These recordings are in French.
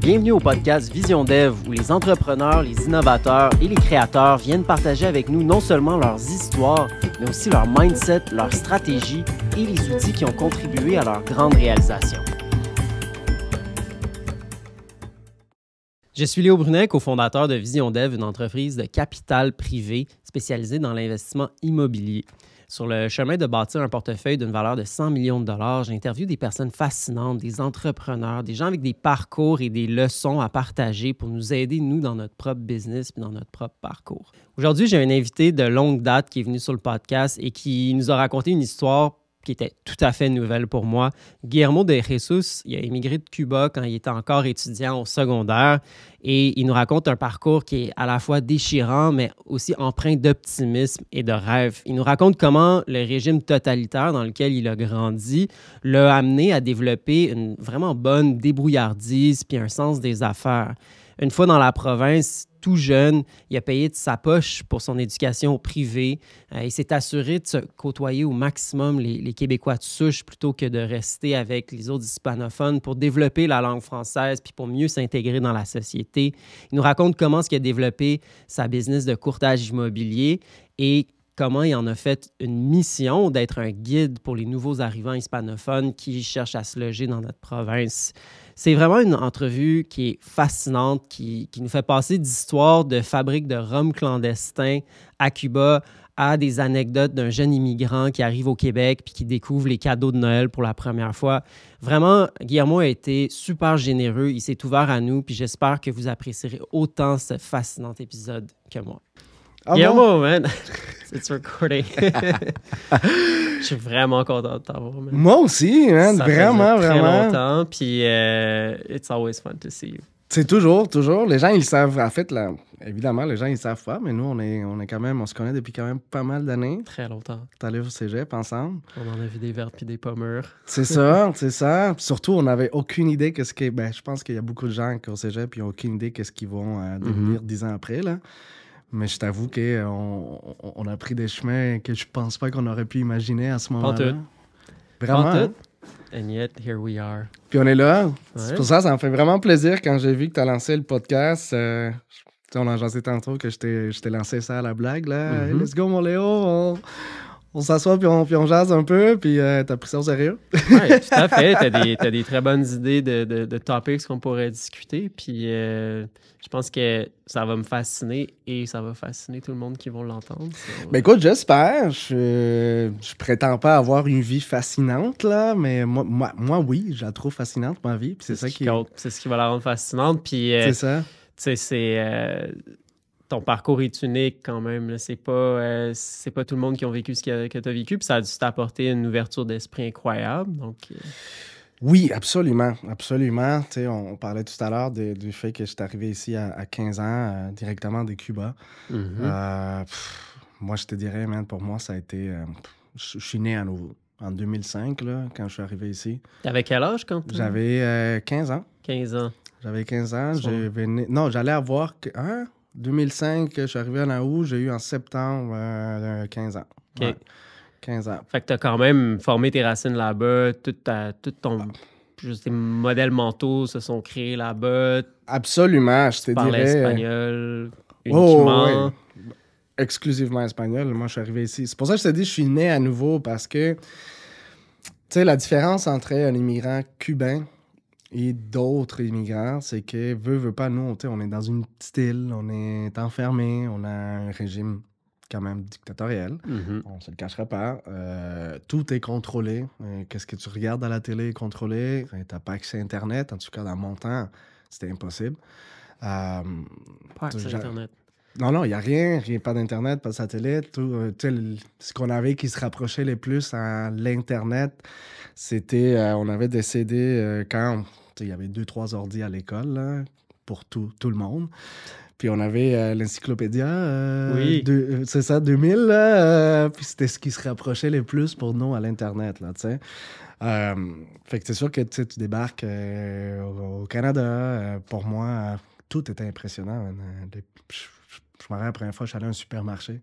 Bienvenue au podcast Vision Dev, où les entrepreneurs, les innovateurs et les créateurs viennent partager avec nous non seulement leurs histoires, mais aussi leur mindset, leur stratégie et les outils qui ont contribué à leur grande réalisation. Je suis Léo Brunet, cofondateur de Vision Dev, une entreprise de capital privé spécialisée dans l'investissement immobilier. Sur le chemin de bâtir un portefeuille d'une valeur de 100 millions de dollars, j'interviewe des personnes fascinantes, des entrepreneurs, des gens avec des parcours et des leçons à partager pour nous aider, nous, dans notre propre business et dans notre propre parcours. Aujourd'hui, j'ai un invité de longue date qui est venu sur le podcast et qui nous a raconté une histoire qui était tout à fait nouvelle pour moi. Guillermo de Jesus, il a émigré de Cuba quand il était encore étudiant au secondaire et il nous raconte un parcours qui est à la fois déchirant, mais aussi empreint d'optimisme et de rêve. Il nous raconte comment le régime totalitaire dans lequel il a grandi l'a amené à développer une vraiment bonne débrouillardise puis un sens des affaires. Une fois dans la province, tout jeune, il a payé de sa poche pour son éducation privée. Il s'est assuré de se côtoyer au maximum les Québécois de souche plutôt que de rester avec les autres hispanophones pour développer la langue française puis pour mieux s'intégrer dans la société. Il nous raconte comment il a développé sa business de courtage immobilier et comment il en a fait une mission d'être un guide pour les nouveaux arrivants hispanophones qui cherchent à se loger dans notre province. C'est vraiment une entrevue qui est fascinante, qui nous fait passer d'histoires de fabriques de rhum clandestin à Cuba à des anecdotes d'un jeune immigrant qui arrive au Québec puis qui découvre les cadeaux de Noël pour la première fois. Vraiment, Guillermo a été super généreux. Il s'est ouvert à nous puis j'espère que vous apprécierez autant ce fascinant épisode que moi. Ah Guillermo, bon? man, it's recording. Je suis vraiment content de t'avoir, man. Moi aussi, man. Ça Vraiment, faisait très vraiment. longtemps, puis it's always fun to see you. C'est toujours. Les gens, ils savent. En fait, là, évidemment, les gens, ils savent pas, mais nous, on est quand même, on se connaît depuis quand même pas mal d'années. Très longtemps. T'es allé au cégep ensemble. On en a vu des vertes puis des pommures. C'est ça, c'est ça. Puis surtout, on n'avait aucune idée qu'est-ce que. Ben, je pense qu'il y a beaucoup de gens qui au cégep, ils n'ont aucune idée qu'est-ce qu'ils vont devenir 10 ans après, là. Mais je t'avoue qu'on a pris des chemins que je pense pas qu'on aurait pu imaginer à ce moment-là. Pas tout. Vraiment. Pas Hein? tout. And yet, here we are. Puis on est là. Ouais. C'est pour ça, ça me fait vraiment plaisir quand j'ai vu que tu as lancé le podcast. On a jasé tantôt que je t'ai lancé ça à la blague. Là. Hey, let's go, mon Léo. On s'assoit puis on jase un peu. Puis t'as pris ça au sérieux. Oui, tout à fait. T'as des très bonnes idées de topics qu'on pourrait discuter. Puis je pense que ça va me fasciner et ça va fasciner tout le monde qui va l'entendre. Ben écoute, j'espère. Je prétends pas avoir une vie fascinante, là, mais moi oui, je la trouve fascinante, ma vie. Puis c'est ça qui compte. C'est ce qui va la rendre fascinante. Puis c'est ça. Tu sais, ton parcours est unique quand même. Là. C'est pas tout le monde qui a vécu ce que tu as vécu. Puis ça a dû t'apporter une ouverture d'esprit incroyable. Donc, Oui, absolument. Absolument. Tu sais, on parlait tout à l'heure du fait que je suis arrivé ici à 15 ans, directement de Cuba. Moi, je te dirais, man, pour moi, ça a été... je suis né à nouveau. En 2005, là, quand je suis arrivé ici. T'avais quel âge quand tu... J'avais 15 ans. 15 ans. J'avais 15 ans. Non, j'allais avoir... 2005, je suis arrivé en août, j'ai eu en septembre 15 ans. OK. Ouais, 15 ans. Fait que t'as quand même formé tes racines là-bas. Tes modèles mentaux se sont créés là-bas. Absolument, je te Tu parlais dirais... espagnol uniquement. ouais. Exclusivement espagnol. Moi, je suis arrivé ici. C'est pour ça que je te dis que je suis né à nouveau parce que, tu sais, la différence entre un immigrant cubain et d'autres immigrants, c'est que, veut pas, nous, on est dans une petite île, on est enfermé, on a un régime quand même dictatorial. On se le cachera pas. Tout est contrôlé. Qu'est-ce que tu regardes à la télé est contrôlé. T'as pas accès à Internet. En tout cas, dans mon temps, c'était impossible. Pas accès à Internet. Non, il n'y a rien, pas d'Internet, pas de satellite. Ce qu'on avait qui se rapprochait le plus à l'Internet, c'était, on avait des CD quand il y avait 2-3 ordi à l'école là, pour tout le monde. Puis on avait l'encyclopédia, oui. C'est ça, 2000, là, puis c'était ce qui se rapprochait le plus pour nous à l'Internet, là, tu sais. Fait que c'est sûr que tu débarques au Canada, pour moi, tout était impressionnant. Je me rappelle la première fois que je suis allé à un supermarché.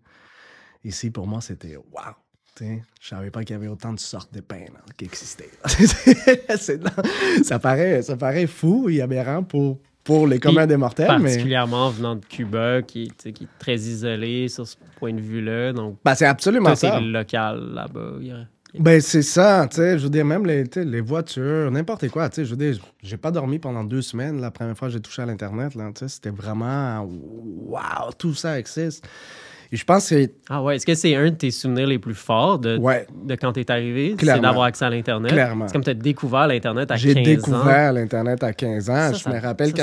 Ici, pour moi, c'était wow! Je ne savais pas qu'il y avait autant de sortes de pain là, qui existaient. Ça paraît fou et aberrant pour pour les communs des mortels. Particulièrement venant de Cuba, qui est très isolé sur ce point de vue-là. Donc, c'est absolument tout ça. est local là-bas. C'est ça, tu sais, je veux dire, même les voitures, n'importe quoi, tu sais, je veux dire, j'ai pas dormi pendant 2 semaines, la première fois que j'ai touché à l'Internet, là, tu sais, c'était vraiment, wow, tout ça existe. Et je pense que... Ah ouais, est-ce que c'est un de tes souvenirs les plus forts de quand t'es arrivé? Clairement. C'est d'avoir accès à l'Internet? Clairement. C'est comme t'as découvert l'Internet à 15 ans. J'ai découvert l'Internet à 15 ans. Je me rappelle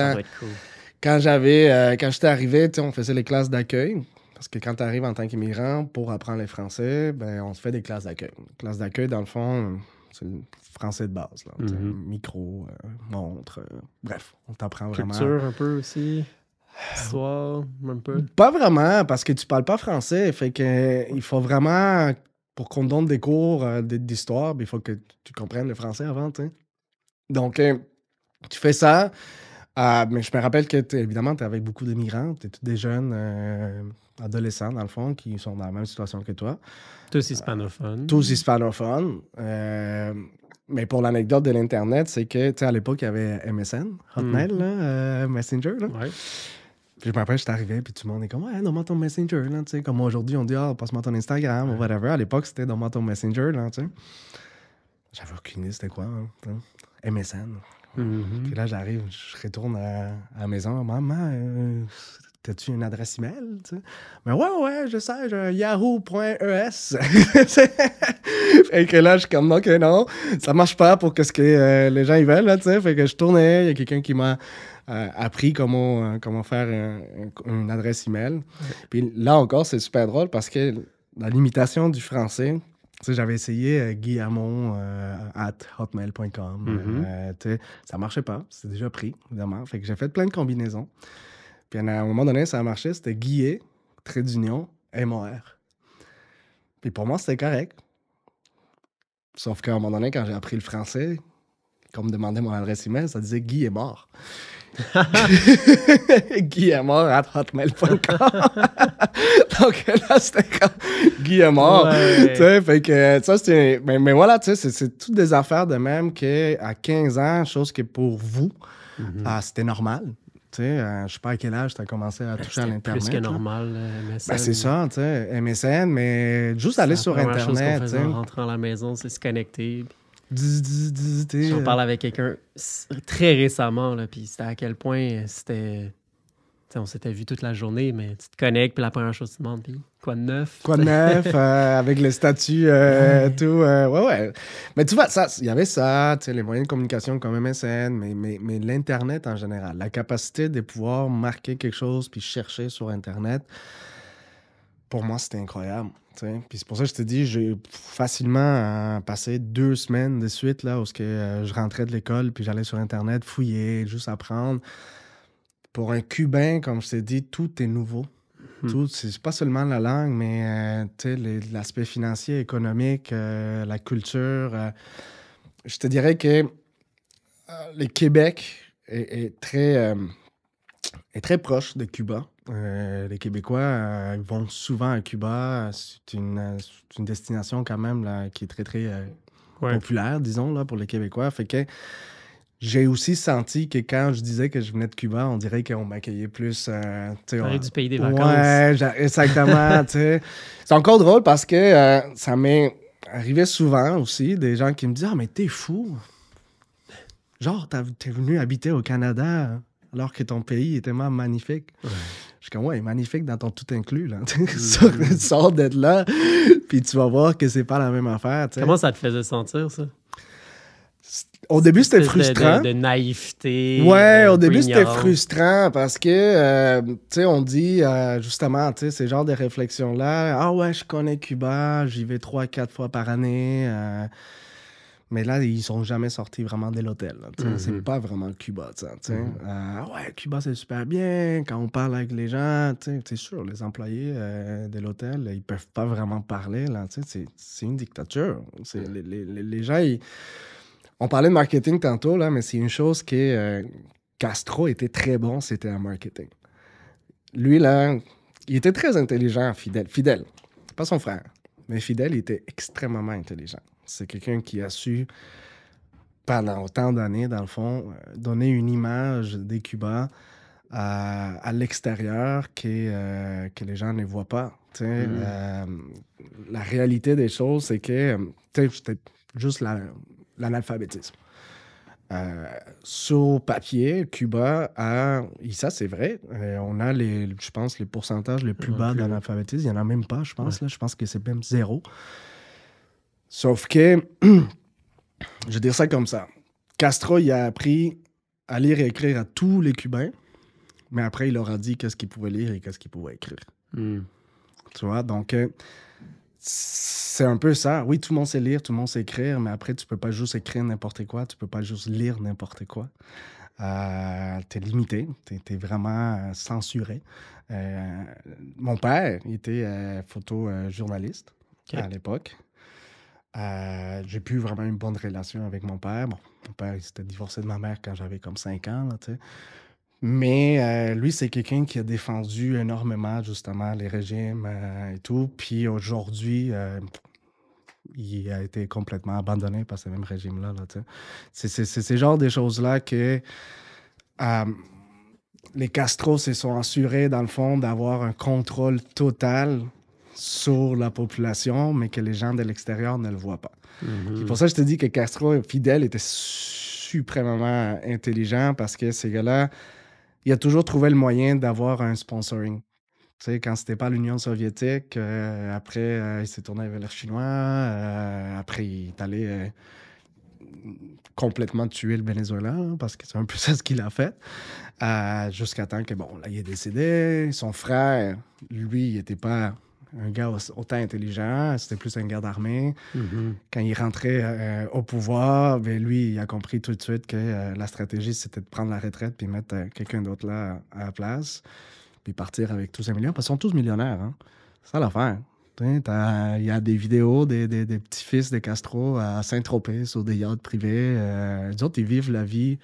quand j'étais arrivé, tu sais, on faisait les classes d'accueil. Parce que quand tu arrives en tant qu'immigrant pour apprendre les français, on se fait des classes d'accueil. Classes d'accueil, dans le fond, c'est le français de base. Là, micro, montre, bref, on t'apprend vraiment. Culture un peu aussi. Histoire, un peu. Pas vraiment, parce que tu parles pas français. Fait que il faut vraiment, pour qu'on te donne des cours d'histoire, il faut que tu comprennes le français avant, tu sais. Donc, tu fais ça. Mais je me rappelle que, évidemment, tu es avec beaucoup d'immigrants. Tu es tous des jeunes adolescents, dans le fond, qui sont dans la même situation que toi. Tous hispanophones. Tous hispanophones. Mais pour l'anecdote de l'Internet, c'est que, tu sais, à l'époque, il y avait MSN, Hotmail, là, Messenger. Là. Ouais. Puis je me rappelle, j'étais arrivé, puis tout le monde est comme, ouais, donne-moi ton Messenger, là, tu sais. Comme aujourd'hui, on dit, passe-moi ton Instagram, ou whatever. À l'époque, c'était donne-moi ton Messenger, là, tu sais. J'avais aucune idée, c'était quoi, hein, MSN. Puis là, j'arrive, je retourne à la maison. Maman, t'as-tu une adresse email? Tu sais? Mais ouais, je sais, j'ai un yahoo.es. Fait que là, je suis comme, OK, non, ça marche pas pour ce que les gens ils veulent, là, tu sais. Fait que je tournais, il y a quelqu'un qui m'a appris comment faire une adresse email. Puis là encore, c'est super drôle parce que la limitation du français, tu sais, j'avais essayé Guillamon @hotmail.com. Ça marchait pas. C'était déjà pris, évidemment. Fait que j'ai fait plein de combinaisons. Puis à un moment donné, ça a marché. C'était Guillet, trait d'union, MOR. Puis pour moi, c'était correct. Sauf qu'à un moment donné, quand j'ai appris le français, qu'on me demandait mon adresse email, ça disait Guy est mort. Guy est mort @hotmail.com. Donc là, c'était comme Guy est mort. Ouais. Tu sais, fait que ça, c'était. Mais voilà, tu sais, c'est toutes des affaires de même qu'à 15 ans, chose que pour vous, c'était normal. Tu sais, je sais pas à quel âge tu as commencé à toucher à l'Internet. Plus que normal, MSN. C'est ça, tu sais, MSN, mais juste aller sur Internet. La première chose qu'on faisait en rentrant à la maison, c'est se connecter. J'en parle avec quelqu'un très récemment, là, puis c'était à quel point c'était... T'sais, on s'était vu toute la journée, mais tu te connectes, puis la première chose que tu demandes, puis quoi de neuf? Quoi de neuf, avec les statuts, tout. Ouais. Mais tu vois, il y avait ça, tu sais, les moyens de communication comme MSN, mais l'Internet en général, la capacité de pouvoir marquer quelque chose puis chercher sur Internet, pour moi, c'était incroyable. T'sais. Puis c'est pour ça que je te dis, j'ai facilement passé 2 semaines de suite là, où je rentrais de l'école, puis j'allais sur Internet fouiller, juste apprendre. Pour un Cubain, comme je t'ai dit, tout est nouveau. Tout, c'est pas seulement la langue, mais l'aspect financier, économique, la culture. Je te dirais que le Québec est très proche de Cuba. Les Québécois ils vont souvent à Cuba. C'est une destination quand même là, qui est très, très populaire, disons, là, pour les Québécois. Fait que j'ai aussi senti que quand je disais que je venais de Cuba, on dirait qu'on m'accueillait plus... du pays des vacances. Ouais, exactement. C'est encore drôle parce que ça m'est arrivé souvent aussi, des gens qui me disent « Ah, mais t'es fou! Genre, t'es venu habiter au Canada alors que ton pays est tellement magnifique. » Je suis comme « Ouais, magnifique dans ton tout inclus. Là. Tu sors d'être là, puis tu vas voir que c'est pas la même affaire. » Comment ça te faisait sentir, ça? Au début, c'était frustrant. De naïveté. Ouais, au début, c'était frustrant parce que, tu sais, on dit justement, tu sais, ces genres de réflexions-là. Ah ouais, je connais Cuba, j'y vais 3-4 fois par année. Mais là, ils sont jamais sortis vraiment de l'hôtel. C'est pas vraiment Cuba, tu sais. Ouais, Cuba, c'est super bien. Quand on parle avec les gens, tu sais, c'est sûr, les employés de l'hôtel, ils peuvent pas vraiment parler, là. Tu sais, c'est une dictature. Les gens, on parlait de marketing tantôt, là, mais c'est une chose que Castro était très bon, c'était en marketing. Lui, là, il était très intelligent, Fidel. Pas son frère, mais Fidel, il était extrêmement intelligent. C'est quelqu'un qui a su pendant autant d'années, dans le fond, donner une image des Cubains à l'extérieur que les gens ne voient pas. La réalité des choses, c'est que c'était juste l'analphabétisme. Sur papier, Cuba a, et ça c'est vrai, on a je pense, les pourcentages les plus bas d'analphabétisme. Il n'y en a même pas, je pense. Ouais. Là, je pense que c'est même 0. Sauf que, je vais dire ça comme ça. Castro, il a appris à lire et écrire à tous les Cubains, mais après, il leur a dit qu'est-ce qu'ils pouvaient lire et qu'est-ce qu'ils pouvaient écrire. Tu vois, donc... c'est un peu ça. Oui, tout le monde sait lire, tout le monde sait écrire, mais après, tu peux pas juste écrire n'importe quoi, tu peux pas juste lire n'importe quoi. T'es limité, t'es vraiment censuré. Mon père, il était photojournaliste à l'époque. J'ai plus vraiment une bonne relation avec mon père. Bon, mon père, il s'était divorcé de ma mère quand j'avais comme 5 ans, là, tu sais. Mais lui, c'est quelqu'un qui a défendu énormément, justement, les régimes et tout. Puis aujourd'hui, il a été complètement abandonné par ce même régime-là. Là, c'est ce genre de choses-là que les Castro se sont assurés, dans le fond, d'avoir un contrôle total sur la population, mais que les gens de l'extérieur ne le voient pas. C'est pour ça que je te dis que Castro, Fidel, était suprêmement intelligent parce que ces gars-là, il a toujours trouvé le moyen d'avoir un sponsoring. Tu sais, quand c'était pas l'Union soviétique, après, il s'est tourné vers les Chinois. Après, il est allé complètement tuer le Venezuela, hein, parce que c'est un peu ça ce qu'il a fait. Jusqu'à temps que, bon, là, il est décédé. Son frère, lui, il n'était pas un gars autant intelligent. C'était plus un gars d'armée. Quand il rentrait au pouvoir, ben, lui, il a compris tout de suite que la stratégie, c'était de prendre la retraite puis mettre quelqu'un d'autre là à la place, puis partir avec tous ces millions. Parce qu'ils sont tous millionnaires. Hein? C'est ça l'affaire. Il y a des vidéos des petits-fils de Castro à Saint-Tropez sur des yachts privés. Les autres, ils vivent la vie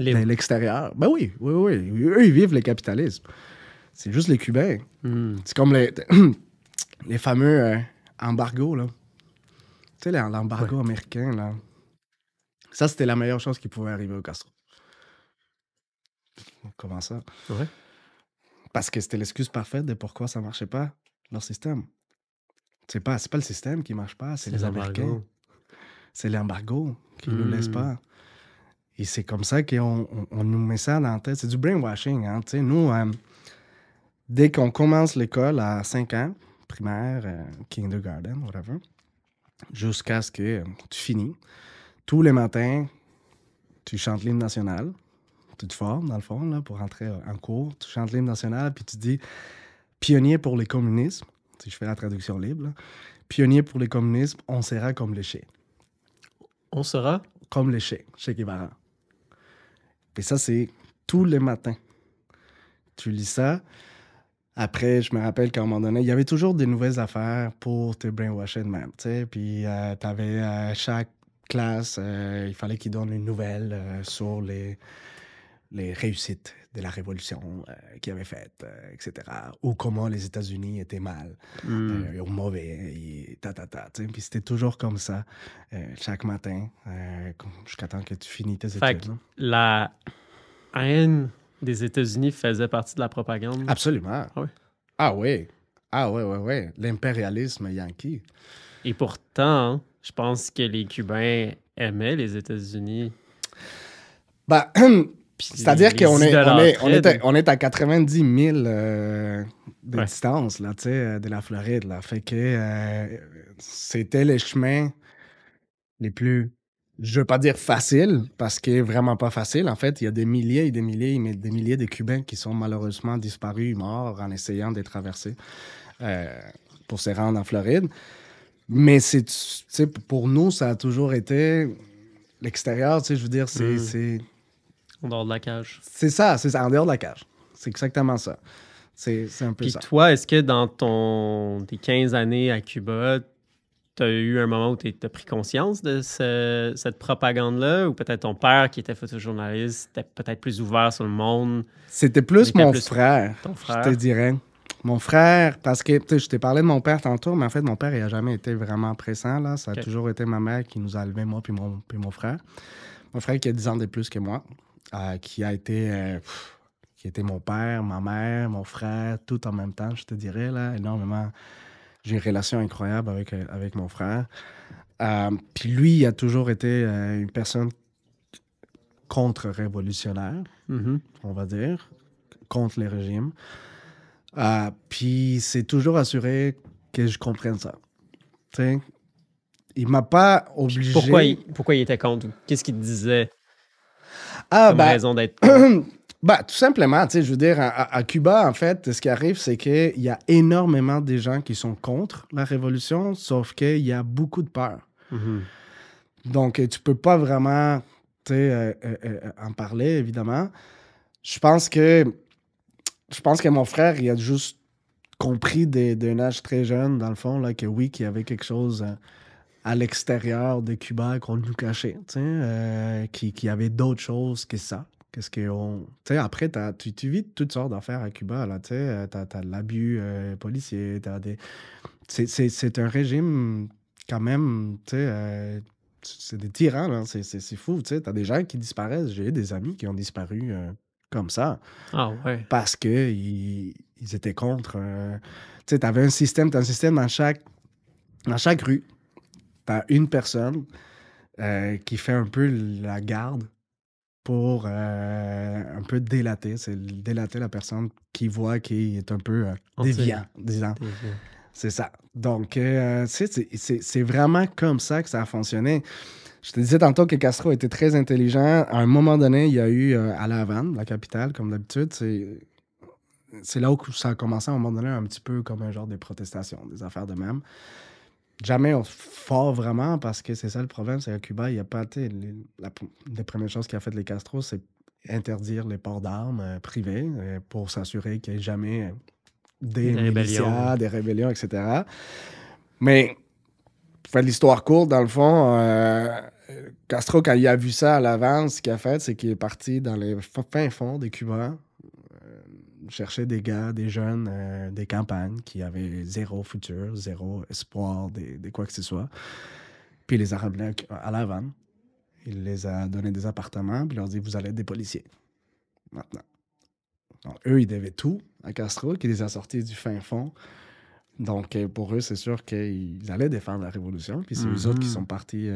de l'extérieur. Ben oui. Eux, ils vivent le capitalisme. C'est juste les Cubains. C'est comme les fameux embargos, là. Tu sais, l'embargo américain, là. Ça, c'était la meilleure chose qui pouvait arriver au Castro. Comment ça? Ouais. Parce que c'était l'excuse parfaite de pourquoi ça marchait pas, leur système. C'est pas le système qui marche pas, c'est les Américains. C'est l'embargo qui nous laisse pas. Et c'est comme ça qu'on nous met ça dans la tête. C'est du brainwashing, hein. Tu sais, nous... dès qu'on commence l'école à 5 ans, primaire, kindergarten, whatever, jusqu'à ce que tu finis, tous les matins, tu chantes l'hymne national. Tu te formes, dans le fond, là, pour rentrer en cours. Tu chantes l'hymne national, puis tu dis « Pionnier pour les communismes ». Si je fais la traduction libre, là. « Pionnier pour les communismes, on sera comme les Che ». On sera? Comme les Che, Che Guevara. Et ça, c'est tous les matins. Tu lis ça. Après, je me rappelle qu'à un moment donné, il y avait toujours des nouvelles affaires pour te brainwasher de même. Puis, tu avais chaque classe, il fallait qu'ils donnent une nouvelle sur les réussites de la révolution qu'ils avaient faites, etc. Ou comment les États-Unis étaient mal, ou mauvais, et Puis c'était toujours comme ça, chaque matin, jusqu'à temps que tu finis tes études. Fait que la haine des États-Unis faisait partie de la propagande? Absolument. Ah oui? Ah oui. Ah oui. L'impérialisme yankee. Et pourtant, je pense que les Cubains aimaient les États-Unis. Ben, c'est-à-dire qu'on est à 90 000 de distance là, de la Floride. Là. Fait que c'était les chemins les plus... Je veux pas dire facile, parce que vraiment pas facile. En fait, il y a des milliers et des milliers de Cubains qui sont malheureusement disparus, morts, en essayant de traverser pour se rendre en Floride. Mais pour nous, ça a toujours été l'extérieur. Je veux dire, c'est... En dehors de la cage. C'est ça, en dehors de la cage. C'est exactement ça. C'est un peu Puis ça. Puis toi, est-ce que dans tes 15 années à Cuba, tu as eu un moment où tu as pris conscience de cette propagande-là? Ou peut-être ton père, qui était photojournaliste, était peut-être plus ouvert sur le monde? C'était plus mon frère, je te dirais. Mon frère, parce que je t'ai parlé de mon père tantôt, mais en fait, mon père, il n'a jamais été vraiment pressant. Là. Ça a toujours été ma mère qui nous a élevés, moi puis mon frère. Mon frère qui a 10 ans de plus que moi, qui a été... qui était mon père, ma mère, mon frère, tout en même temps, je te dirais, là, énormément. J'ai une relation incroyable avec mon frère. Puis lui, il a toujours été une personne contre-révolutionnaire, on va dire, contre les régimes. Puis c'est toujours assuré que je comprenne ça. T'sais, il m'a pas obligé... Pourquoi il était contre? Qu'est-ce qu'il te disait comme raison d'être contre? Tout simplement, je veux dire, à Cuba, en fait, ce qui arrive, c'est qu'il y a énormément de gens qui sont contre la révolution, sauf qu'il y a beaucoup de peur. Donc, tu peux pas vraiment en parler, évidemment. Je pense que mon frère, il a juste compris d'un âge très jeune, dans le fond, là, que oui, qu'il y avait quelque chose à l'extérieur de Cuba qu'on nous cachait, qu'il y avait d'autres choses que ça. Qu'est-ce qu'on... Tu sais, après, tu vis toutes sortes d'affaires à Cuba, là, tu sais. T'as de l'abus policier, t'as des... C'est un régime, quand même, tu sais... c'est des tyrans, là. C'est fou, tu sais. T'as des gens qui disparaissent. J'ai eu des amis qui ont disparu comme ça. Ah ouais. Parce qu'ils étaient contre... tu sais, t'as un système dans chaque rue. T'as une personne qui fait un peu la garde pour un peu délater. C'est délater la personne qui voit qu'il est un peu déviant, disons. C'est ça. Donc, c'est vraiment comme ça que ça a fonctionné. Je te disais tantôt que Castro était très intelligent. À un moment donné, il y a eu à La Havane, la capitale, comme d'habitude, c'est là où ça a commencé à un moment donné un petit peu comme un genre de protestation, des affaires de même. Jamais fort vraiment, parce que c'est ça le problème, c'est qu'à Cuba, il n'y a pas... Les premières choses qu'a fait les Castro, c'est interdire les ports d'armes privés pour s'assurer qu'il n'y ait jamais des milicias, des rébellions, etc. Mais, pour faire l'histoire courte, dans le fond, Castro, quand il a vu ça à l'avance, ce qu'il a fait, c'est qu'il est parti dans les fins fonds des Cubains, chercher des gars, des jeunes, des campagnes qui avaient zéro futur, zéro espoir de quoi que ce soit. Puis il les a ramenés à La Havane. Il les a donné des appartements, puis il leur dit, vous allez être des policiers, maintenant. Donc, eux, ils devaient tout à Castro, qui les a sortis du fin fond. Donc, pour eux, c'est sûr qu'ils allaient défendre la révolution. Puis c'est eux autres qui sont partis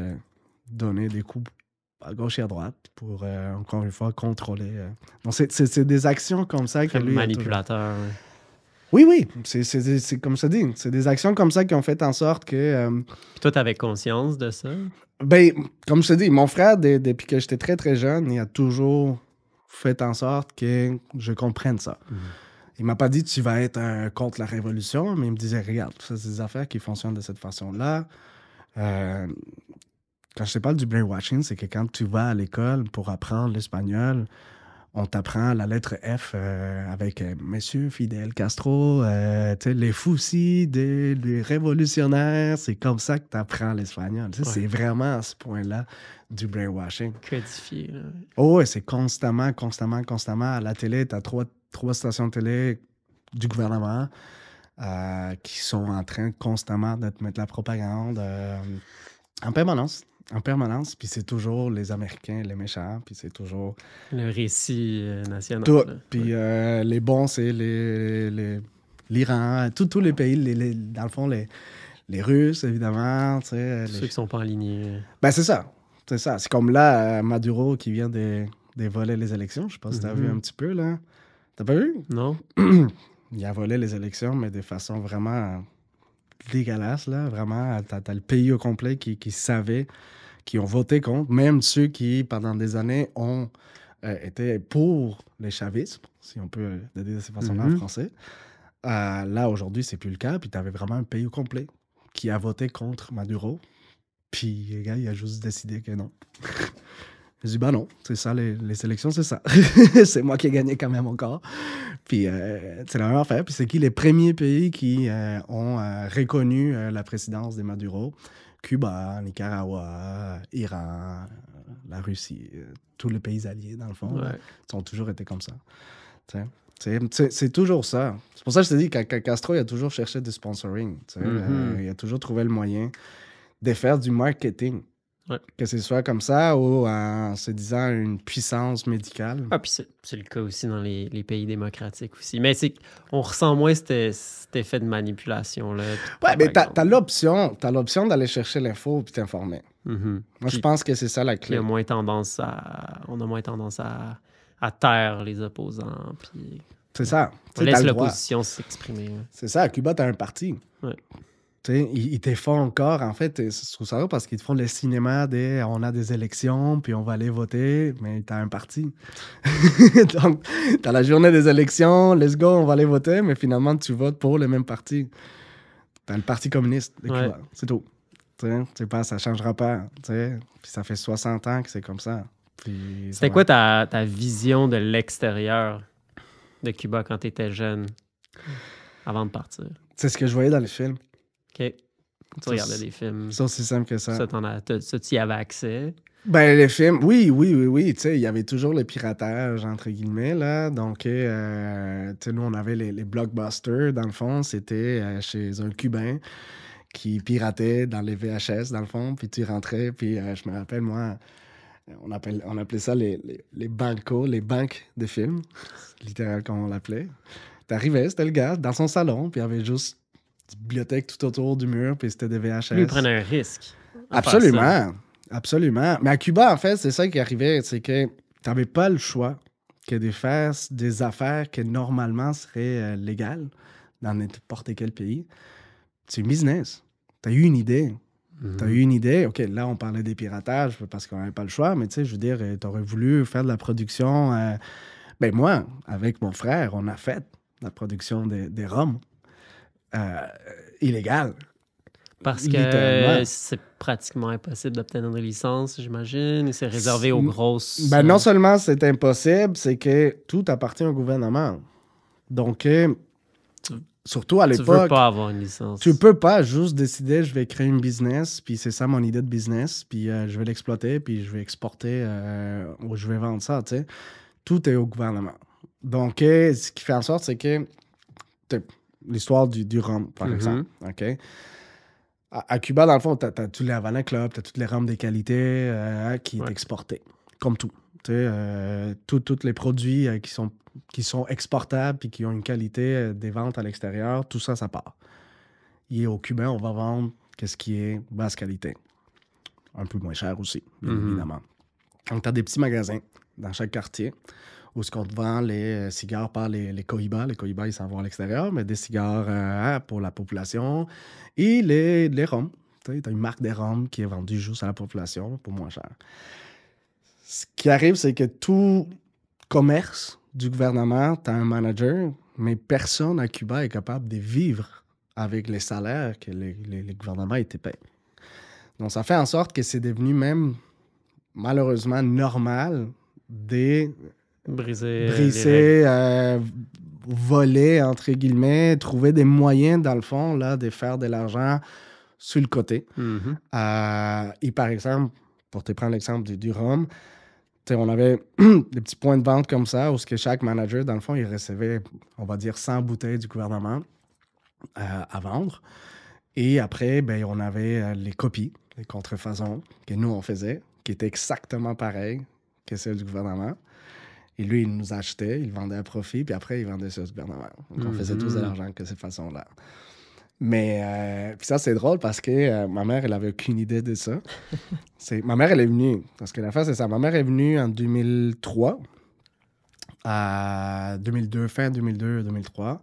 donner des coups à gauche et à droite pour, encore une fois, contrôler. Donc, c'est des actions comme ça que lui... manipulateur. Oui. C'est comme ça dit. C'est des actions comme ça qui ont fait en sorte que... Toi, t'avais conscience de ça? Ben, comme je te dis, mon frère, depuis que j'étais très, très jeune, il a toujours fait en sorte que je comprenne ça. Il m'a pas dit tu vas être contre la révolution, mais il me disait regarde, c'est des affaires qui fonctionnent de cette façon-là. Quand je te parle du brainwashing, c'est que quand tu vas à l'école pour apprendre l'espagnol, on t'apprend la lettre F avec Monsieur Fidel Castro, les fousis des révolutionnaires. C'est comme ça que tu apprends l'espagnol. Ouais. C'est vraiment à ce point-là du brainwashing. Codifié. Là. Oh, ouais, c'est constamment. À la télé, tu as trois stations de télé du gouvernement qui sont en train constamment de te mettre la propagande en permanence, puis c'est toujours les Américains, les méchants, puis c'est toujours... Le récit national. Tout. Puis les bons, c'est l'Iran, tous les pays, dans le fond, les Russes, évidemment. Ceux qui sont pas alignés. Ben, c'est ça. C'est comme là, Maduro qui vient de voler les élections. Je sais pas si tu as vu un petit peu, là. T'as pas vu? Non. Il a volé les élections, mais de façon vraiment dégueulasse, là. Vraiment, t'as le pays au complet qui savait, qui ont voté contre, même ceux qui, pendant des années, ont été pour les chavistes, si on peut le dire de cette façon-là en français. Là, aujourd'hui, c'est plus le cas. Puis t'avais vraiment un pays au complet qui a voté contre Maduro. Puis, le gars, il a juste décidé que non. J'ai dit, ben non, c'est ça, les élections, c'est ça. C'est moi qui ai gagné quand même encore. Puis, c'est la même affaire. Puis, c'est qui les premiers pays qui ont reconnu la présidence de Maduro? Cuba, Nicaragua, Iran, la Russie, tous les pays alliés, dans le fond, ont toujours été comme ça. T'sais. C'est toujours ça. C'est pour ça que je te dis que Castro, il a toujours cherché du sponsoring. Il a toujours trouvé le moyen de faire du marketing. Ouais. Que ce soit comme ça ou en se disant une puissance médicale. Ah, puis c'est le cas aussi dans les pays démocratiques aussi. Mais on ressent moins cet effet de manipulation-là. Ouais, mais t'as l'option d'aller chercher l'info et t'informer. Mm-hmm. Moi, je pense que c'est ça la clé. On a moins tendance à taire les opposants. Puis c'est ça. On laisse l'opposition s'exprimer. Ouais. C'est ça. À Cuba, t'as un parti. Ouais. Ils te font encore, en fait, je trouve ça parce qu'ils te font le cinéma on a des élections, puis on va aller voter, mais t'as un parti. Donc, t'as la journée des élections, let's go, on va aller voter, mais finalement, tu votes pour le même parti. T'as le Parti communiste de Cuba, c'est tout. Tu sais pas, ça changera pas. Puis ça fait 60 ans que c'est comme ça. C'était quoi ta vision de l'extérieur de Cuba quand t'étais jeune, avant de partir? C'est ce que je voyais dans les films. OK. Tu regardais des films. C'est aussi simple que ça. Ça, tu y avais accès? Ben, les films, oui. Tu sais, il y avait toujours le piratage, entre guillemets, là. Donc, tu sais, nous, on avait les blockbusters, dans le fond. C'était chez un Cubain qui piratait dans les VHS, dans le fond. Puis tu rentrais, puis je me rappelle, moi, on appelait ça les bancos, les banques de films. Littéralement, comme on l'appelait. T'arrivais, c'était le gars, dans son salon, puis il y avait juste une bibliothèque tout autour du mur, puis c'était des VHS. Lui, il prenait un risque. Absolument. Mais à Cuba, en fait, c'est ça qui arrivait, c'est que t'avais pas le choix que de faire des affaires qui normalement seraient légales dans n'importe quel pays. C'est un business. T'as eu une idée. T'as eu une idée. OK, là, on parlait des piratages parce qu'on n'avait pas le choix, mais tu sais, je veux dire, t'aurais voulu faire de la production. Ben moi, avec mon frère, on a fait la production des rhums illégales. Parce que c'est pratiquement impossible d'obtenir une licence, j'imagine, et c'est réservé aux grosses... Ben non seulement c'est impossible, c'est que tout appartient au gouvernement. Donc, surtout à l'époque... Tu veux pas avoir une licence. Tu peux pas juste décider, je vais créer une business, puis c'est ça mon idée de business, puis je vais l'exploiter, puis je vais exporter ou je vais vendre ça, tu sais. Tout est au gouvernement. Donc, ce qui fait en sorte, c'est que l'histoire du rhum, par exemple, OK? À Cuba, dans le fond, t'as tous les Havana Club, t'as toutes les rhums de qualité qui est exporté, comme tout. Tous les produits qui sont exportables et qui ont une qualité des ventes à l'extérieur, tout ça, ça part. Et au Cubain, on va vendre ce qui est basse qualité. Un peu moins cher aussi, bien évidemment. Donc, tu as des petits magasins dans chaque quartier où ce qu'on te vend les cigares par les Cohiba. Les Cohiba, ils s'en vont à l'extérieur, mais des cigares pour la population. Et les rhums. Tu as une marque des rhums qui est vendue juste à la population pour moins cher. Ce qui arrive, c'est que tout commerce du gouvernement, tu as un manager, mais personne à Cuba est capable de vivre avec les salaires que les gouvernements étaient payés. Donc, ça fait en sorte que c'est devenu même, malheureusement, normal de briser voler, entre guillemets, trouver des moyens, dans le fond, là, de faire de l'argent sur le côté. Et par exemple, pour te prendre l'exemple du rhum, on avait des petits points de vente comme ça, où chaque manager, dans le fond, il recevait, on va dire, 100 bouteilles du gouvernement à vendre. Et après, ben, on avait les copies, les contrefaçons que nous, on faisait, qui étaient exactement pareilles que celles du gouvernement. Et lui, il nous achetait, il vendait à profit, puis après, il vendait ça au gouvernement. Donc, on faisait tous de l'argent de cette façon-là. Mais puis ça, c'est drôle parce que ma mère, elle avait aucune idée de ça. Ma mère, elle est venue, parce que la fin, c'est ça. Ma mère est venue en 2003, à 2002, fin 2002-2003.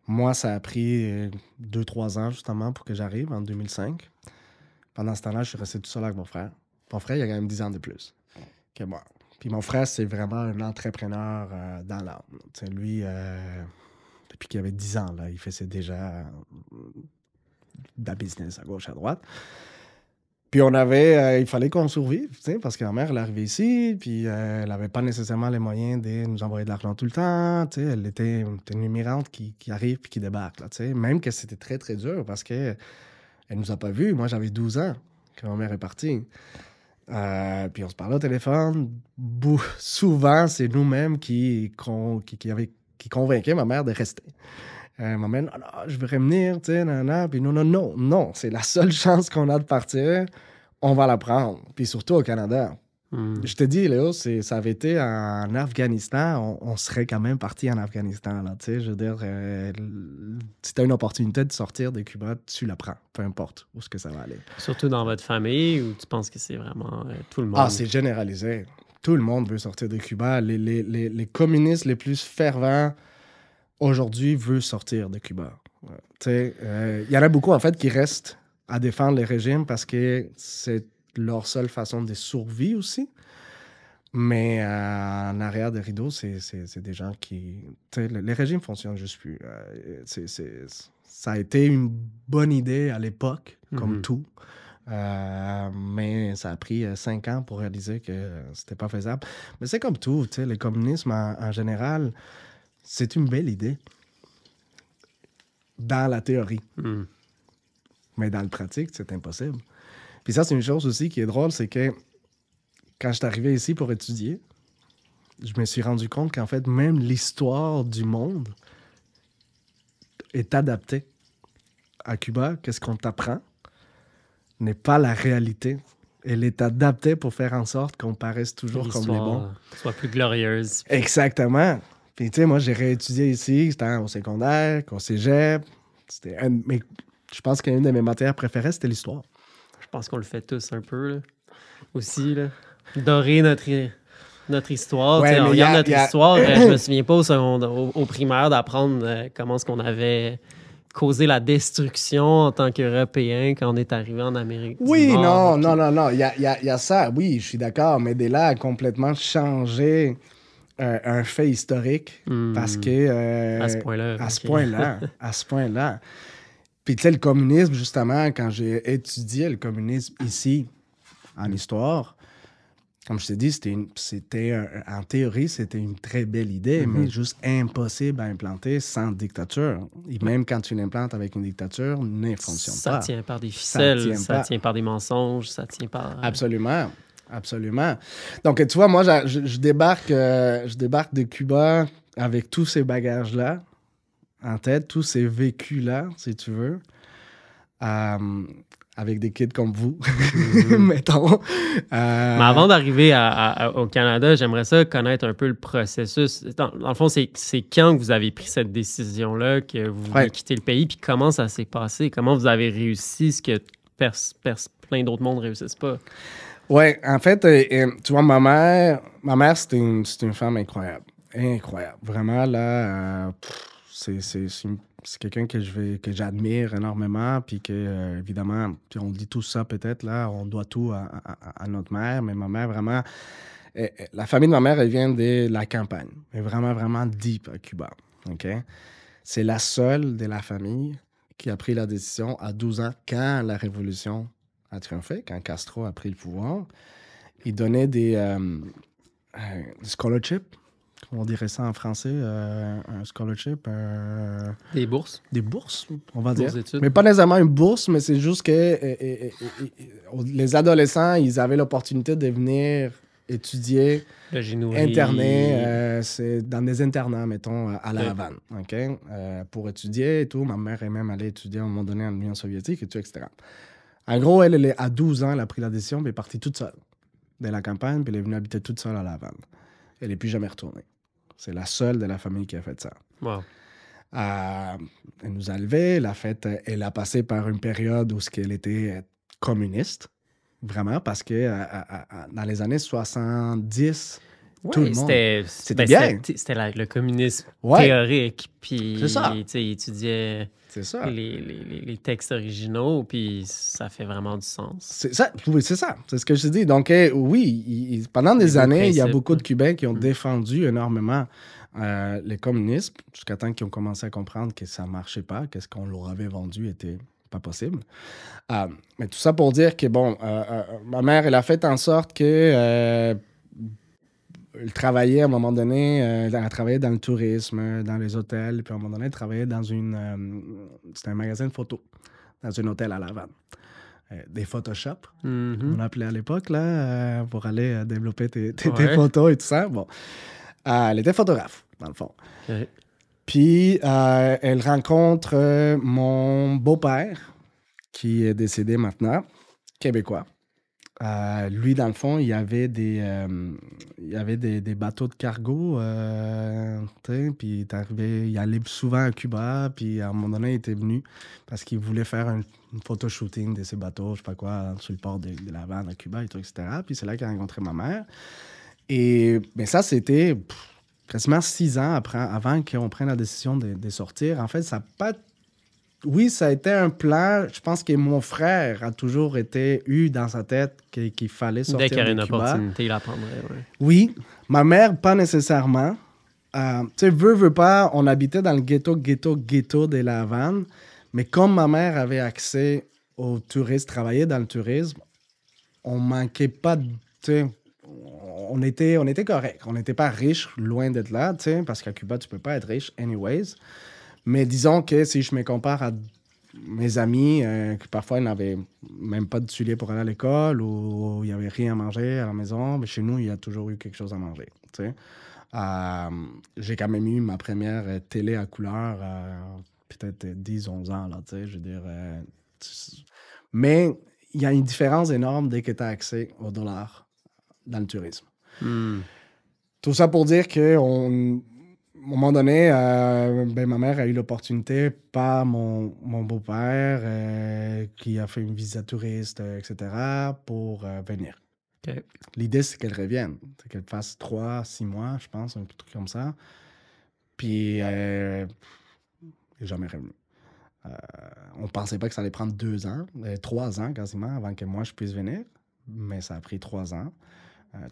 Moi, ça a pris 2-3 ans, justement, pour que j'arrive, en 2005. Pendant ce temps-là, je suis resté tout seul avec mon frère. Mon frère, il a quand même 10 ans de plus que moi. Puis mon frère, c'est vraiment un entrepreneur dans l'âme. Lui, depuis qu'il avait 10 ans, là, il faisait déjà de la business à gauche, à droite. Puis il fallait qu'on survive, parce que ma mère, elle est arrivée ici, puis elle n'avait pas nécessairement les moyens de nous envoyer de l'argent tout le temps. Elle était une immigrante qui arrive puis qui débarque. Là, même que c'était très, très dur parce qu'elle ne nous a pas vus. Moi, j'avais 12 ans quand ma mère est partie. Puis on se parlait au téléphone. Souvent, c'est nous-mêmes qui qui convainquait ma mère de rester. Ma mère, non, je veux revenir, tu sais, puis non, c'est la seule chance qu'on a de partir, on va la prendre, puis surtout au Canada. Je te dis, Léo, ça avait été en Afghanistan, on serait quand même parti en Afghanistan, là, tu sais, je veux dire, si tu as une opportunité de sortir de Cuba, tu la prends, peu importe où est-ce que ça va aller. Surtout dans votre famille, ou tu penses que c'est vraiment tout le monde? Ah, c'est généralisé. Tout le monde veut sortir de Cuba. Les communistes les plus fervents aujourd'hui veulent sortir de Cuba. Il y en a beaucoup, en fait, qui restent à défendre les régimes parce que c'est leur seule façon de survie aussi. Mais en arrière des rideaux, c'est des gens qui... Les régimes fonctionnent juste plus. Ça a été une bonne idée à l'époque, comme tout. Mais ça a pris 5 ans pour réaliser que c'était pas faisable. Mais c'est comme tout, le communisme en général, c'est une belle idée dans la théorie. Mais dans le pratique, c'est impossible. Puis ça, c'est une chose aussi qui est drôle, c'est que quand je suis arrivé ici pour étudier, je me suis rendu compte qu'en fait, même l'histoire du monde est adaptée à Cuba. Qu'est-ce qu'on t'apprend n'est pas la réalité. Elle est adaptée pour faire en sorte qu'on paraisse toujours comme les bons. Soit plus glorieuse. Exactement. Puis tu sais, moi, j'ai réétudié ici, c'était au secondaire, au cégep. Mais je pense qu'une de mes matières préférées, c'était l'histoire. Je pense qu'on le fait tous un peu, là. Aussi, là. Dorer notre histoire. Ouais, on regarde notre histoire. Je me souviens pas au primaire d'apprendre comment est-ce qu'on avait causé la destruction en tant qu'Européens quand on est arrivé en Amérique du Nord. Non. Il y a ça, oui, je suis d'accord. Mais de là à complètement changer un fait historique parce que... à ce point-là. À ce point-là. Puis, tu sais, le communisme, justement, quand j'ai étudié le communisme ici, en histoire, comme je t'ai dit, en théorie, c'était une très belle idée, mais juste impossible à implanter sans dictature. Et même quand tu l'implantes avec une dictature, ne fonctionne pas. Ça tient par des ficelles, ça tient par des mensonges, ça tient par... Absolument. Donc, tu vois, moi, je débarque de Cuba avec tous ces bagages-là en tête, tous ces vécus-là, si tu veux, avec des kids comme vous, mettons. Mais avant d'arriver au Canada, j'aimerais ça connaître un peu le processus. Dans le fond, c'est quand que vous avez pris cette décision-là, que vous voulez quitter le pays, puis comment ça s'est passé? Comment vous avez réussi ce que plein d'autres mondes ne réussissent pas? Oui, en fait, tu vois, ma mère, c'était une femme incroyable. Incroyable. Vraiment, là... c'est quelqu'un que j'admire énormément, puis que, évidemment, puis on dit tout ça peut-être, là, on doit tout à notre mère, mais ma mère, vraiment, la famille de ma mère, elle vient de la campagne, mais vraiment, vraiment deep à Cuba, OK? C'est la seule de la famille qui a pris la décision à 12 ans, quand la révolution a triomphé, quand Castro a pris le pouvoir, il donnait des scholarships. On dirait ça en français, un scholarship. Des bourses. Des bourses, on va dire. Études. Mais pas nécessairement une bourse, mais c'est juste que les adolescents, ils avaient l'opportunité de venir étudier, interner, c'est dans des internats, mettons, à La Havane, OK? Pour étudier et tout. Ma mère est même allée étudier à un moment donné en Union soviétique et tout, etc. En gros, elle est à 12 ans, elle a pris la décision, puis elle est partie toute seule de la campagne, puis elle est venue habiter toute seule à La Havane. Elle n'est plus jamais retournée. C'est la seule de la famille qui a fait ça. Wow. Elle nous a élevés. Elle a passé par une période où elle était communiste, vraiment, parce que dans les années 70, tout le monde... C'était bien. C'était le communisme théorique. Puis, il étudiait les textes originaux, puis ça fait vraiment du sens. C'est ça. Oui, c'est ça. C'est ce que je te dis. Donc, oui, pendant des années, il y a beaucoup de Cubains qui ont défendu énormément le communisme, jusqu'à temps qu'ils ont commencé à comprendre que ça ne marchait pas, que ce qu'on leur avait vendu était pas possible. Mais tout ça pour dire que, bon, ma mère, elle a fait en sorte que... elle travaillait à un moment donné, elle travaillait dans le tourisme, dans les hôtels, puis à un moment donné, elle travaillait dans c'était un magasin de photos, dans un hôtel à La Havane. Des Photoshop, on appelait à l'époque, là, pour aller développer tes photos et tout ça. Bon. Elle était photographe, dans le fond. Okay. Puis, elle rencontre mon beau-père, qui est décédé maintenant, québécois. Lui, dans le fond, il y avait des bateaux de cargo, tu sais, puis il allait souvent à Cuba, puis à un moment donné, il était venu parce qu'il voulait faire une photo shooting de ces bateaux, je sais pas quoi, sur le port de La Havane à Cuba, et tout, etc. Puis c'est là qu'il a rencontré ma mère. Et ben ça, c'était quasiment 6 ans avant qu'on prenne la décision de sortir. En fait, ça n'a pas... Oui, ça a été un plan. Je pense que mon frère a toujours eu dans sa tête qu'il fallait Dès sortir qu'il y aurait de une Cuba. opportunité, il la prendrait. Ouais. Oui, ma mère, pas nécessairement. Tu sais, veut pas, on habitait dans le ghetto de La Havane. Mais comme ma mère avait accès au tourisme, travaillait dans le tourisme, on manquait pas de... Tu sais, on était correct. On n'était pas riche, loin d'être là, tu sais, parce qu'à Cuba, tu peux pas être riche anyways. Mais disons que si je me compare à mes amis, qui parfois n'avaient même pas de souliers pour aller à l'école ou il n'y avait rien à manger à la maison, mais chez nous, il y a toujours eu quelque chose à manger. Tu sais. J'ai quand même eu ma première télé à couleur peut-être 10-11 ans, là, tu sais, je veux dire. Mais il y a une différence énorme dès que tu as accès au dollar dans le tourisme. Tout ça pour dire que à un moment donné, ma mère a eu l'opportunité par mon beau-père qui a fait une visa touriste, etc., pour venir. Okay. L'idée, c'est qu'elle revienne. C'est qu'elle fasse 3-6 mois, je pense, un truc comme ça. Puis, elle n'est jamais revenue. On ne pensait pas que ça allait prendre 2 ans, 3 ans quasiment, avant que moi, je puisse venir. Mais ça a pris 3 ans.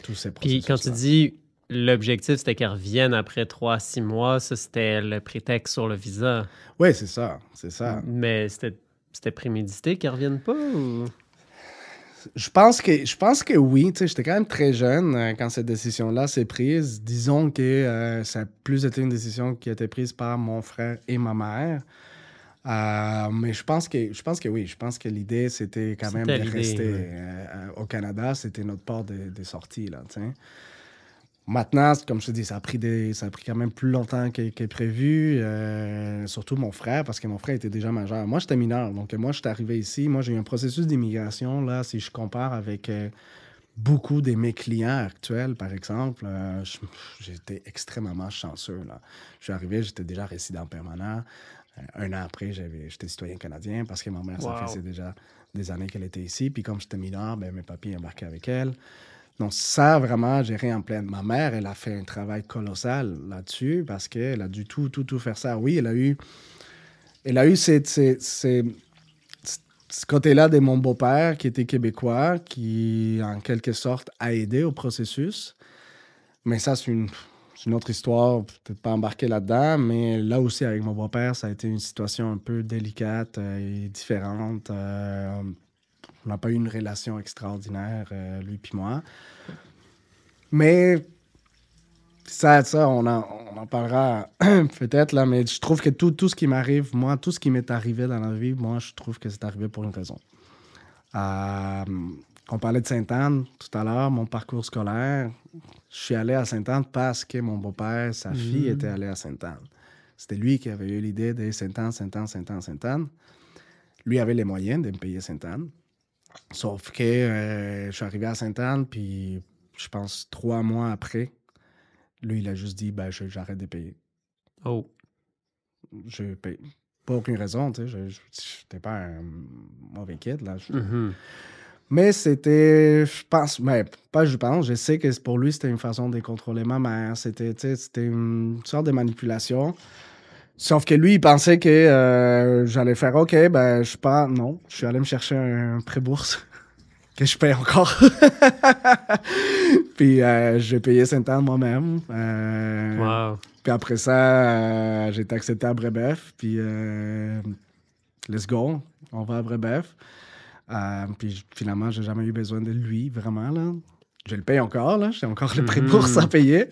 Tous ces processus. Puis, quand tu dis... L'objectif, c'était qu'elle revienne après 3-6 mois. Ça, c'était le prétexte sur le visa. Oui, c'est ça. Mais c'était prémédité qu'elle ne revienne pas? Ou... Je pense que oui. Tu sais, j'étais quand même très jeune quand cette décision-là s'est prise. Disons que ça a plus été une décision qui a été prise par mon frère et ma mère. Mais je pense que oui. Je pense que l'idée, c'était quand même de rester au Canada. C'était notre port de sortie, là, tu sais. Maintenant, comme je te dis, ça a pris quand même plus longtemps que prévu. Surtout mon frère, parce que mon frère était déjà majeur. Moi, j'étais mineur. Donc, moi, je suis arrivé ici. Moi, j'ai eu un processus d'immigration, là, si je compare avec beaucoup de mes clients actuels, par exemple. J'étais extrêmement chanceux, là. Je suis arrivé, j'étais déjà résident permanent. 1 an après, j'étais citoyen canadien parce que ma mère, ça faisait déjà des années qu'elle était ici. Puis comme j'étais mineur, mes papiers embarquaient avec elle. Donc, ça, vraiment, j'ai rien en pleine. Ma mère, elle a fait un travail colossal là-dessus parce qu'elle a dû tout faire ça. Oui, elle a eu ce côté-là de mon beau-père qui était québécois, qui, en quelque sorte, a aidé au processus. Mais ça, c'est une autre histoire, peut-être pas embarquer là-dedans, mais là aussi, avec mon beau-père, ça a été une situation un peu délicate et différente. On n'a pas eu une relation extraordinaire, lui puis moi. Mais ça on en parlera peut-être, là, mais je trouve que tout ce qui m'arrive, moi, tout ce qui m'est arrivé dans la vie, moi, je trouve que c'est arrivé pour une raison. On parlait de Sainte-Anne tout à l'heure, mon parcours scolaire. Je suis allé à Sainte-Anne parce que mon beau-père, sa fille était allée à Sainte-Anne. C'était lui qui avait eu l'idée de Sainte-Anne. Lui avait les moyens de me payer Sainte-Anne. Sauf que je suis arrivé à Sainte-Anne, puis je pense 3 mois après, lui, il a juste dit, j'arrête de payer. Oh. Je paye. Pas aucune raison, tu sais. Je n'étais pas un mauvais kid, là. Mais c'était, je sais que pour lui, c'était une façon de contrôler ma mère. C'était une sorte de manipulation. Sauf que lui, il pensait que j'allais faire OK, je pars. Non, je suis allé me chercher un prêt-bourse que je paye encore. Puis j'ai payé Sainte-Anne moi-même. Wow. Puis après ça, j'ai été accepté à Brébeuf. Puis let's go, on va à Brébeuf. Puis finalement, j'ai jamais eu besoin de lui, vraiment, là. Je le paye encore, là. J'ai encore le prêt-bourse à payer.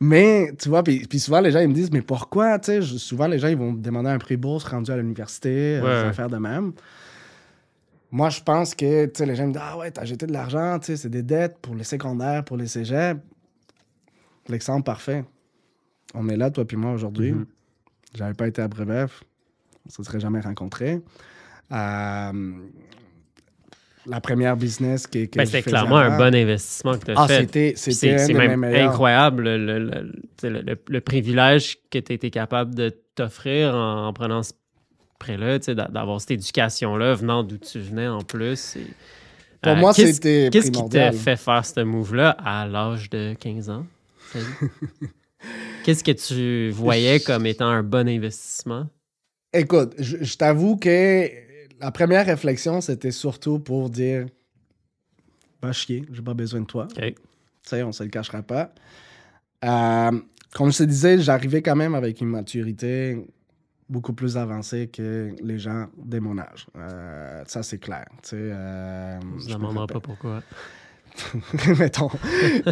Mais, tu vois, puis souvent, les gens, ils me disent, mais pourquoi, tu sais, souvent, les gens, ils vont me demander un prêt-bourse rendu à l'université, des affaires de même. Moi, je pense que, tu sais, les gens me disent, ah ouais, t'as jeté de l'argent, tu sais, c'est des dettes pour les secondaires, pour les cégeps. L'exemple parfait. On est là, toi puis moi, aujourd'hui. J'avais pas été à Brébeuf. On se serait jamais rencontrés. La première business que Ben, je c'était faisais clairement un avant. bon investissement que tu as fait. C'était un C'est de mes même meilleurs. incroyable le privilège que tu été capable de t'offrir en prenant ce prêt-là, tu sais, d'avoir cette éducation-là venant d'où tu venais en plus. Pour moi, c'était Qu'est-ce qui t'a primordial. fait faire ce move-là à l'âge de 15 ans? Qu'est-ce que tu voyais comme étant un bon investissement? Écoute, je t'avoue que la première réflexion, c'était surtout pour dire va chier, j'ai pas besoin de toi. OK. Tu sais, on se le cachera pas. Comme je te disais, j'arrivais quand même avec une maturité beaucoup plus avancée que les gens de mon âge. Ça, c'est clair. Tu sais, On ne se je me demandera rappelle- pas pourquoi. Mettons.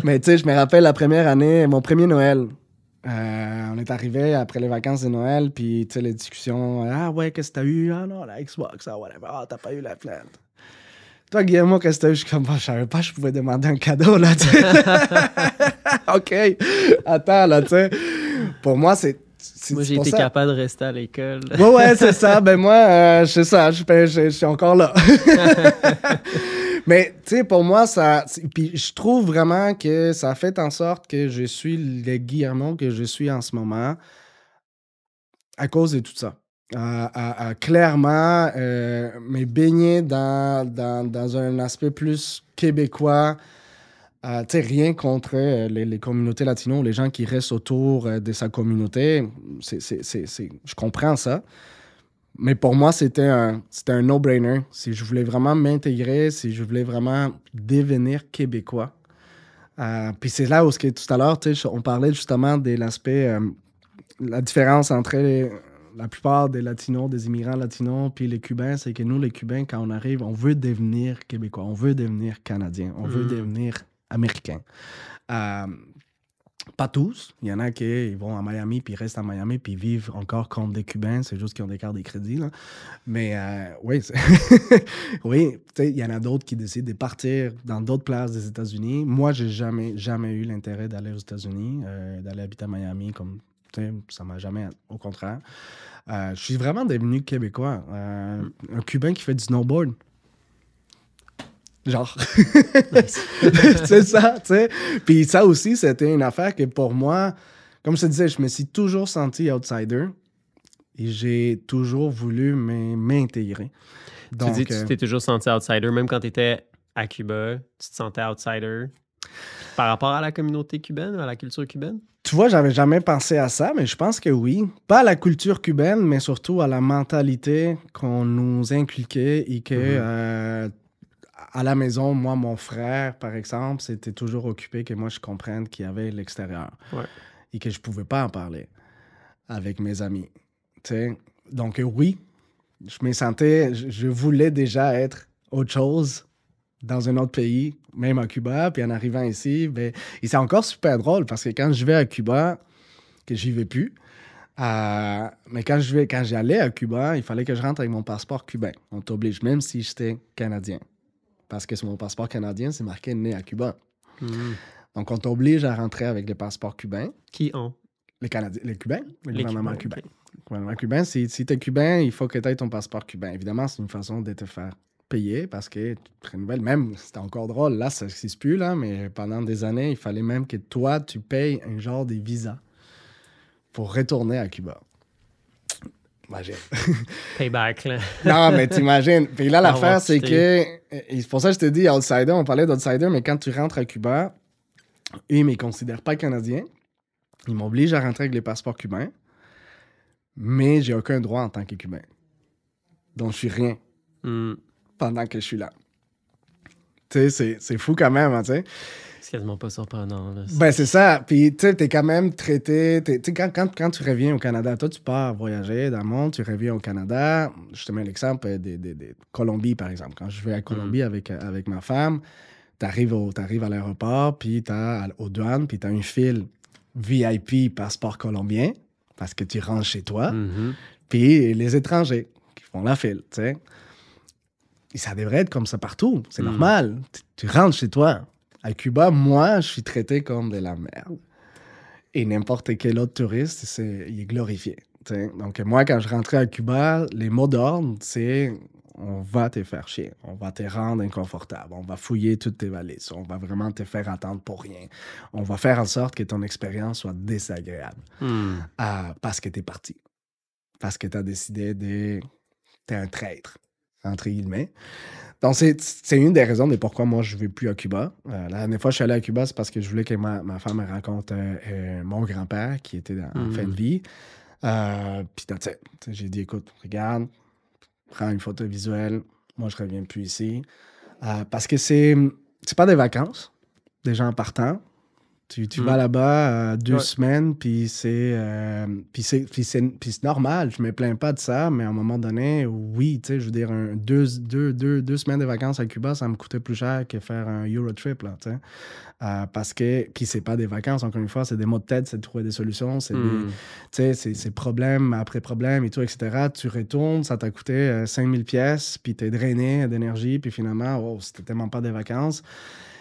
Mais tu sais, je me rappelle la première année, mon premier Noël. On est arrivé après les vacances de Noël, puis tu sais, les discussions. Ah ouais, qu'est-ce que t'as eu? Ah non, la Xbox, ah whatever. Ah, t'as pas eu la plante. Toi, Guillermo, qu'est-ce que t'as eu? Je suis comme, je savais pas, je pouvais demander un cadeau, là, tu sais. OK. Attends, là, tu sais. Pour moi, c'est. Moi, j'ai pour été ça. capable de rester à l'école. Ouais, c'est ça. Ben moi, c'est ça. Je suis encore là. Mais, tu sais, pour moi, ça... Puis je trouve vraiment que ça fait en sorte que je suis le Guillermo que je suis en ce moment à cause de tout ça. Clairement, me baigner dans un aspect plus québécois. Tu sais, rien contre les communautés latino, les gens qui restent autour de sa communauté. Je comprends ça. Mais pour moi, c'était un no-brainer. Si je voulais vraiment m'intégrer, si je voulais vraiment devenir québécois. Puis c'est là où, tout à l'heure, on parlait justement de l'aspect, la différence entre la plupart des latinos, des immigrants latinos, puis les Cubains, c'est que nous, les Cubains, quand on arrive, on veut devenir québécois, on veut devenir canadien, on veut devenir américain. Pas tous. Il y en a qui vont à Miami, puis restent à Miami, puis vivent encore comme des Cubains. C'est juste qu'ils ont des cartes de crédit, là. Mais oui, oui, il y en a d'autres qui décident de partir dans d'autres places des États-Unis. Moi, j'ai jamais eu l'intérêt d'aller aux États-Unis, d'aller habiter à Miami, comme ça m'a jamais... Au contraire. Je suis vraiment devenu québécois. Un Cubain qui fait du snowboard. Genre. C'est ça, tu sais. Puis ça aussi, c'était une affaire que pour moi, comme je te disais, je me suis toujours senti outsider et j'ai toujours voulu m'intégrer. Tu dis que tu t'es toujours senti outsider, même quand tu étais à Cuba, tu te sentais outsider par rapport à la communauté cubaine, à la culture cubaine? Tu vois, j'avais jamais pensé à ça, mais je pense que oui. Pas à la culture cubaine, mais surtout à la mentalité qu'on nous inculquait et que... à la maison, moi, mon frère, par exemple, s'était toujours occupé que moi, je comprenne qu'il y avait l'extérieur. Ouais. Et que je pouvais pas en parler avec mes amis. T'sais? Donc, oui, je me sentais... Je voulais déjà être autre chose dans un autre pays, même à Cuba. Puis en arrivant ici, ben, et c'est encore super drôle parce que quand je vais à Cuba, que j'y vais plus, mais quand j'allais à Cuba, il fallait que je rentre avec mon passeport cubain. On t'oblige, même si j'étais Canadien. Parce que sur mon passeport canadien, c'est marqué « né à Cuba ». Donc, on t'oblige à rentrer avec le passeport cubain. Qui ont? Les Canadiens, les Cubains, le Les gouvernement Cubains, cubain. okay. Le gouvernement cubain, si tu es cubain, il faut que tu aies ton passeport cubain. Évidemment, c'est une façon de te faire payer parce que tu renouvelles. Même, c'était encore drôle, là, ça n'existe plus, là, mais pendant des années, il fallait même que toi, tu payes un genre de visa pour retourner à Cuba. Imagine. Payback, là. Non, mais t'imagines. Puis là, l'affaire, c'est que... C'est pour ça que je te dis outsider. On parlait d'outsider, mais quand tu rentres à Cuba, ils ne me considèrent pas canadien. Ils m'obligent à rentrer avec les passeports cubains. Mais j'ai aucun droit en tant que Cubain. Donc, je suis rien pendant que je suis là. Tu sais, c'est fou quand même, hein, tu sais. C'est quasiment pas surprenant. Là. Ben, c'est ça. Puis, tu sais, t'es quand même traité... Tu sais, quand tu reviens au Canada, toi, tu pars voyager dans le monde, tu reviens au Canada. Je te mets l'exemple de Colombie, par exemple. Quand je vais à Colombie avec ma femme, t'arrives à l'aéroport, puis t'as aux douanes, puis t'as une file VIP passeport colombien, parce que tu rentres chez toi. Puis les étrangers qui font la file, tu sais. Et ça devrait être comme ça partout. C'est normal. Tu rentres chez toi. À Cuba, moi, je suis traité comme de la merde. Et n'importe quel autre touriste, il est glorifié. T'sais. Donc, moi, quand je rentrais à Cuba, les mots d'ordre, c'est on va te faire chier, on va te rendre inconfortable, on va fouiller toutes tes valises, on va vraiment te faire attendre pour rien. On va faire en sorte que ton expérience soit désagréable. Parce que t'es parti. Parce que t'as décidé de... T'es un traître, entre guillemets. Donc, c'est une des raisons de pourquoi moi, je ne vais plus à Cuba. La dernière fois que je suis allé à Cuba, c'est parce que je voulais que ma femme me raconte mon grand-père qui était en fin de vie. Puis, j'ai dit, écoute, regarde, prends une photo visuelle. Moi, je ne reviens plus ici. Parce que c'est pas des vacances, des gens partant. Tu vas là-bas 2 semaines, puis c'est normal. Je me plains pas de ça, mais à un moment donné, oui, tu sais, je veux dire, deux semaines de vacances à Cuba, ça me coûtait plus cher que faire un Eurotrip, là, tu sais. Parce que, puis c'est pas des vacances, encore une fois, c'est des mots de tête, c'est de trouver des solutions, c'est c'est problème après problème et tout, etc. Tu retournes, ça t'a coûté 5000 pièces, puis t'es drainé d'énergie, puis finalement, oh, c'était tellement pas des vacances.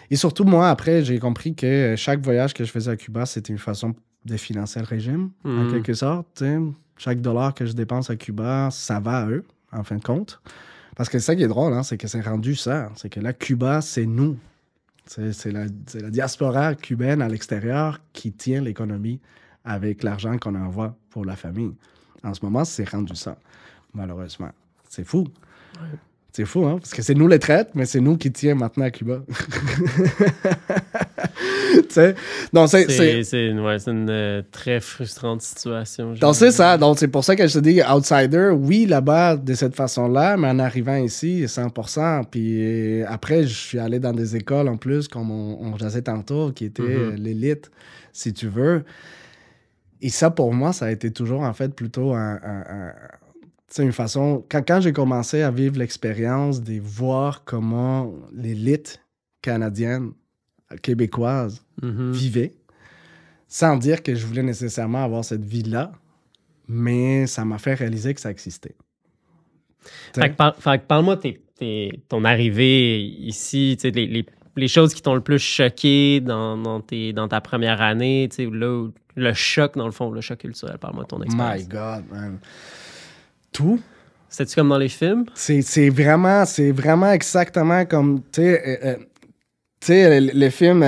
Et surtout, moi, après, j'ai compris que chaque voyage que je faisais à Cuba, c'était une façon de financer le régime, en quelque sorte. T'sais. Chaque dollar que je dépense à Cuba, ça va à eux, en fin de compte. Parce que c'est ça qui est drôle, hein, c'est que c'est rendu ça. C'est que là, Cuba, c'est nous. C'est la diaspora cubaine à l'extérieur qui tient l'économie avec l'argent qu'on envoie pour la famille. En ce moment, c'est rendu ça, malheureusement. C'est fou. Ouais. C'est fou, hein? Parce que c'est nous les traites, mais c'est nous qui tient maintenant à Cuba. Donc, c'est une très frustrante situation. Donc, c'est ça. Donc, c'est pour ça que je te dis outsider, oui, là-bas, de cette façon-là, mais en arrivant ici, 100%. Puis après, je suis allé dans des écoles en plus, comme on jasait tantôt, qui étaient l'élite, si tu veux. Et ça, pour moi, ça a été toujours, en fait, plutôt c'est une façon... Quand j'ai commencé à vivre l'expérience de voir comment l'élite canadienne, québécoise, vivait, sans dire que je voulais nécessairement avoir cette vie-là, mais ça m'a fait réaliser que ça existait. Fait que parle-moi de ton arrivée ici, les choses qui t'ont le plus choqué dans ta première année, là, le choc, dans le fond, le choc culturel. Parle-moi de ton expérience. My God, man. Tout. C'est-tu comme dans les films? C'est vraiment exactement comme, tu sais, les films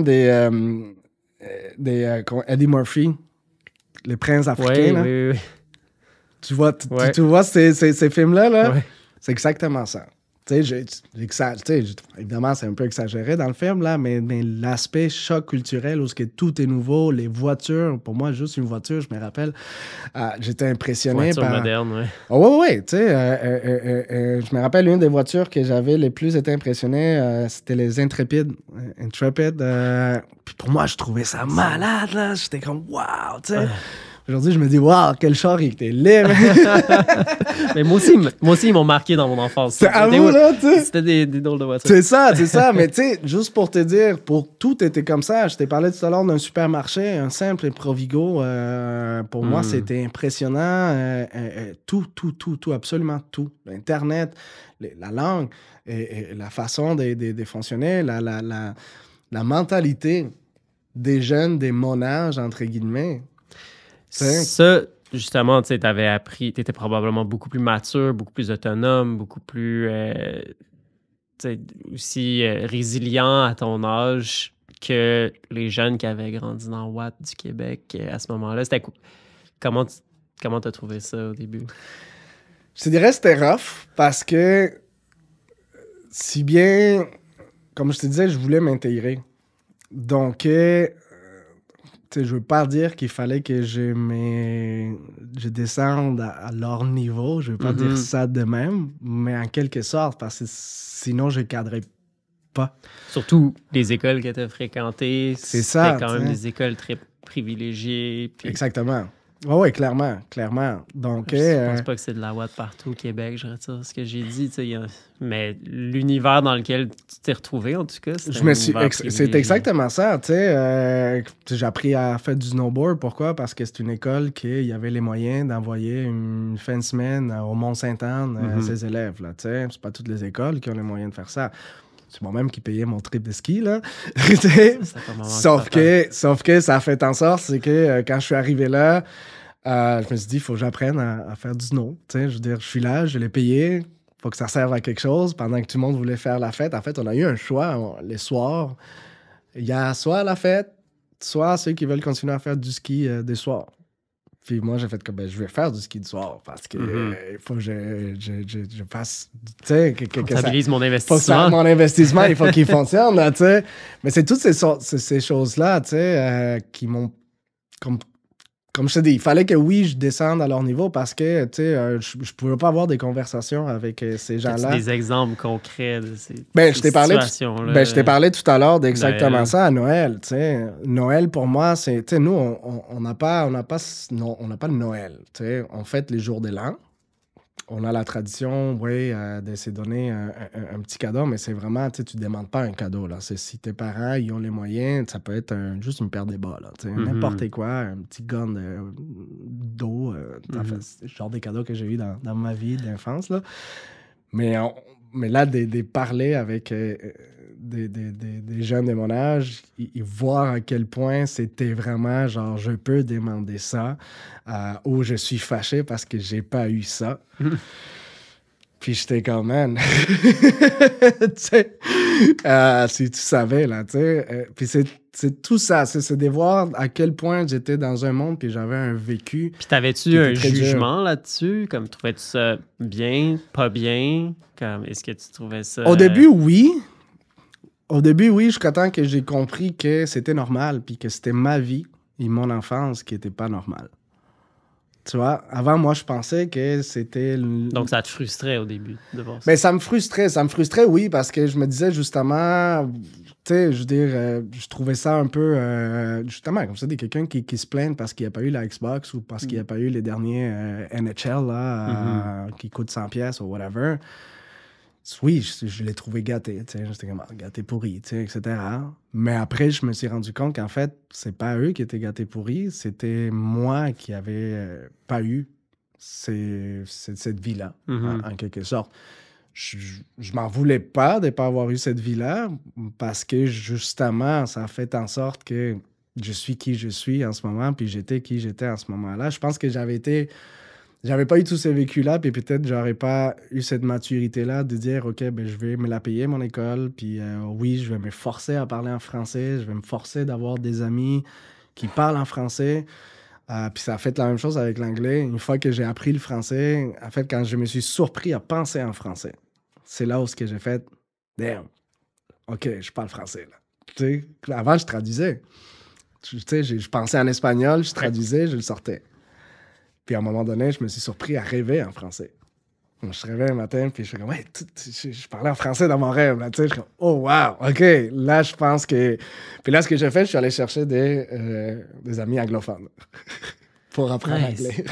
des Eddie Murphy, les princes africains. Oui. Tu vois, tu vois ces films-là, là? Ouais. C'est exactement ça. Tu sais, évidemment, c'est un peu exagéré dans le film, là, mais l'aspect choc culturel où tout est nouveau, les voitures, pour moi, juste une voiture, je me rappelle, j'étais impressionné voiture moderne, oui. Oh, oui, tu sais, je me rappelle une des voitures que j'avais les plus été impressionné, c'était les Intrepid. Puis pour moi, je trouvais ça malade, là. J'étais comme, wow, tu sais. Aujourd'hui, je me dis, waouh, quel char, il était laid. Mais moi aussi, ils m'ont marqué dans mon enfance. C'était des drôles de voitures. C'est ça. Mais tu sais, juste pour te dire, tout était comme ça. Je t'ai parlé tout à l'heure d'un supermarché, un simple Provigo. Pour moi, c'était impressionnant. Tout, absolument tout. L'Internet, la langue, et la façon de fonctionner, la mentalité des jeunes, des mon âge, entre guillemets. Ça, justement, tu avais appris, tu étais probablement beaucoup plus mature, beaucoup plus autonome, beaucoup plus aussi résilient à ton âge que les jeunes qui avaient grandi dans Watt du Québec à ce moment-là. Comment t'as trouvé ça au début? Je te dirais que c'était rough parce que si bien, comme je te disais, je voulais m'intégrer. Donc, je veux pas dire qu'il fallait que je descende à leur niveau. Je veux pas dire ça de même, mais en quelque sorte, parce que sinon, je cadrais pas. Surtout les écoles que tu as fréquentées. C'est ça. C'était quand même des écoles très privilégiées. Puis... Exactement. Oui, clairement. Donc, je pense pas que c'est de la Watt partout au Québec, je retire ce que j'ai dit. Mais l'univers dans lequel tu t'es retrouvé, en tout cas, c'est exactement ça. J'ai appris à faire du snowboard. Pourquoi? Parce que c'est une école qui y avait les moyens d'envoyer une fin de semaine au Mont-Sainte-Anne ses élèves. Là, c'est pas toutes les écoles qui ont les moyens de faire ça. C'est moi-même qui payais mon trip de ski, là. Sauf que ça a fait en sorte, c'est que quand je suis arrivé là, Je me suis dit, il faut que j'apprenne à faire du snow. Tu sais, je veux dire, je suis là, je l'ai payé, faut que ça serve à quelque chose. Pendant que tout le monde voulait faire la fête, en fait, on a eu un choix les soirs. Il y a soit la fête, soit ceux qui veulent continuer à faire du ski des soirs. Puis moi, j'ai fait comme, ben, je vais faire du ski du soir parce que il faut que je fasse, tu sais, que ça... Comptabilise mon Faut que investissement. mon investissement, il faut qu'il fonctionne, là, tu sais. Mais c'est toutes ces choses-là, tu sais, qui m'ont... Comme je te dis, il fallait que oui, je descende à leur niveau parce que, tu sais, je pouvais pas avoir des conversations avec ces As-tu gens-là. des exemples concrets de ces, Ben, ces je t'ai parlé, situations-là? ben, je t'ai parlé tout à l'heure d'exactement Noël. ça à Noël, tu sais. Noël, pour moi, c'est... Tu sais, nous, on n'a pas de Noël, tu sais. On fête les jours de l'an. On a la tradition, oui, de se donner un petit cadeau, mais c'est vraiment, tu sais, tu demandes pas un cadeau, là. C'est si tes parents, ils ont les moyens, ça peut être juste une paire de bas, là, tu sais. N'importe quoi, un petit gun d'eau. En fait, c'est le genre de cadeaux que j'ai eu dans ma vie d'enfance, là. Mais, mais là, de parler avec des jeunes de mon âge, et voir à quel point c'était vraiment genre, je peux demander ça, ou je suis fâché parce que j'ai pas eu ça. Puis j'étais comme, man, tu sais, si tu savais, là, tu sais. Puis c'est tout ça, c'est de voir à quel point j'étais dans un monde, puis j'avais un vécu. Puis t'avais-tu qui un était très dur. jugement là-dessus? Comme, trouvais-tu ça bien, pas bien? Comme, est-ce que tu trouvais ça... Au début, oui. Au début, oui, jusqu'à temps que j'ai compris que c'était normal, puis que c'était ma vie et mon enfance qui n'était pas normale. Tu vois, avant, moi, je pensais que c'était... Donc, ça te frustrait au début de voir ça? Mais ça me frustrait, oui, parce que je me disais justement, tu sais, je veux dire, je trouvais ça un peu, justement, comme ça, quelqu'un qui se plaint parce qu'il n'y a pas eu la Xbox ou parce qu'il n'y a pas eu les derniers NHL, là, qui coûtent 100 pièces ou whatever. Oui, je l'ai trouvé gâté, tu sais, j'étais comme gâté pourri, tu sais, etc. Mais après, je me suis rendu compte qu'en fait, c'est pas eux qui étaient gâtés pourris, c'était moi qui avais pas eu cette vie-là, en quelque sorte. Je m'en voulais pas de ne pas avoir eu cette vie-là parce que justement, ça a fait en sorte que je suis qui je suis en ce moment, puis j'étais qui j'étais en ce moment-là. Je pense que j'avais pas eu tous ces vécus-là, puis peut-être j'aurais pas eu cette maturité-là de dire, OK, ben, je vais me la payer, mon école, puis oui, je vais me forcer à parler en français, je vais me forcer d'avoir des amis qui parlent en français. Puis ça a fait la même chose avec l'anglais. Une fois que j'ai appris le français, en fait, quand je me suis surpris à penser en français, c'est là où ce que j'ai fait, damn, OK, je parle français, là. Tu sais, avant, je traduisais. Tu sais, je pensais en espagnol, je traduisais, je le sortais. Puis à un moment donné, je me suis surpris à rêver en français. Donc, je rêvais un matin, puis je suis comme, ouais, je parlais en français dans mon rêve. Là, tu sais, je suis comme, oh, wow, OK. Là, je pense que. Puis là, ce que j'ai fait, je suis allé chercher des amis anglophones pour apprendre l'anglais.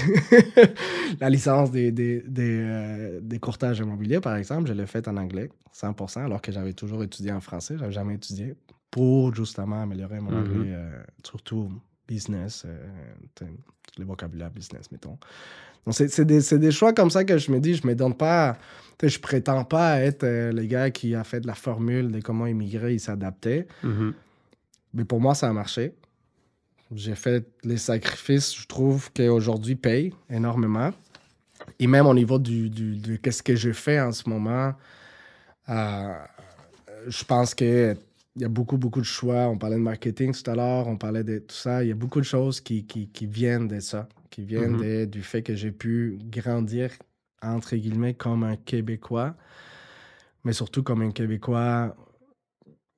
La licence des courtages immobiliers, par exemple, je l'ai faite en anglais, 100%, alors que j'avais toujours étudié en français. Je n'avais jamais étudié pour justement améliorer mon anglais, surtout business, les vocabulaires business, mettons. Donc, c'est des choix comme ça que je me dis, je me donne pas, je prétends pas être le gars qui a fait de la formule de comment immigrer, il s'adaptait. Mais pour moi, ça a marché. J'ai fait les sacrifices, je trouve qu'aujourd'hui payent énormément. Et même au niveau de qu'est-ce que je fais en ce moment, je pense que il y a beaucoup, beaucoup de choix. On parlait de marketing tout à l'heure, on parlait de tout ça. Il y a beaucoup de choses qui viennent de ça, qui viennent du fait que j'ai pu grandir, entre guillemets, comme un Québécois, mais surtout comme un Québécois,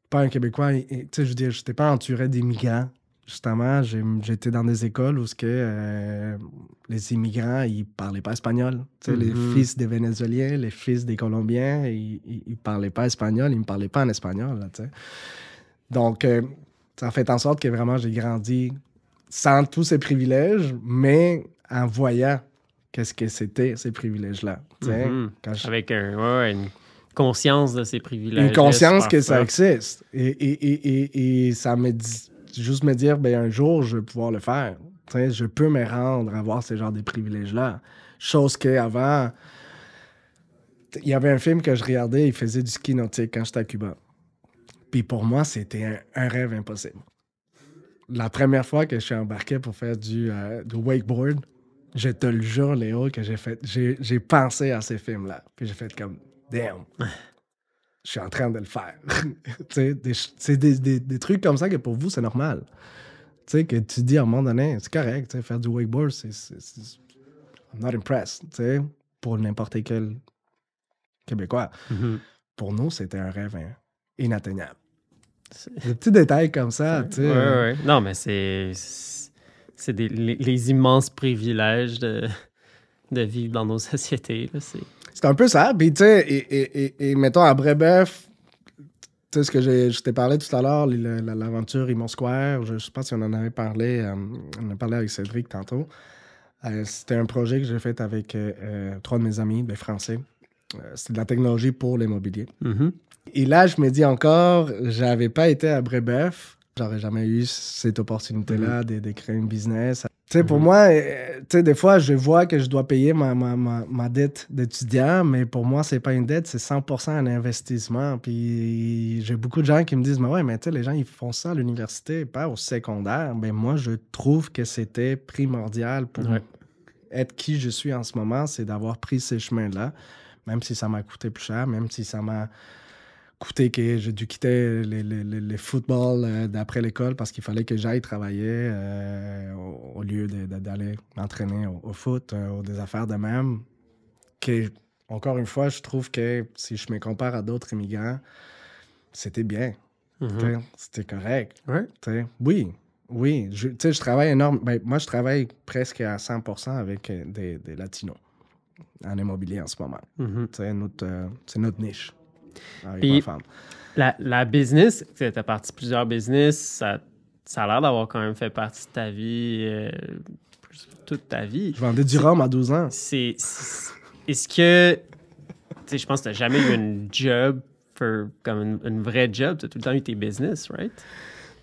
pas un Québécois, tu sais, je veux dire, je n'étais pas entouré d'immigrants. Justement, j'étais dans des écoles où les immigrants, ils parlaient pas espagnol. Tu sais, les fils des Vénézuéliens, les fils des Colombiens, ils parlaient pas espagnol, ils me parlaient pas en espagnol, là, tu sais. Donc, ça a fait en sorte que vraiment, j'ai grandi sans tous ces privilèges, mais en voyant qu'est-ce que c'était, ces privilèges-là. Tu sais, avec une conscience de ces privilèges. Une conscience que ça existe. Et ça me dit... Juste me dire, ben un jour, je vais pouvoir le faire. T'sais, je peux me rendre à avoir ces genres de privilèges-là. Chose qu'avant, il y avait un film que je regardais, il faisait du ski nautique quand j'étais à Cuba. Puis pour moi, c'était un rêve impossible. La première fois que je suis embarqué pour faire du wakeboard, Je te le jure, Léo, que j'ai pensé à ces films-là. Puis j'ai fait comme, damn, je suis en train de le faire. Tu sais, c'est des trucs comme ça que pour vous, c'est normal. Tu sais, que tu dis à un moment donné, c'est correct, tu sais, faire du wakeboard, I'm not impressed, tu sais, pour n'importe quel Québécois. Mhm. Pour nous, c'était un rêve inatteignable. Des petits détails comme ça, tu sais. Ouais. Non, mais c'est les immenses privilèges de vivre dans nos sociétés. Là, c'est un peu ça. Puis, tu sais, et mettons, à Brébeuf, tu sais, ce que je t'ai parlé tout à l'heure, l'aventure Immo Square, je sais pas si on en avait parlé, on en a parlé avec Cédric tantôt. C'était un projet que j'ai fait avec 3 de mes amis, des Français. C'est de la technologie pour l'immobilier. Mm-hmm. Et là, je me dis encore, j'avais pas été à Brébeuf, j'aurais jamais eu cette opportunité-là de créer un business. Tu sais, pour moi, tu sais, des fois, je vois que je dois payer ma dette d'étudiant, mais pour moi, c'est pas une dette, c'est 100% un investissement. Puis j'ai beaucoup de gens qui me disent, mais ouais, mais tu sais, les gens, ils font ça à l'université, pas au secondaire. Ben moi, je trouve que c'était primordial pour être qui je suis en ce moment, c'est d'avoir pris ces chemins-là, même si ça m'a coûté plus cher, même si ça m'a coûté que j'ai dû quitter les footballs d'après l'école parce qu'il fallait que j'aille travailler au lieu d'aller m'entraîner au foot ou des affaires de même. Que, encore une fois, je trouve que si je me compare à d'autres immigrants, c'était bien. Mm-hmm. C'était correct. Ouais. Oui. Je travaille énormément. Ben, moi, je travaille presque à 100% avec des Latinos en immobilier en ce moment. Mm-hmm. C'est notre niche. Puis, la business, tu as parti plusieurs business, ça a l'air d'avoir quand même fait partie de ta vie, toute ta vie. Je vendais du rhum à 12 ans. Est-ce que, tu sais, je pense que tu n'as jamais eu une job, comme une vraie job, tu as tout le temps eu tes business, right?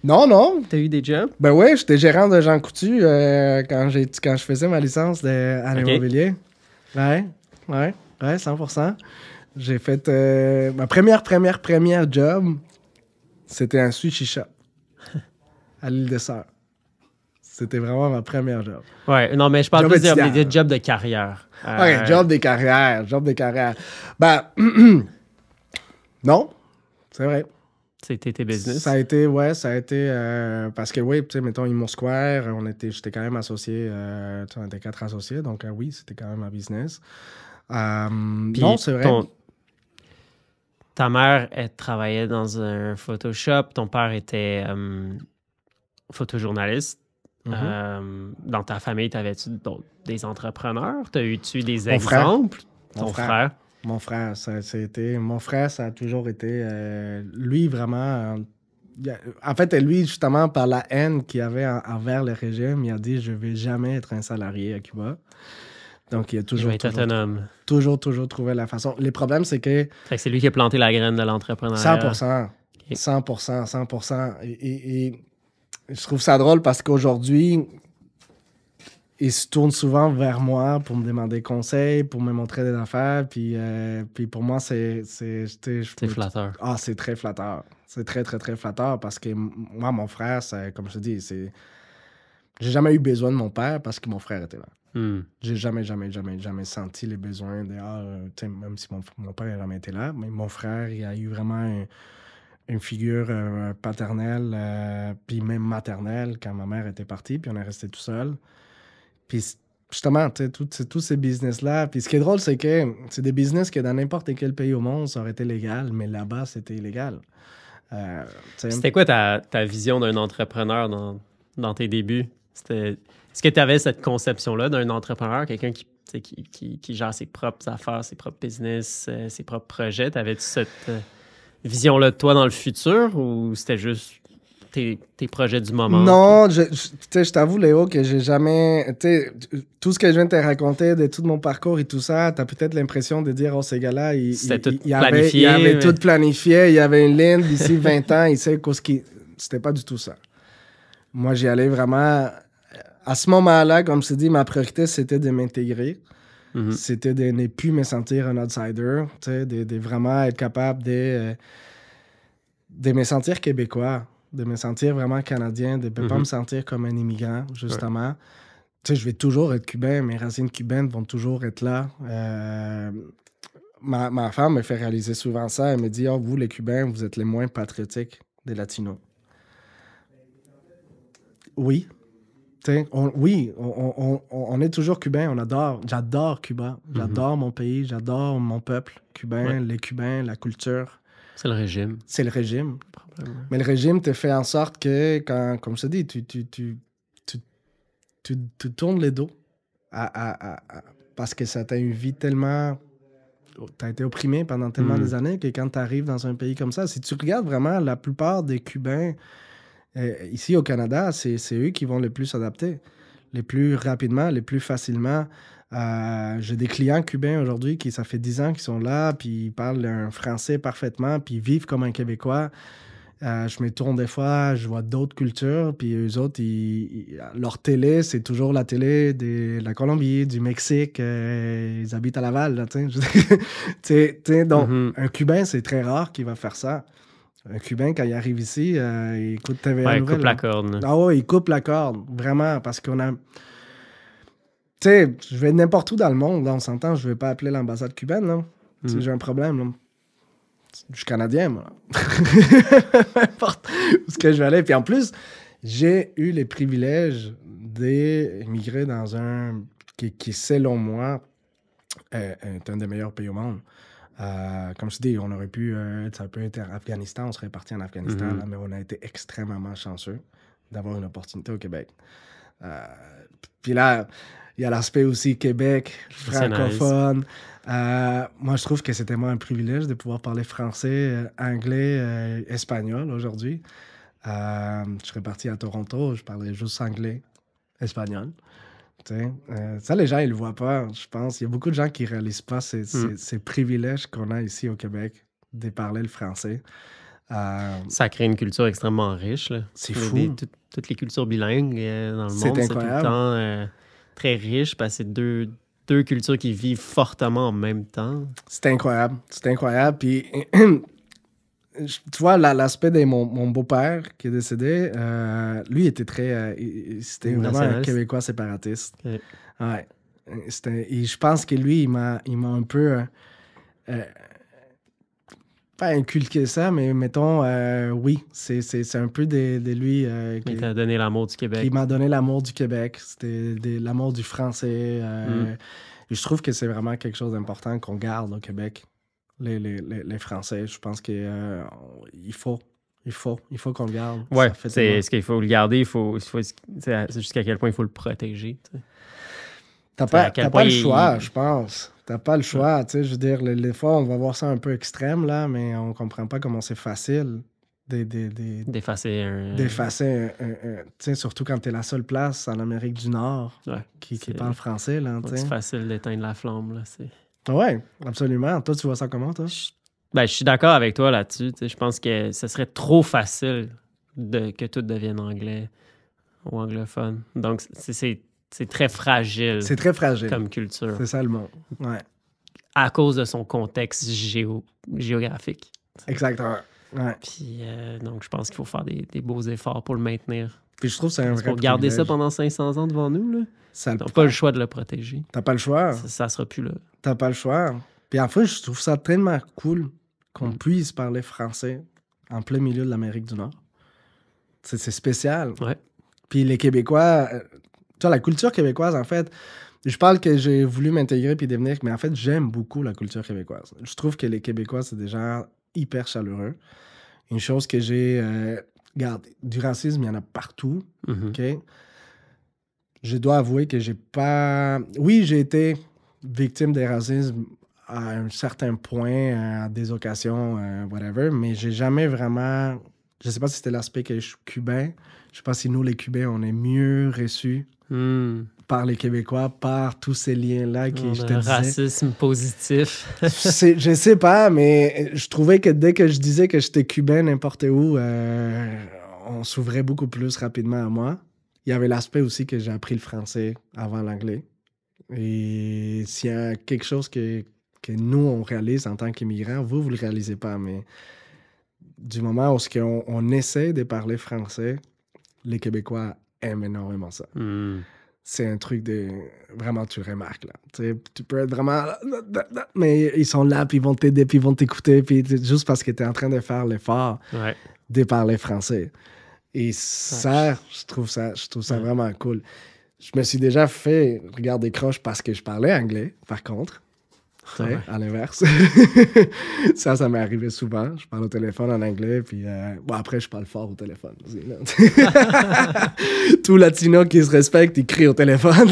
Non. Tu as eu des jobs? Ben oui, j'étais gérant de Jean Coutu quand je faisais ma licence à l'immobilier. Ouais, 100%. J'ai fait ma première job, c'était un sushi shop à l'île des Sœurs. C'était vraiment ma première job. Ouais, non, mais je parle plus des jobs de carrière. OK, job des carrières. Ben, non, c'est vrai. C'était tes business? Ça a été, parce que oui, tu sais, mettons, Immo Square, j'étais quand même associé, on était 4 associés, donc oui, c'était quand même un business. Non, c'est vrai. Ta mère, elle travaillait dans un Photoshop. Ton père était photojournaliste. Mm-hmm. Dans ta famille, t'avais-tu des entrepreneurs? T'as-tu des exemples? Ton frère? Mon frère, ça a toujours été... lui, vraiment... en fait, lui, justement, par la haine qu'il avait envers le régime, il a dit « Je ne vais jamais être un salarié à Cuba ». Donc, il a toujours autonome. Toujours trouvé la façon. Les problèmes, c'est que... Fait que c'est lui qui a planté la graine de l'entrepreneuriat. 100%. Okay. 100%. Et je trouve ça drôle parce qu'aujourd'hui, il se tourne souvent vers moi pour me demander conseil, pour me montrer des affaires. Puis pour moi, c'est flatteur. C'est très flatteur. C'est très, très, très flatteur parce que moi, mon frère, comme je te dis, j'ai jamais eu besoin de mon père parce que mon frère était là. J'ai jamais senti les besoins même si mon père n'a jamais été là, mais mon frère, il a eu vraiment une figure paternelle, puis même maternelle quand ma mère était partie, puis on est resté tout seul. Puis justement, tous ces business-là, puis ce qui est drôle, c'est que c'est des business que dans n'importe quel pays au monde, ça aurait été légal, mais là-bas, c'était illégal. C'était quoi ta vision d'un entrepreneur dans tes débuts? Est-ce que tu avais cette conception-là d'un entrepreneur, quelqu'un qui gère ses propres affaires, ses propres business, ses propres projets? T'avais-tu cette vision-là de toi dans le futur ou c'était juste tes projets du moment? Non, je t'avoue, Léo, que j'ai jamais... Tout ce que je viens de te raconter, de tout mon parcours et tout ça, t'as peut-être l'impression de dire, oh, ces gars-là, il avait tout planifié, il y avait une ligne d'ici 20 ans, il sait qu'est-ce qui... C'était pas du tout ça. Moi, j'y allais vraiment... À ce moment-là, comme je t'ai dit, ma priorité, c'était de m'intégrer. Mm-hmm. C'était de ne plus me sentir un outsider, de vraiment être capable de me sentir québécois, de me sentir vraiment canadien, de ne pas me sentir comme un immigrant, justement. Tu sais, je vais toujours être cubain, mes racines cubaines vont toujours être là. Ma femme me fait réaliser souvent ça. Elle me dit, oh, vous, les Cubains, vous êtes les moins patriotiques des Latinos. Oui. Oui, on est toujours cubain, on adore. J'adore Cuba. J'adore mon pays, j'adore mon peuple cubain, les Cubains, la culture. C'est le régime. C'est le régime. Probablement. Mais le régime te fait en sorte que, comme je te dis, tu tournes les dos parce que ça t'a une vie tellement... T'as été opprimé pendant tellement des années que quand tu arrives dans un pays comme ça, si tu regardes vraiment la plupart des Cubains ici au Canada, c'est eux qui vont le plus s'adapter, les plus rapidement, les plus facilement. J'ai des clients cubains aujourd'hui qui, ça fait 10 ans qu'ils sont là, puis ils parlent un français parfaitement, puis ils vivent comme un Québécois. Je me tourne des fois, je vois d'autres cultures, puis eux autres, leur télé, c'est toujours la télé de la Colombie, du Mexique. Ils habitent à Laval, là, tu sais. Donc, un Cubain, c'est très rare qu'il va faire ça. Un Cubain, quand il arrive ici, il écoute TVA Nouvelles. Il coupe la corde. Ah ouais, il coupe la corde, vraiment, parce qu'on a... Tu sais, je vais n'importe où dans le monde, là, on s'entend, je vais pas appeler l'ambassade cubaine, là. Si j'ai un problème, là. Je suis Canadien, moi. Peu importe où ce que je vais aller. Puis en plus, j'ai eu les privilèges d'émigrer dans un qui selon moi, est un des meilleurs pays au monde. Comme je dis, on aurait pu ça peut être Afghanistan, on serait parti en Afghanistan, là, mais on a été extrêmement chanceux d'avoir une opportunité au Québec. Puis là, il y a l'aspect aussi Québec, francophone. Moi, je trouve que c'était moi un privilège de pouvoir parler français, anglais, espagnol aujourd'hui. Je serais parti à Toronto, je parlais juste anglais, espagnol. Ça, les gens, ils le voient pas, je pense. Il y a beaucoup de gens qui réalisent pas ces privilèges qu'on a ici au Québec de parler le français. Ça crée une culture extrêmement riche. Là. C'est fou. Toutes les cultures bilingues dans le monde, incroyable. C'est tout le temps très riche parce que c'est deux cultures qui vivent fortement en même temps. C'est incroyable. C'est incroyable. Puis, tu vois, l'aspect de mon beau-père qui est décédé, lui était très... c'était vraiment un Québécois séparatiste. Okay. Ouais. Et je pense que lui, il m'a un peu... pas inculqué ça, mais mettons, oui, c'est un peu de lui... Il t'a donné l'amour du Québec. Il m'a donné l'amour du Québec. C'était l'amour du français. Et je trouve que c'est vraiment quelque chose d'important qu'on garde au Québec. Les Français, je pense qu'il faut qu'on le garde. Ouais, c'est ce qu'il faut le garder, c'est jusqu'à quel point il faut le protéger. T'as pas le choix, je pense. T'as pas le choix, tu sais, je veux dire, les fois, on va voir ça un peu extrême, là, mais on comprend pas comment c'est facile d'effacer tu sais, surtout quand t'es la seule place en Amérique du Nord qui parle français, là, tu sais. C'est facile d'éteindre la flamme, là, c'est... Ouais, absolument. Toi, tu vois ça comment, toi? Je suis d'accord avec toi là-dessus. Je pense que ce serait trop facile que tout devienne anglais ou anglophone. Donc, c'est très fragile. C'est très fragile. Comme culture. C'est ça le mot. Ouais. À cause de son contexte géographique. Exactement. Ouais. Puis, donc, je pense qu'il faut faire des beaux efforts pour le maintenir. Puis je trouve que c'est un vrai pour garder ça pendant 500 ans devant nous, là. T'as pas le choix de le protéger. T'as pas le choix. Ça sera plus là. T'as pas le choix. Puis en fait, je trouve ça tellement cool qu'on puisse parler français en plein milieu de l'Amérique du Nord. C'est spécial. Ouais. Puis les Québécois... tu vois, la culture québécoise, en fait... Je parle que j'ai voulu m'intégrer puis devenir... Mais en fait, j'aime beaucoup la culture québécoise. Je trouve que les Québécois, c'est des gens hyper chaleureux. Une chose que j'ai... regarde, du racisme, il y en a partout. OK? Je dois avouer que j'ai pas... Oui, j'ai été victime de racisme à un certain point, à des occasions, whatever, mais j'ai jamais vraiment... Je sais pas si c'était l'aspect que je suis cubain. Je sais pas si nous, les Cubains, on est mieux reçus par les Québécois, par tous ces liens-là qui, je te disais. Racisme positif. Je sais pas, mais je trouvais que dès que je disais que j'étais cubain n'importe où, on s'ouvrait beaucoup plus rapidement à moi. Il y avait l'aspect aussi que j'ai appris le français avant l'anglais. Et s'il y a quelque chose que nous, on réalise en tant qu'immigrants, vous le réalisez pas, mais du moment où on essaie de parler français, les Québécois aiment énormément ça. c'est un truc de... Vraiment, tu remarques, là. Tu sais, tu peux être vraiment... Mais ils sont là, puis ils vont t'aider, puis ils vont t'écouter, puis juste parce que tu es en train de faire l'effort de parler français. Et ça, je trouve ça vraiment cool. Je me suis déjà fait regarder croche parce que je parlais anglais, par contre. À l'inverse. ça m'est arrivé souvent. Je parle au téléphone en anglais, puis après, je parle fort au téléphone aussi. Tout latino qui se respecte, il crie au téléphone.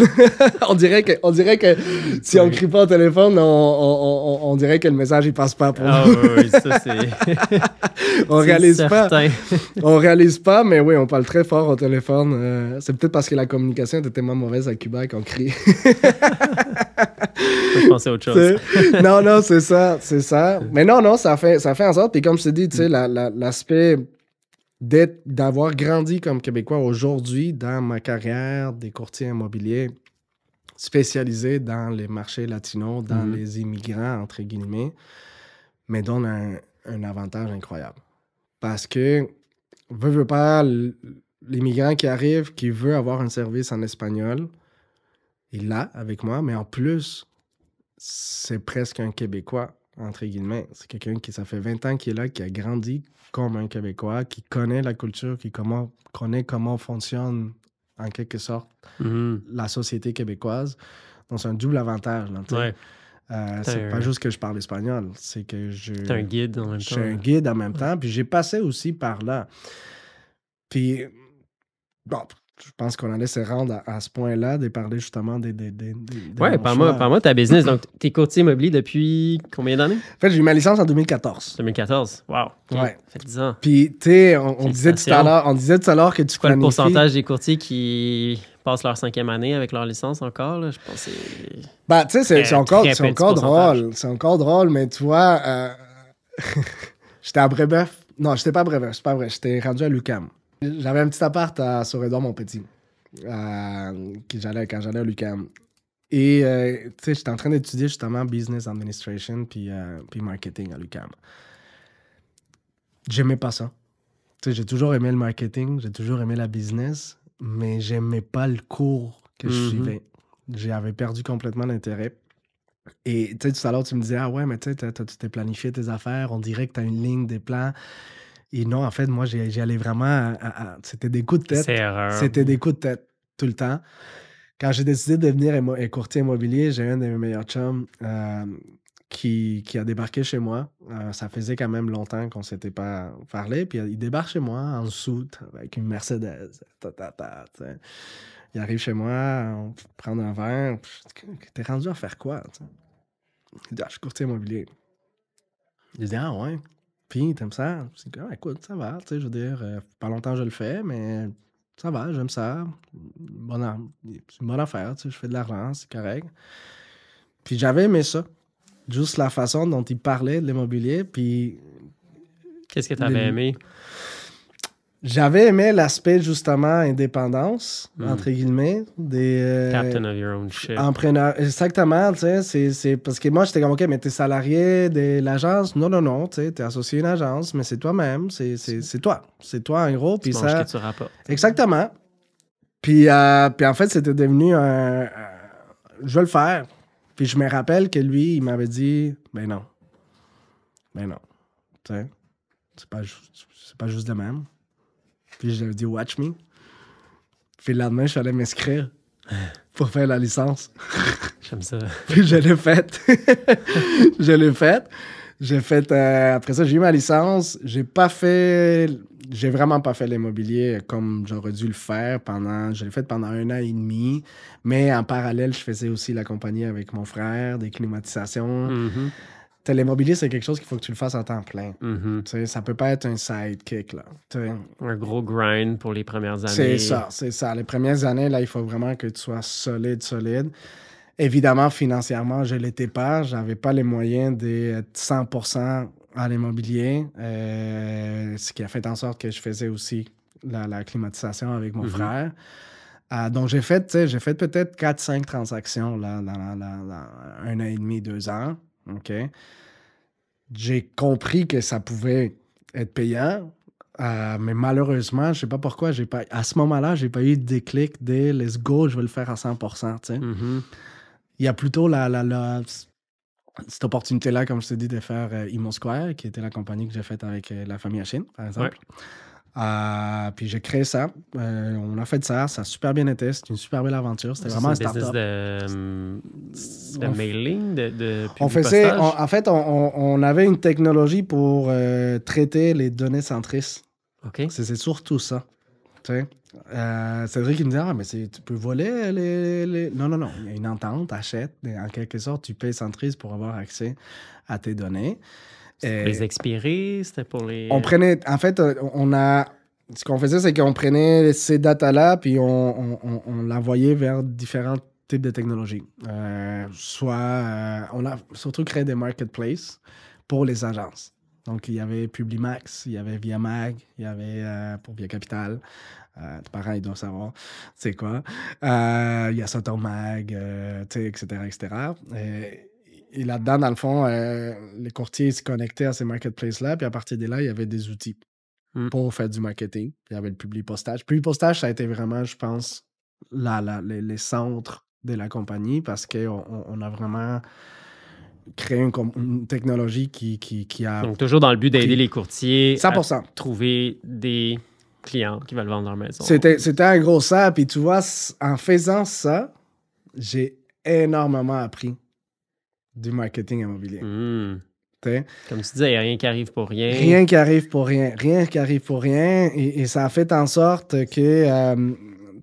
on dirait que si on crie pas au téléphone, on dirait que le message, il passe pas pour nous. Oui, ça, c'est... on réalise pas, mais oui, on parle très fort au téléphone. C'est peut-être parce que la communication était tellement mauvaise à Cuba qu'on crie. Je pensais à autre chose. non, c'est ça. Mais non, ça fait en sorte. Puis comme je t'ai dit, tu sais, l'aspect d'avoir grandi comme Québécois aujourd'hui dans ma carrière des courtiers immobiliers spécialisés dans les marchés latinos, dans les immigrants, entre guillemets, me donne un avantage incroyable. Parce que, veux pas, l'immigrant qui arrive, qui veut avoir un service en espagnol, il l'a avec moi, mais en plus, c'est presque un Québécois, entre guillemets. C'est quelqu'un qui, ça fait 20 ans qu'il est là, qui a grandi comme un Québécois, qui connaît la culture, qui connaît comment fonctionne, en quelque sorte, la société québécoise. Donc, c'est un double avantage. Là, c'est pas juste que je parle espagnol, c'est que T'es un guide en même temps. Je suis un guide en même temps, puis j'ai passé aussi par là. Puis, bon... Je pense qu'on allait se rendre à ce point-là de parler justement des ouais, parle-moi de ta business. Donc, t'es courtier immobilier depuis combien d'années? En fait, j'ai eu ma licence en 2014. 2014? Wow. Okay. Ouais. Ça fait 10 ans. Puis, tu sais, on disait tout à l'heure que tu quoi le pourcentage des courtiers qui passent leur 5e année avec leur licence encore? Là? Je pense que c'est... Ben, tu sais, c'est encore drôle. C'est encore drôle, mais tu vois, j'étais à Brébeuf. Non, j'étais pas à Brébeuf, c'est pas vrai. J'étais rendu à l'UQAM. J'avais un petit appart à Saint-Édouard-Montpetit quand j'allais à l'UQAM. Et tu sais, j'étais en train d'étudier justement Business Administration puis Marketing à l'UQAM. J'aimais pas ça. Tu sais, j'ai toujours aimé le marketing, j'ai toujours aimé la business, mais j'aimais pas le cours que je suivais. J'avais perdu complètement l'intérêt. Et tu sais, tout à l'heure, tu me disais, ah ouais, mais tu sais, tu t'es planifié tes affaires, on dirait que tu as une ligne, des plans. Et non, en fait, moi, j'y allais vraiment c'était des coups de tête. C'était des coups de tête tout le temps. Quand j'ai décidé de devenir un courtier immobilier, j'ai un de mes meilleurs chums qui a débarqué chez moi. Ça faisait quand même longtemps qu'on ne s'était pas parlé. Puis il débarque chez moi en soute avec une Mercedes. Il arrive chez moi, on prend un verre. T'es rendu à faire quoi? T'sais? Il dit, je suis courtier immobilier. Il dit, ah ouais. Puis, t'aimes ça? Je dis, écoute, ça va, tu sais, je veux dire, pas longtemps que je le fais, mais ça va, j'aime ça. C'est une bonne affaire, tu sais, je fais de l'argent, c'est correct. Puis j'avais aimé ça. Juste la façon dont il parlait de l'immobilier, puis... Qu'est-ce que t'avais aimé? J'avais aimé l'aspect, justement, indépendance, entre guillemets. Captain of your own ship. Exactement, tu sais, c'est parce que moi, j'étais comme, OK, mais t'es salarié de l'agence? Non, tu sais, t'es associé à une agence, mais c'est toi-même, c'est toi. C'est toi, en gros. Tu manges que tu rapportes. Exactement. Puis en fait, c'était devenu je vais le faire. Puis je me rappelle que lui, il m'avait dit, ben non. Tu sais, c'est pas juste de même. Puis j'avais dit, watch me. Puis le lendemain, je suis allé m'inscrire pour faire la licence. J'aime ça. Puis je l'ai faite. J'ai fait, après ça, j'ai eu ma licence. J'ai vraiment pas fait l'immobilier comme j'aurais dû le faire je l'ai fait pendant 1 an et demi. Mais en parallèle, je faisais aussi la compagnie avec mon frère, des climatisations. L'immobilier, c'est quelque chose qu'il faut que tu le fasses en temps plein. Ça peut pas être un sidekick, là. Un gros grind pour les premières années. C'est ça. Les premières années, là, il faut vraiment que tu sois solide. Évidemment, financièrement, je l'étais pas. J'avais pas les moyens d'être 100% à l'immobilier. Ce qui a fait en sorte que je faisais aussi la climatisation avec mon frère. Donc, j'ai fait peut-être 4-5 transactions là, dans 1 an et demi, 2 ans. OK. J'ai compris que ça pouvait être payant. Mais malheureusement, je sais pas pourquoi, à ce moment-là, j'ai pas eu de déclic de let's go, je vais le faire à 100%. Tu sais. Mhm. Il y a plutôt cette opportunité-là, comme je te dis, de faire Imo Square, qui était la compagnie que j'ai faite avec la famille Hachine, par exemple. Puis j'ai créé ça. On a fait ça. Ça a super bien été. C'était une super belle aventure. C'était vraiment un C'est business start-up. de mailing, de On publi-postage? faisait, en fait, on avait une technologie pour traiter les données centristes. OK. C'est surtout ça. Tu sais. Cédric, il me dit, ah, mais tu peux voler les... Non, non, non. Il y a une entente, achète. En quelque sorte, tu payes Centris pour avoir accès à tes données. C'était pour les expirer? C'était pour les... On prenait... En fait, ce qu'on faisait, c'est qu'on prenait ces datas-là, puis on l'envoyait vers différents types de technologies. On a surtout créé des marketplaces pour les agences. Donc, il y avait Publimax, il y avait Viamag, il y avait pour Via Capital. Tes parents, ils doivent savoir c'est quoi. Il y a Sotomag, etc., etc. Et là-dedans, dans le fond, les courtiers se connectaient à ces marketplaces-là, puis à partir de là, il y avait des outils pour faire du marketing. Il y avait le publi-postage. Publi-postage, ça a été vraiment, je pense, les centres de la compagnie parce qu'on a vraiment créé une technologie qui a... Donc, toujours dans le but d'aider les courtiers 100%. à trouver des clients qui veulent vendre leur maison. C'était un gros ça. Puis tu vois, en faisant ça, j'ai énormément appris du marketing immobilier. Comme tu disais, il n'y a rien qui arrive pour rien. Rien qui arrive pour rien. Rien qui arrive pour rien. Et ça a fait en sorte que, tu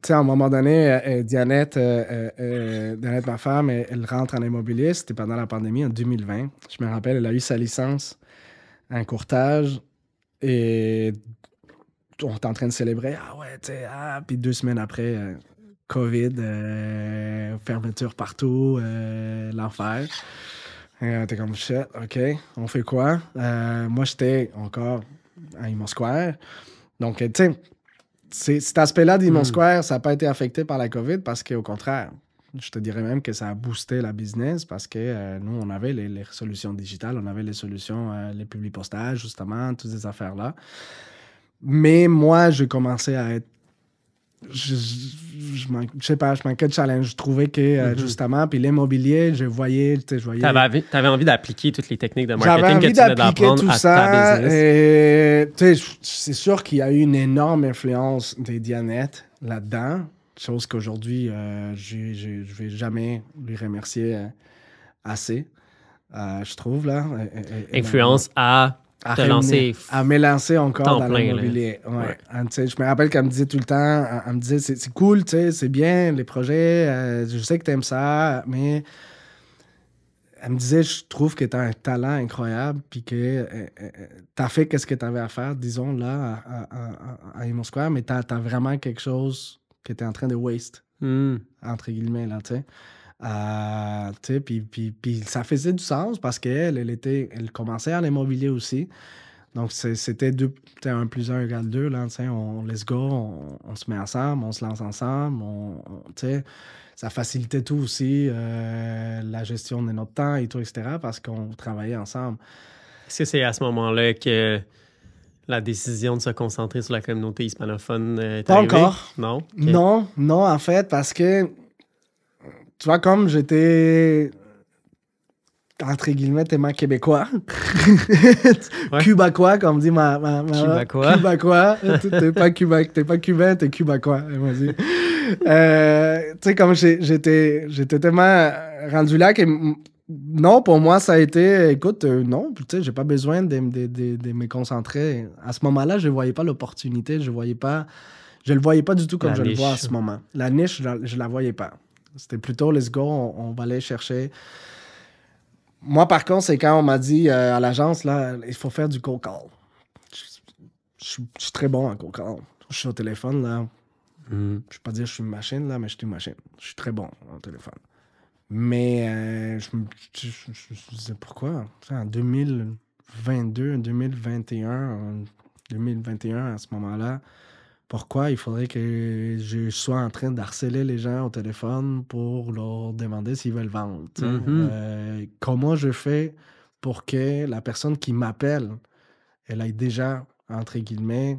sais, à un moment donné, Dianette, ma femme, elle rentre en immobilier. C'était pendant la pandémie en 2020. Je me rappelle, elle a eu sa licence en courtage. Et on était en train de célébrer. Ah ouais, tu sais, puis 2 semaines après, COVID, fermeture partout, l'enfer. T'es comme shit, OK, on fait quoi? Moi, j'étais encore à Imo Square. Donc, tu sais, cet aspect-là d'Imo Square, ça n'a pas été affecté par la COVID parce qu'au contraire, je te dirais même que ça a boosté la business parce que nous, on avait les solutions digitales, on avait les solutions, les publi-postages, justement, toutes ces affaires-là. Mais moi, j'ai commencé à être. Je sais pas, je manquais de challenge. Je trouvais que, justement, puis l'immobilier, je voyais. T'avais envie d'appliquer toutes les techniques de marketing j'avais envie que tu venais d'appliquer d'apprendre tout à ça. ta business. C'est sûr qu'il y a eu une énorme influence des Dianettes là-dedans. Chose qu'aujourd'hui, je vais jamais lui remercier assez, je trouve, là. Influence à me lancer encore dans plein, l'immobilier. Ouais. Je me rappelle qu'elle me disait tout le temps, elle me disait, c'est cool, c'est bien, les projets, je sais que tu aimes ça, mais elle me disait, je trouve que tu as un talent incroyable, puis que tu as fait ce que tu avais à faire, disons, là, à Imo Square, mais tu as vraiment quelque chose que tu es en train de waste, entre guillemets, là, tu sais. Puis ça faisait du sens parce elle commençait en immobilier aussi. Donc, c'était 1 + 1 = 2. Là, on let's go, on se met ensemble, on se lance ensemble. Ça facilitait tout aussi, la gestion de notre temps et tout, etc. parce qu'on travaillait ensemble. Est-ce que c'est à ce moment-là que la décision de se concentrer sur la communauté hispanophone est Pas arrivée? encore. Non? Okay. Non, en fait, parce que tu vois, comme j'étais, entre guillemets, tellement québécois, cubacois, comme dit ma cubacois. T'es pas cubain, t'es cubacois, elle m'a dit. Tu sais, comme j'étais tellement rendu là que non, pour moi, ça a été, écoute, non, tu sais, j'ai pas besoin de me concentrer. À ce moment-là, je voyais pas l'opportunité, je le voyais pas du tout comme je le vois à ce moment. La niche, je la voyais pas. C'était plutôt, let's go, on va aller chercher. Moi, par contre, c'est quand on m'a dit à l'agence, là, il faut faire du cold call. Je suis très bon en cold call. Je suis au téléphone, là. Je ne vais pas dire que je suis une machine, là, mais je suis une machine. Je suis très bon au téléphone. Mais je me disais pourquoi? En 2022, 2021, à ce moment-là, pourquoi il faudrait que je sois en train d'harceler les gens au téléphone pour leur demander s'ils veulent vendre? Comment je fais pour que la personne qui m'appelle, elle ait déjà entre guillemets,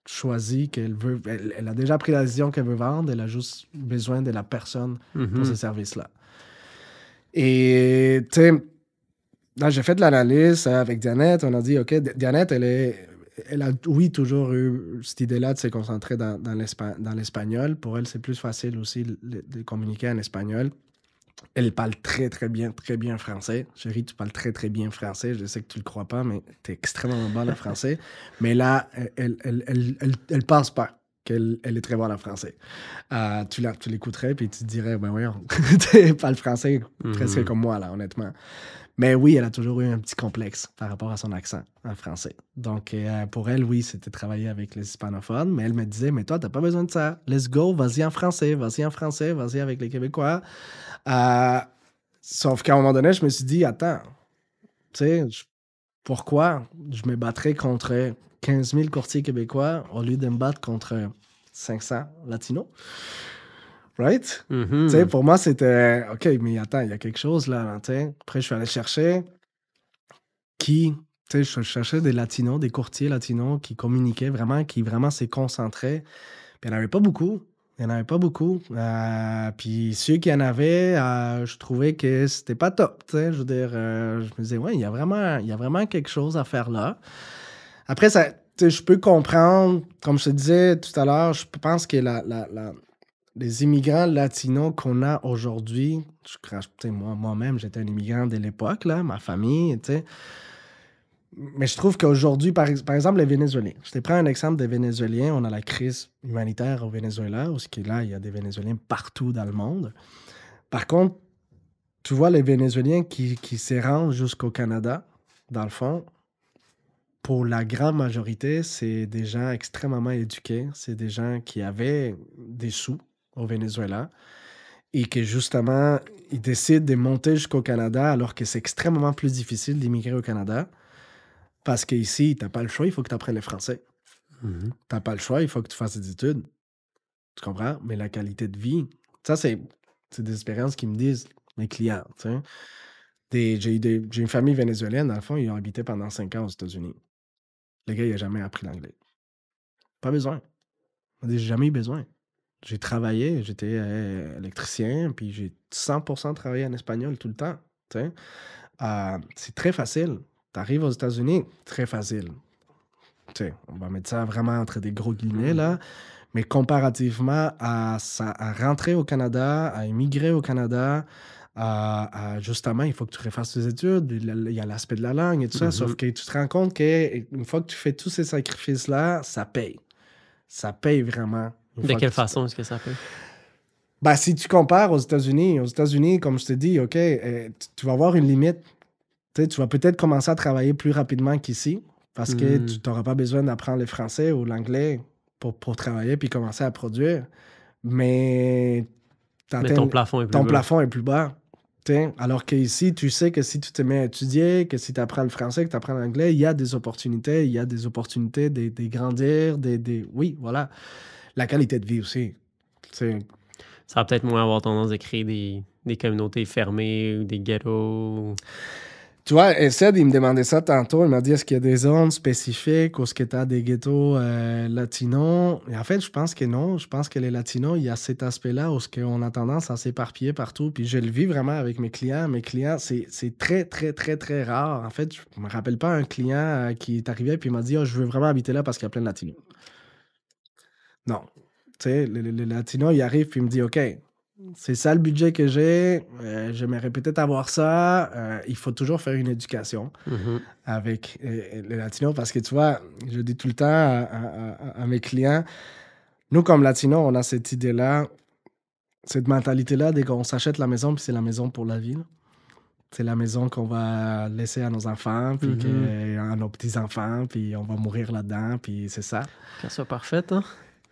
choisi qu'elle veut. Elle a déjà pris la décision qu'elle veut vendre, elle a juste besoin de la personne pour ce service-là. Et, tu sais, là, j'ai fait de l'analyse avec Dianette. On a dit, OK, Dianette, elle a, oui, toujours eu cette idée-là de se concentrer dans l'espagnol. Pour elle, c'est plus facile aussi de communiquer en espagnol. Elle parle très, très bien français. Chérie, tu parles très, très bien français. Je sais que tu le crois pas, mais tu es extrêmement bonne en français. Mais là, elle pense pas qu'elle est très bonne en français. Tu l'écouterais, puis tu te dirais, ben voyons, tu parles français presque comme moi, là, honnêtement. Mais oui, elle a toujours eu un petit complexe par rapport à son accent en français. Donc, pour elle, oui, c'était travailler avec les hispanophones. Mais elle me disait, mais toi, t'as pas besoin de ça. Let's go, vas-y en français, vas-y avec les Québécois. Sauf qu'à un moment donné, je me suis dit, attends, tu sais, pourquoi je me battrais contre 15 000 courtiers québécois au lieu de me battre contre 500 latinos? Right? Tu sais, pour moi, c'était OK, mais attends, il y a quelque chose là. Tu sais. Après, je suis allé chercher tu sais, je cherchais des latinos, des courtiers latinos qui communiquaient vraiment, qui vraiment s'est concentraient. Puis il n'y en avait pas beaucoup. Puis ceux qui en avaient, je trouvais que c'était pas top. Tu sais. Je veux dire, je me disais, ouais, il y a vraiment quelque chose à faire là. Après, ça, tu sais, je peux comprendre, comme je te disais tout à l'heure, je pense que les immigrants latinos qu'on a aujourd'hui, moi-même, j'étais un immigrant de l'époque, là, ma famille, tu sais. Mais je trouve qu'aujourd'hui, par exemple, les Vénézuéliens. Je te prends un exemple des Vénézuéliens. On a la crise humanitaire au Venezuela, où là, il y a des Vénézuéliens partout dans le monde. Par contre, tu vois les Vénézuéliens qui se rendent jusqu'au Canada, dans le fond, pour la grande majorité, c'est des gens extrêmement éduqués. C'est des gens qui avaient des sous au Venezuela et que justement, ils décident de monter jusqu'au Canada alors que c'est extrêmement plus difficile d'immigrer au Canada parce qu'ici, tu n'as pas le choix, il faut que tu apprennes le français. Tu n'as pas le choix, il faut que tu fasses des études. Tu comprends? Mais la qualité de vie, ça, c'est des expériences qui me disent mes clients. J'ai une famille vénézuélienne, dans le fond, ils ont habité pendant 5 ans aux États-Unis. Le gars, il n'a jamais appris l'anglais. Pas besoin. J'ai jamais eu besoin. J'ai travaillé, j'étais électricien, puis j'ai 100% travaillé en espagnol tout le temps. C'est très facile. Tu arrives aux États-Unis, très facile. On va mettre ça vraiment entre des gros guillemets, là. Mais comparativement à rentrer au Canada, à immigrer au Canada, justement, il faut que tu refasses tes études, il y a l'aspect de la langue et tout ça, sauf que tu te rends compte qu'une fois que tu fais tous ces sacrifices-là, ça paye. Ça paye vraiment. De quelle façon est-ce que ça paye? Ben, si tu compares aux États-Unis, comme je te dis, OK, tu vas avoir une limite. Tu vas peut-être commencer à travailler plus rapidement qu'ici parce que tu n'auras pas besoin d'apprendre le français ou l'anglais pour travailler puis commencer à produire. Mais ton plafond est plus bas. Alors qu'ici, tu sais que si tu te mets à étudier, que si tu apprends le français, que tu apprends l'anglais, il y a des opportunités. Il y a des opportunités de grandir. Oui, voilà. La qualité de vie aussi. Ça va peut-être moins avoir tendance de créer des communautés fermées ou des ghettos. Tu vois, Essed, il me demandait ça tantôt. Il m'a dit, est-ce qu'il y a des zones spécifiques où est-ce que tu as des ghettos latinos? Et en fait, je pense que non. Je pense que les latinos, il y a cet aspect-là où on a tendance à s'éparpiller partout. Puis je le vis vraiment avec mes clients. Mes clients, c'est très, très, très, très rare. En fait, je me rappelle pas un client qui est arrivé et il m'a dit, je veux vraiment habiter là parce qu'il y a plein de latinos. Non. Tu sais, les latinos, ils arrivent puis ils me disent, OK, c'est ça le budget que j'ai. J'aimerais peut-être avoir ça. Il faut toujours faire une éducation avec les latinos parce que tu vois, je dis tout le temps à mes clients, nous comme latinos, on a cette idée-là, cette mentalité-là, dès qu'on s'achète la maison, puis c'est la maison pour la vie. Là. C'est la maison qu'on va laisser à nos enfants, puis à nos petits-enfants, puis on va mourir là-dedans, puis c'est ça. Qu'elle soit parfaite, hein?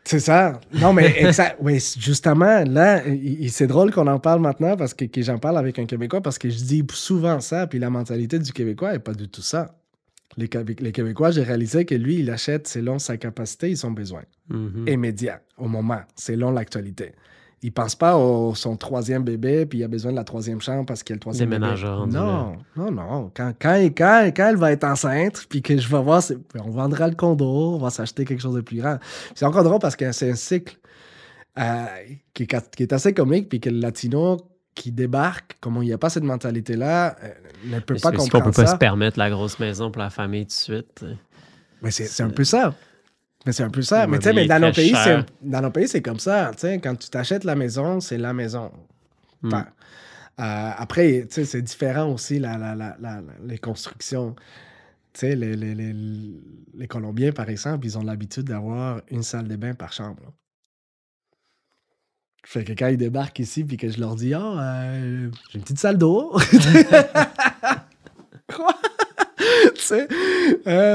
C'est ça. Non, mais oui, justement, là, c'est drôle qu'on en parle maintenant parce que j'en parle avec un Québécois parce que je dis souvent ça, puis la mentalité du Québécois n'est pas du tout ça. Les Québécois, j'ai réalisé que lui, il achète selon sa capacité et son besoin. Immédiat, au moment, selon l'actualité. Il pense pas au son troisième bébé, puis il a besoin de la troisième chambre parce qu'il y a le troisième bébé. Déménageur. Non. Quand elle va être enceinte, puis que je vais voir, on vendra le condo, on va s'acheter quelque chose de plus grand. C'est encore drôle parce que c'est un cycle qui est assez comique, puis que le latino qui débarque, comme il n'y a pas cette mentalité-là, ne peut pas comprendre ça. Qu'on peut pas se permettre la grosse maison pour la famille tout de suite. Mais c'est un peu ça. Mais c'est un peu ça. Mais tu sais, mais dans nos pays, c'est comme ça. Tu sais, quand tu t'achètes la maison, c'est la maison. Après, tu sais, c'est différent aussi, les constructions. Tu sais, les Colombiens, par exemple, ils ont l'habitude d'avoir une salle de bain par chambre. Fait que quand ils débarquent ici, puis que je leur dis, j'ai une petite salle d'eau. Quoi? Tu sais,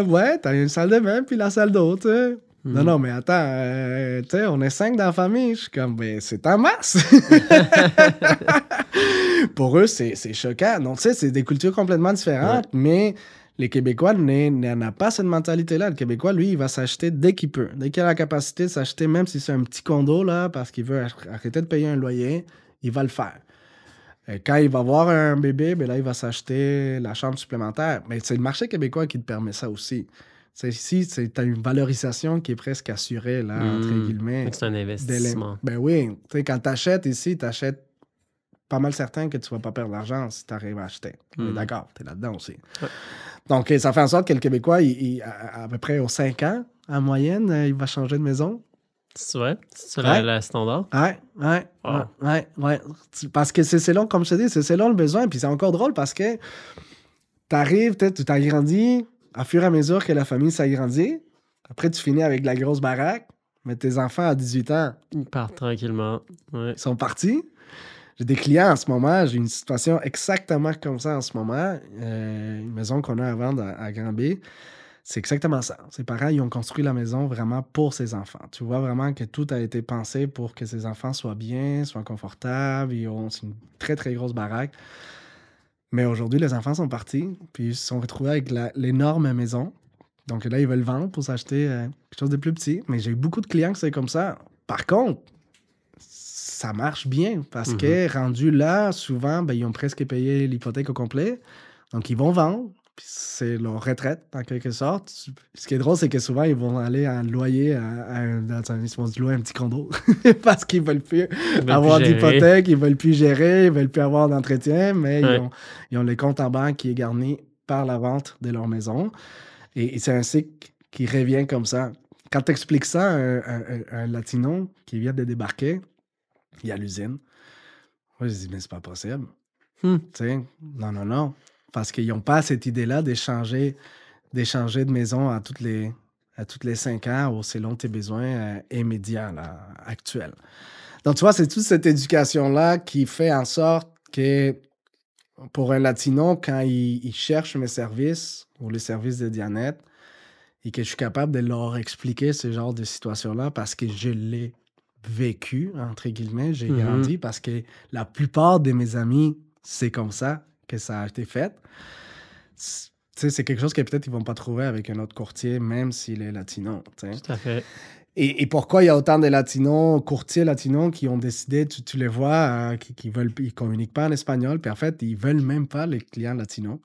ouais, t'as une salle de bain, puis la salle d'eau, tu sais. Non, mais attends, tu sais, on est 5 dans la famille. Je suis comme, ben, c'est en masse. Pour eux, c'est choquant. Donc, tu sais, c'est des cultures complètement différentes, mais les Québécois n'ont pas cette mentalité-là. Le Québécois, lui, il va s'acheter dès qu'il peut. Dès qu'il a la capacité de s'acheter, même si c'est un petit condo, là, parce qu'il veut arrêter de payer un loyer, il va le faire. Quand il va avoir un bébé, ben là, il va s'acheter la chambre supplémentaire. Mais c'est le marché québécois qui te permet ça aussi. Ici, tu as une valorisation qui est presque assurée, là, entre guillemets. C'est un investissement. Ben oui. Quand tu achètes ici, tu achètes pas mal certain que tu vas pas perdre d'argent si tu arrives à acheter. On est d'accord, tu es là-dedans aussi. Ouais. Donc, ça fait en sorte que le Québécois, à peu près aux 5 ans, en moyenne, il va changer de maison. C'est vrai? C'est la standard? Ouais. Parce que c'est long, comme je te dis, c'est selon le besoin. Puis c'est encore drôle parce que t'arrives, tu t'agrandis à fur et à mesure que la famille s'agrandit. Après, tu finis avec de la grosse baraque, mais tes enfants à 18 ans... Ils partent tranquillement. Ouais. Ils sont partis. J'ai des clients en ce moment, j'ai une situation exactement comme ça en ce moment. Une maison qu'on a à vendre à Granby. C'est exactement ça. Ses parents, ils ont construit la maison vraiment pour ses enfants. Tu vois vraiment que tout a été pensé pour que ses enfants soient bien, soient confortables. C'est une très, très grosse baraque. Mais aujourd'hui, les enfants sont partis, puis ils se sont retrouvés avec l'énorme maison. Donc là, ils veulent vendre pour s'acheter quelque chose de plus petit. Mais j'ai eu beaucoup de clients que c'est comme ça. Par contre, ça marche bien parce que rendu là, souvent, ben, ils ont presque payé l'hypothèque au complet. Donc, ils vont vendre. Puis c'est leur retraite, en quelque sorte. Ce qui est drôle, c'est que souvent, ils vont aller en loyer, ils vont se louer un petit condo parce qu'ils ne veulent plus avoir d'hypothèque, ils ne veulent plus gérer, ils ne veulent plus avoir d'entretien, mais ils ont les comptes en banque qui est garni par la vente de leur maison. Et c'est un cycle qui revient comme ça. Quand tu expliques ça à un Latino qui vient de débarquer, il y a l'usine. Moi, je dis, mais c'est pas possible. Tu sais, non. Parce qu'ils n'ont pas cette idée-là d'échanger de maison à toutes les 5 ans ou selon tes besoins immédiats, là, actuels. Donc, tu vois, c'est toute cette éducation-là qui fait en sorte que pour un Latino, quand il cherche mes services ou les services de Dianette, et que je suis capable de leur expliquer ce genre de situation-là parce que je l'ai vécu, entre guillemets, j'ai grandi parce que la plupart de mes amis, c'est comme ça que ça a été fait. C'est quelque chose que peut-être ils vont pas trouver avec un autre courtier, même s'il est latino. T'sais. Tout à fait. Et pourquoi il y a autant de latinos, courtiers latinos qui ont décidé, tu les vois, ils communiquent pas en espagnol, puis en fait, ils veulent même pas les clients latinos.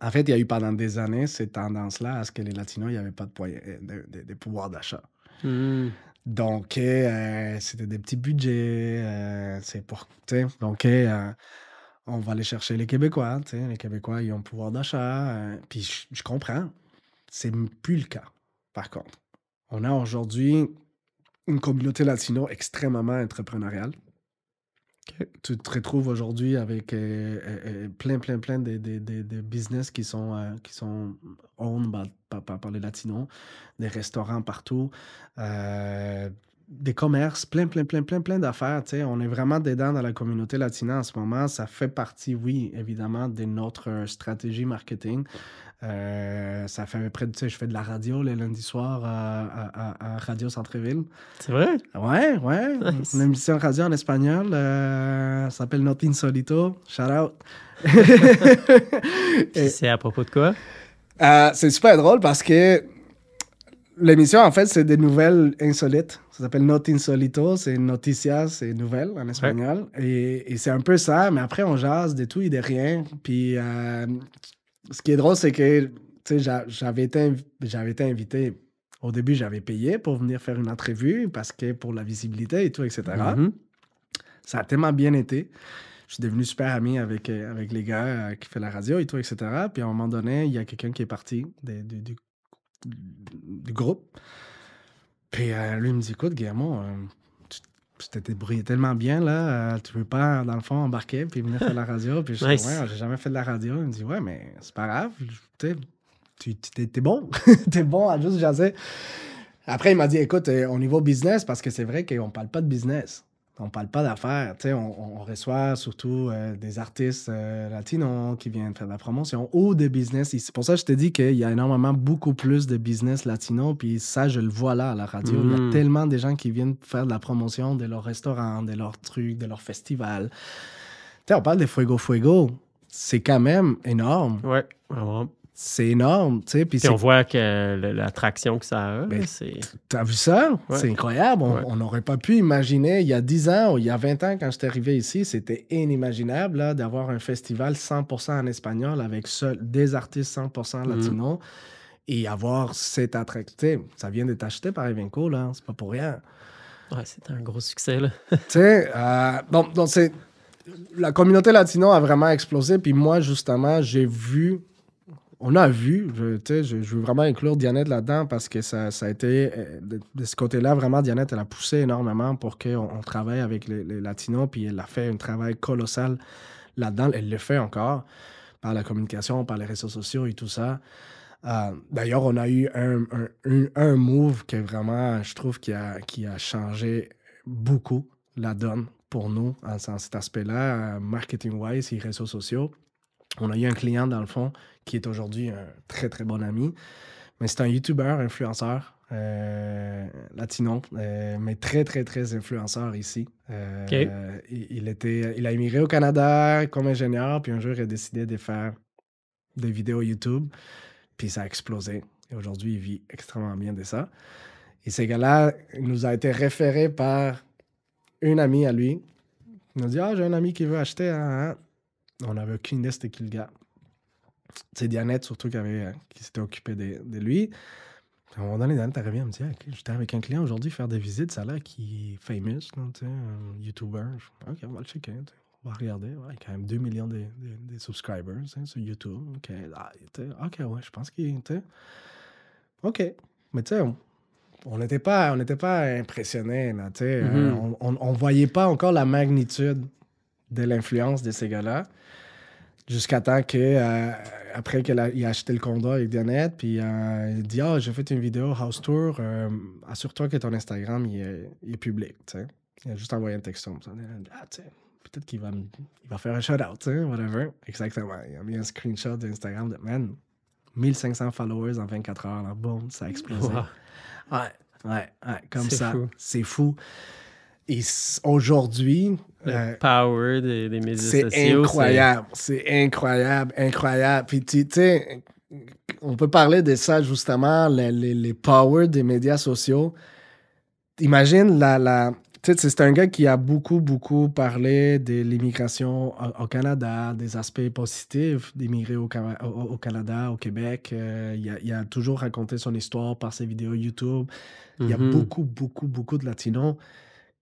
En fait, il y a eu pendant des années cette tendance-là à ce que les latinos, il n'y avait pas de pouvoir d'achat. Donc, c'était des petits budgets. Donc, on va aller chercher les Québécois. Les Québécois, ils ont le pouvoir d'achat. Puis je comprends. C'est plus le cas, par contre. On a aujourd'hui une communauté latino extrêmement entrepreneuriale. Okay. Tu te retrouves aujourd'hui avec plein de business qui sont owned par les latinos, des restaurants partout, des commerces, plein d'affaires. T'sais. On est vraiment dedans dans la communauté latina en ce moment. Ça fait partie, oui, évidemment, de notre stratégie marketing. Ça fait à peu près, tu sais, je fais de la radio les lundis soirs à Radio Centre-Ville. C'est vrai? Ouais. Nice. Une émission radio en espagnol. Ça s'appelle Not Insolito. Shout out. C'est à propos de quoi? C'est super drôle parce que l'émission, en fait, c'est des nouvelles insolites. Ça s'appelle Not Insolito, c'est noticias, c'est nouvelles en espagnol. Et c'est un peu ça, mais après, on jase de tout et de rien. Puis, ce qui est drôle, c'est que, tu sais, j'avais été invité. Au début, j'avais payé pour venir faire une entrevue parce que pour la visibilité et tout, etc. Ça a tellement bien été. Je suis devenu super ami avec les gars qui font la radio et tout, etc. Puis à un moment donné, il y a quelqu'un qui est parti du groupe. Puis lui, il me dit, écoute, Guillermo, tu t'es débrouillé tellement bien, là, tu veux pas, dans le fond, embarquer puis venir faire la radio? Puis je dis, ouais, j'ai jamais fait de la radio. Il me dit, ouais, mais c'est pas grave, t'es bon. T'es bon à juste jaser. Après, il m'a dit, écoute, au niveau business, parce que c'est vrai qu'on parle pas de business. On parle pas d'affaires. Tu sais, on reçoit surtout des artistes latinos qui viennent faire de la promotion ou de business. C'est pour ça que je te dis qu'il y a énormément, beaucoup plus de business latino. Puis ça, je le vois là à la radio. Il y a tellement de gens qui viennent faire de la promotion de leurs restaurants, de leurs trucs, de leurs festivals. Tu sais, on parle de Fuego Fuego. C'est quand même énorme. Ouais, vraiment. C'est énorme, tu sais. Puis on voit que l'attraction que ça a, c'est... T'as vu ça? Ouais. C'est incroyable. On n'aurait pas pu imaginer, il y a 10 ans ou il y a 20 ans, quand j'étais arrivé ici, c'était inimaginable là, d'avoir un festival 100% en espagnol avec des artistes 100% latinos et avoir cette attraction. Ça vient d'être acheté par Evenco, là. C'est pas pour rien. Ouais, c'était un gros succès, là. Tu sais, donc c'est... La communauté latino a vraiment explosé. Puis moi, justement, j'ai vu... On a vu, je veux vraiment inclure Dianette là-dedans parce que ça a été, de ce côté-là, vraiment, Dianette, elle a poussé énormément pour qu'on travaille avec les Latinos, puis elle a fait un travail colossal là-dedans. Elle le fait encore par la communication, par les réseaux sociaux et tout ça. D'ailleurs, on a eu un move que vraiment, je trouve, qui a changé beaucoup la donne pour nous en cet aspect-là, marketing-wise et réseaux sociaux. On a eu un client, dans le fond, qui est aujourd'hui un très, très bon ami. Mais c'est un YouTuber, influenceur latino, mais très, très, très influenceur ici. Okay. Il a immigré au Canada comme ingénieur, puis un jour, il a décidé de faire des vidéos YouTube, puis ça a explosé. Et aujourd'hui, il vit extrêmement bien de ça. Et ce gars-là nous a été référé par une amie à lui. Il nous a dit « Ah, j'ai un ami qui veut acheter un... » On n'avait aucune idée c'était qui le gars. C'est Dianette surtout qui s'était occupée de lui. À un moment donné, Dianette revient, elle me dit j'étais avec un client aujourd'hui faire des visites, ça a l'air qui est famous, un YouTuber. Ok, on va le checker. On va regarder. Ouais, il y a quand même 2 millions de subscribers sur YouTube. Ok, ouais, je pense qu'il était. Ok. Mais tu sais, on n'était pas impressionnés. On ne voyait pas encore la magnitude de l'influence de ces gars-là. Jusqu'à temps après qu'il a acheté le condo avec Dianette, puis il dit j'ai fait une vidéo house tour, assure-toi que ton Instagram il est public. T'sais. Il a juste envoyé un texto. Peut-être qu'il va faire un shout-out, whatever. Exactement. Il a mis un screenshot d'Instagram de 1500 followers en 24 heures. Là. Boum, ça a explosé. Wow. Ouais, comme ça. Fou. C'est fou. Et aujourd'hui... Le power des médias sociaux. C'est incroyable. C'est incroyable. Puis tu sais, on peut parler de ça justement, les powers des médias sociaux. Imagine tu sais, c'est un gars qui a beaucoup, beaucoup parlé de l'immigration au Canada, des aspects positifs d'immigrer au Canada, au Québec. Il a toujours raconté son histoire par ses vidéos YouTube. Il y a beaucoup, beaucoup, beaucoup de Latinos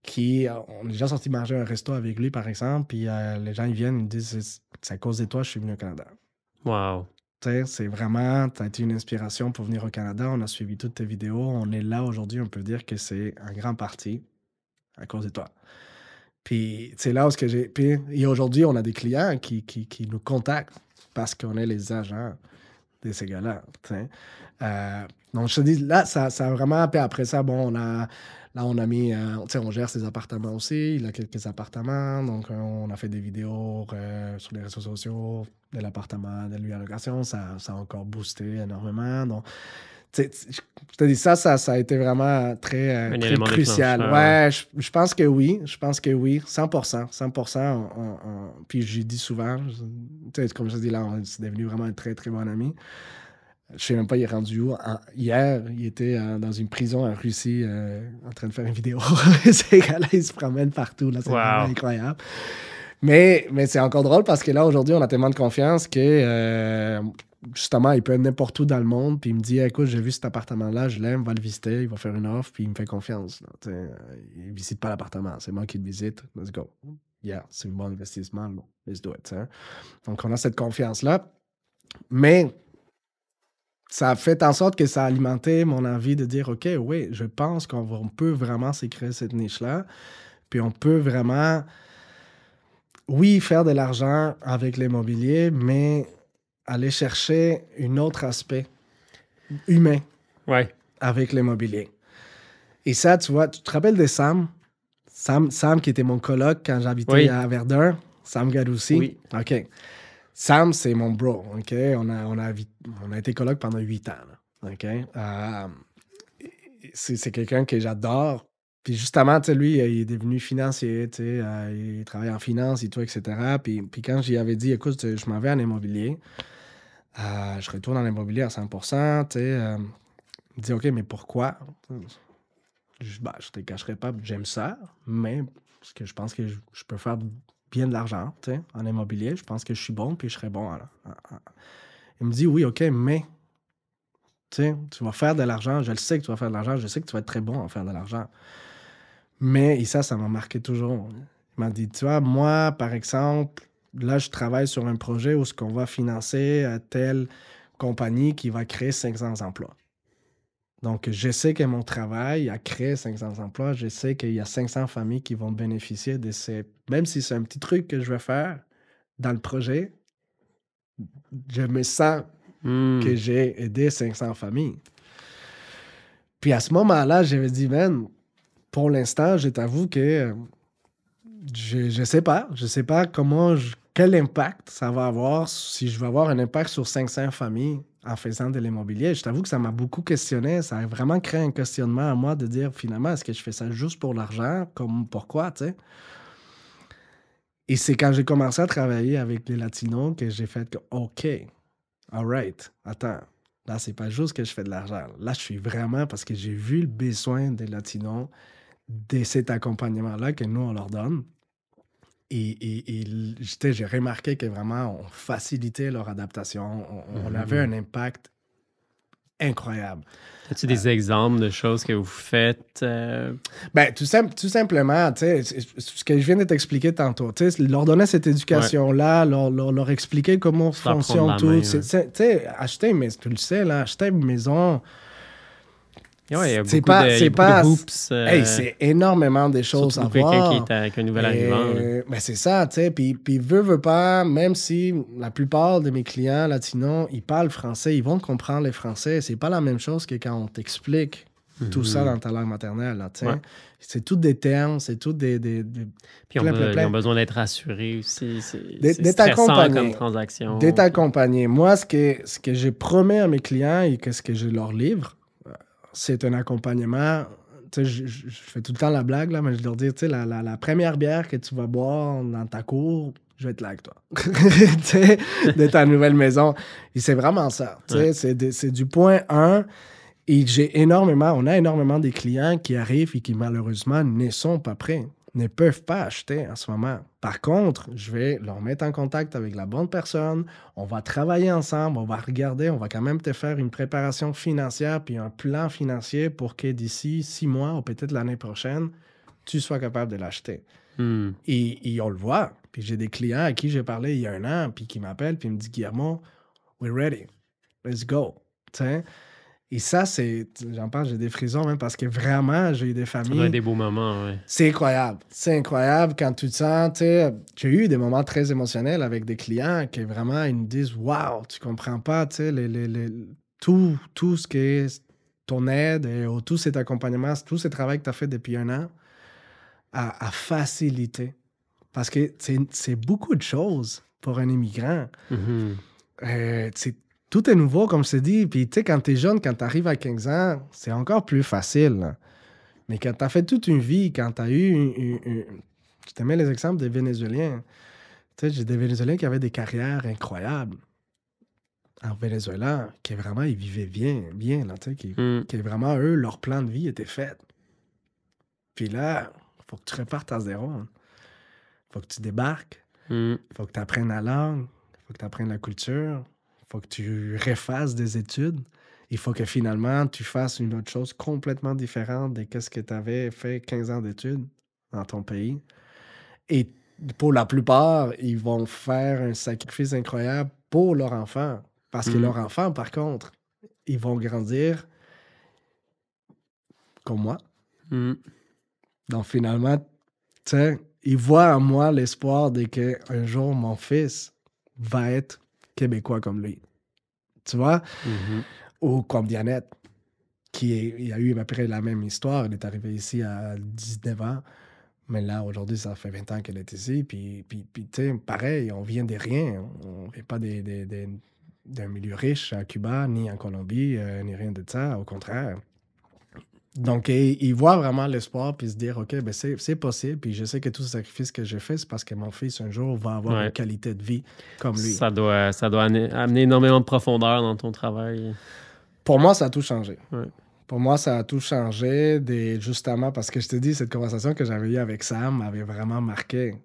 on est déjà sorti manger un resto avec lui, par exemple, puis les gens, ils viennent, ils me disent c'est à cause de toi, je suis venu au Canada. Wow. Tu sais, c'est vraiment, tu as été une inspiration pour venir au Canada, on a suivi toutes tes vidéos, on est là aujourd'hui, on peut dire que c'est un grand parti à cause de toi. Puis c'est là où et aujourd'hui, on a des clients qui nous contactent parce qu'on est les agents de ces gars-là. Donc, je te dis, là, ça a vraiment... Puis après ça, bon, on a mis... on gère ses appartements aussi. Il a quelques appartements. Donc, on a fait des vidéos sur les réseaux sociaux de l'appartement de lui en location. Ça a encore boosté énormément. Donc, je te dis, ça a été vraiment très crucial. Ouais, je pense que oui. 100%. 100%. Puis, j'ai dit souvent, comme je te dis là, c'est devenu vraiment un très, très bon ami. Je sais même pas, il est rendu où. Hier, il était dans une prison en Russie en train de faire une vidéo. Ces gars-là, ils se promènent partout. Là, c'est vraiment incroyable. Mais c'est encore drôle parce que là, aujourd'hui, on a tellement de confiance que justement, il peut être n'importe où dans le monde. Puis il me dit, écoute, j'ai vu cet appartement-là, je l'aime, va le visiter, il va faire une offre, puis il me fait confiance. Là, il ne visite pas l'appartement, c'est moi qui le visite. Let's go. Yeah, c'est un bon investissement. Let's do it. T'sais. Donc, on a cette confiance-là. Mais ça a fait en sorte que ça a alimenté mon envie de dire, OK, oui, je pense qu'on peut vraiment s'écrire cette niche-là. Puis on peut vraiment, oui, faire de l'argent avec l'immobilier, mais aller chercher un autre aspect humain avec l'immobilier. Et ça, tu vois, tu te rappelles de Sam? Sam qui était mon coloc quand j'habitais à Verdun. Sam Garoussi. Oui. OK. Sam, c'est mon bro. OK? On a été coloc pendant 8 ans. Là, OK? C'est quelqu'un que j'adore. Puis justement, tu sais, lui, il est devenu financier, tu sais, il travaille en finance et tout, etc. Puis quand j'y avais dit, écoute, je m'en vais en immobilier, je retourne en immobilier à 100%, tu sais, il me dit, OK, mais pourquoi? Je te cacherai pas, j'aime ça, mais parce que je pense que je peux faire bien de l'argent, tu sais, en immobilier. Je pense que je suis bon, puis je serai bon. Il me dit, oui, OK, mais tu sais, tu vas faire de l'argent. Je le sais que tu vas faire de l'argent. Je sais que tu vas être très bon à faire de l'argent. Mais, et ça m'a marqué toujours. Il m'a dit, tu vois, moi, par exemple, là, je travaille sur un projet où ce qu'on va financer telle compagnie qui va créer 500 emplois. Donc, je sais que mon travail a créé 500 emplois. Je sais qu'il y a 500 familles qui vont bénéficier de ces... Même si c'est un petit truc que je vais faire dans le projet, je me sens que j'ai aidé 500 familles. Puis à ce moment-là, j'avais dit, man, pour l'instant, je t'avoue que je sais pas. Je sais pas quel impact ça va avoir, si je vais avoir un impact sur 500 familles en faisant de l'immobilier. Je t'avoue que ça m'a beaucoup questionné. Ça a vraiment créé un questionnement à moi de dire, finalement, est-ce que je fais ça juste pour l'argent? Pourquoi, tu sais? Et c'est quand j'ai commencé à travailler avec les Latinos que j'ai fait que, OK, all right, attends. Là, c'est pas juste que je fais de l'argent. Là, je suis vraiment, parce que j'ai vu le besoin des Latinos de cet accompagnement-là que nous, on leur donne. Et j'ai remarqué que vraiment, on facilitait leur adaptation. On avait un impact incroyable. As-tu des exemples de choses que vous faites? Ben, tout simplement, tu sais, ce que je viens de t'expliquer tantôt, tu sais, leur donner cette éducation-là, leur expliquer comment fonctionne tout. Tu sais, acheter une maison... Ouais, il y a beaucoup de hoops. C'est énormément de choses à voir. Quelqu'un qui est un nouvel arrivant. Ben c'est ça, tu sais. Puis veut pas, même si la plupart de mes clients latinos, ils parlent français, ils vont comprendre le français. C'est pas la même chose que quand on t'explique tout ça dans ta langue maternelle, tu sais. Ouais. C'est tout des termes, c'est tout des puis ils ont besoin d'être rassurés aussi. C'est stressant comme transaction. D'être accompagné. Moi, ce que je promets à mes clients et ce que je leur livre, c'est un accompagnement. Tu sais, je fais tout le temps la blague, là, mais je leur dis, tu sais, la première bière que tu vas boire dans ta cour, je vais être là avec toi. Tu sais, de ta nouvelle maison. Et c'est vraiment ça. Tu sais, c'est du point 1. Et on a énormément de clients qui arrivent et qui, malheureusement, ne sont pas prêts, ne peuvent pas acheter en ce moment. Par contre, je vais leur mettre en contact avec la bonne personne. On va travailler ensemble, on va regarder, on va quand même te faire une préparation financière puis un plan financier pour que d'ici 6 mois ou peut-être l'année prochaine, tu sois capable de l'acheter. Et on le voit. Puis j'ai des clients à qui j'ai parlé il y a 1 an puis qui m'appellent puis me disent, Guillermo, we're ready. Let's go. T'sais? Et ça, j'en parle, j'ai des frissons même parce que vraiment, j'ai eu des familles... Ça doit être des beaux moments, oui. C'est incroyable. C'est incroyable quand tu te sens, tu sais, j'ai eu des moments très émotionnels avec des clients qui vraiment, ils me disent, waouh, tu comprends pas, tu sais, tout ce qui est ton aide et tout cet accompagnement, tout ce travail que tu as fait depuis 1 an à faciliter. Parce que c'est beaucoup de choses pour un immigrant. Tout est nouveau, comme je t'ai dit. Puis, tu sais, quand t'es jeune, quand t'arrives à 15 ans, c'est encore plus facile. Là. Mais quand t'as fait toute une vie, quand t'as eu... Je te mets les exemples des Vénézuéliens. Tu sais, j'ai des Vénézuéliens qui avaient des carrières incroyables. en Venezuela, qui vraiment, ils vivaient bien, là, tu sais, Mm. qui vraiment, eux, leur plan de vie était fait. Puis là, faut que tu repartes à zéro. Hein. Faut que tu débarques. Mm. Faut que tu apprennes la langue. Faut que tu apprennes la culture. Faut que tu refasses des études. Il faut que finalement, tu fasses une autre chose complètement différente de ce que tu avais fait 15 ans d'études dans ton pays. Et pour la plupart, ils vont faire un sacrifice incroyable pour leur enfant. Parce que Mm. leurs enfants, par contre, ils vont grandir comme moi. Mm. Donc finalement, tu sais, ils voient en moi l'espoir de qu'un jour, mon fils va être québécois comme lui. Tu vois? Mhm. Ou comme Dianette, il a eu à peu près la même histoire. Elle est arrivée ici à 19 ans. Mais là, aujourd'hui, ça fait 20 ans qu'elle est ici. Puis tu sais, pareil, on vient de rien. On ne vient pas d'un milieu riche à Cuba, ni en Colombie, ni rien de ça. Au contraire. Donc, il voit vraiment l'espoir, puis se dire, OK, ben c'est possible. Puis je sais que tout ce sacrifice que j'ai fait, c'est parce que mon fils, un jour, va avoir Ouais. une qualité de vie comme lui. Ça doit amener énormément de profondeur dans ton travail. Pour moi, ça a tout changé. Ouais. Pour moi, ça a tout changé, justement, parce que je te dis, cette conversation que j'avais eue avec Sam m'avait vraiment marqué.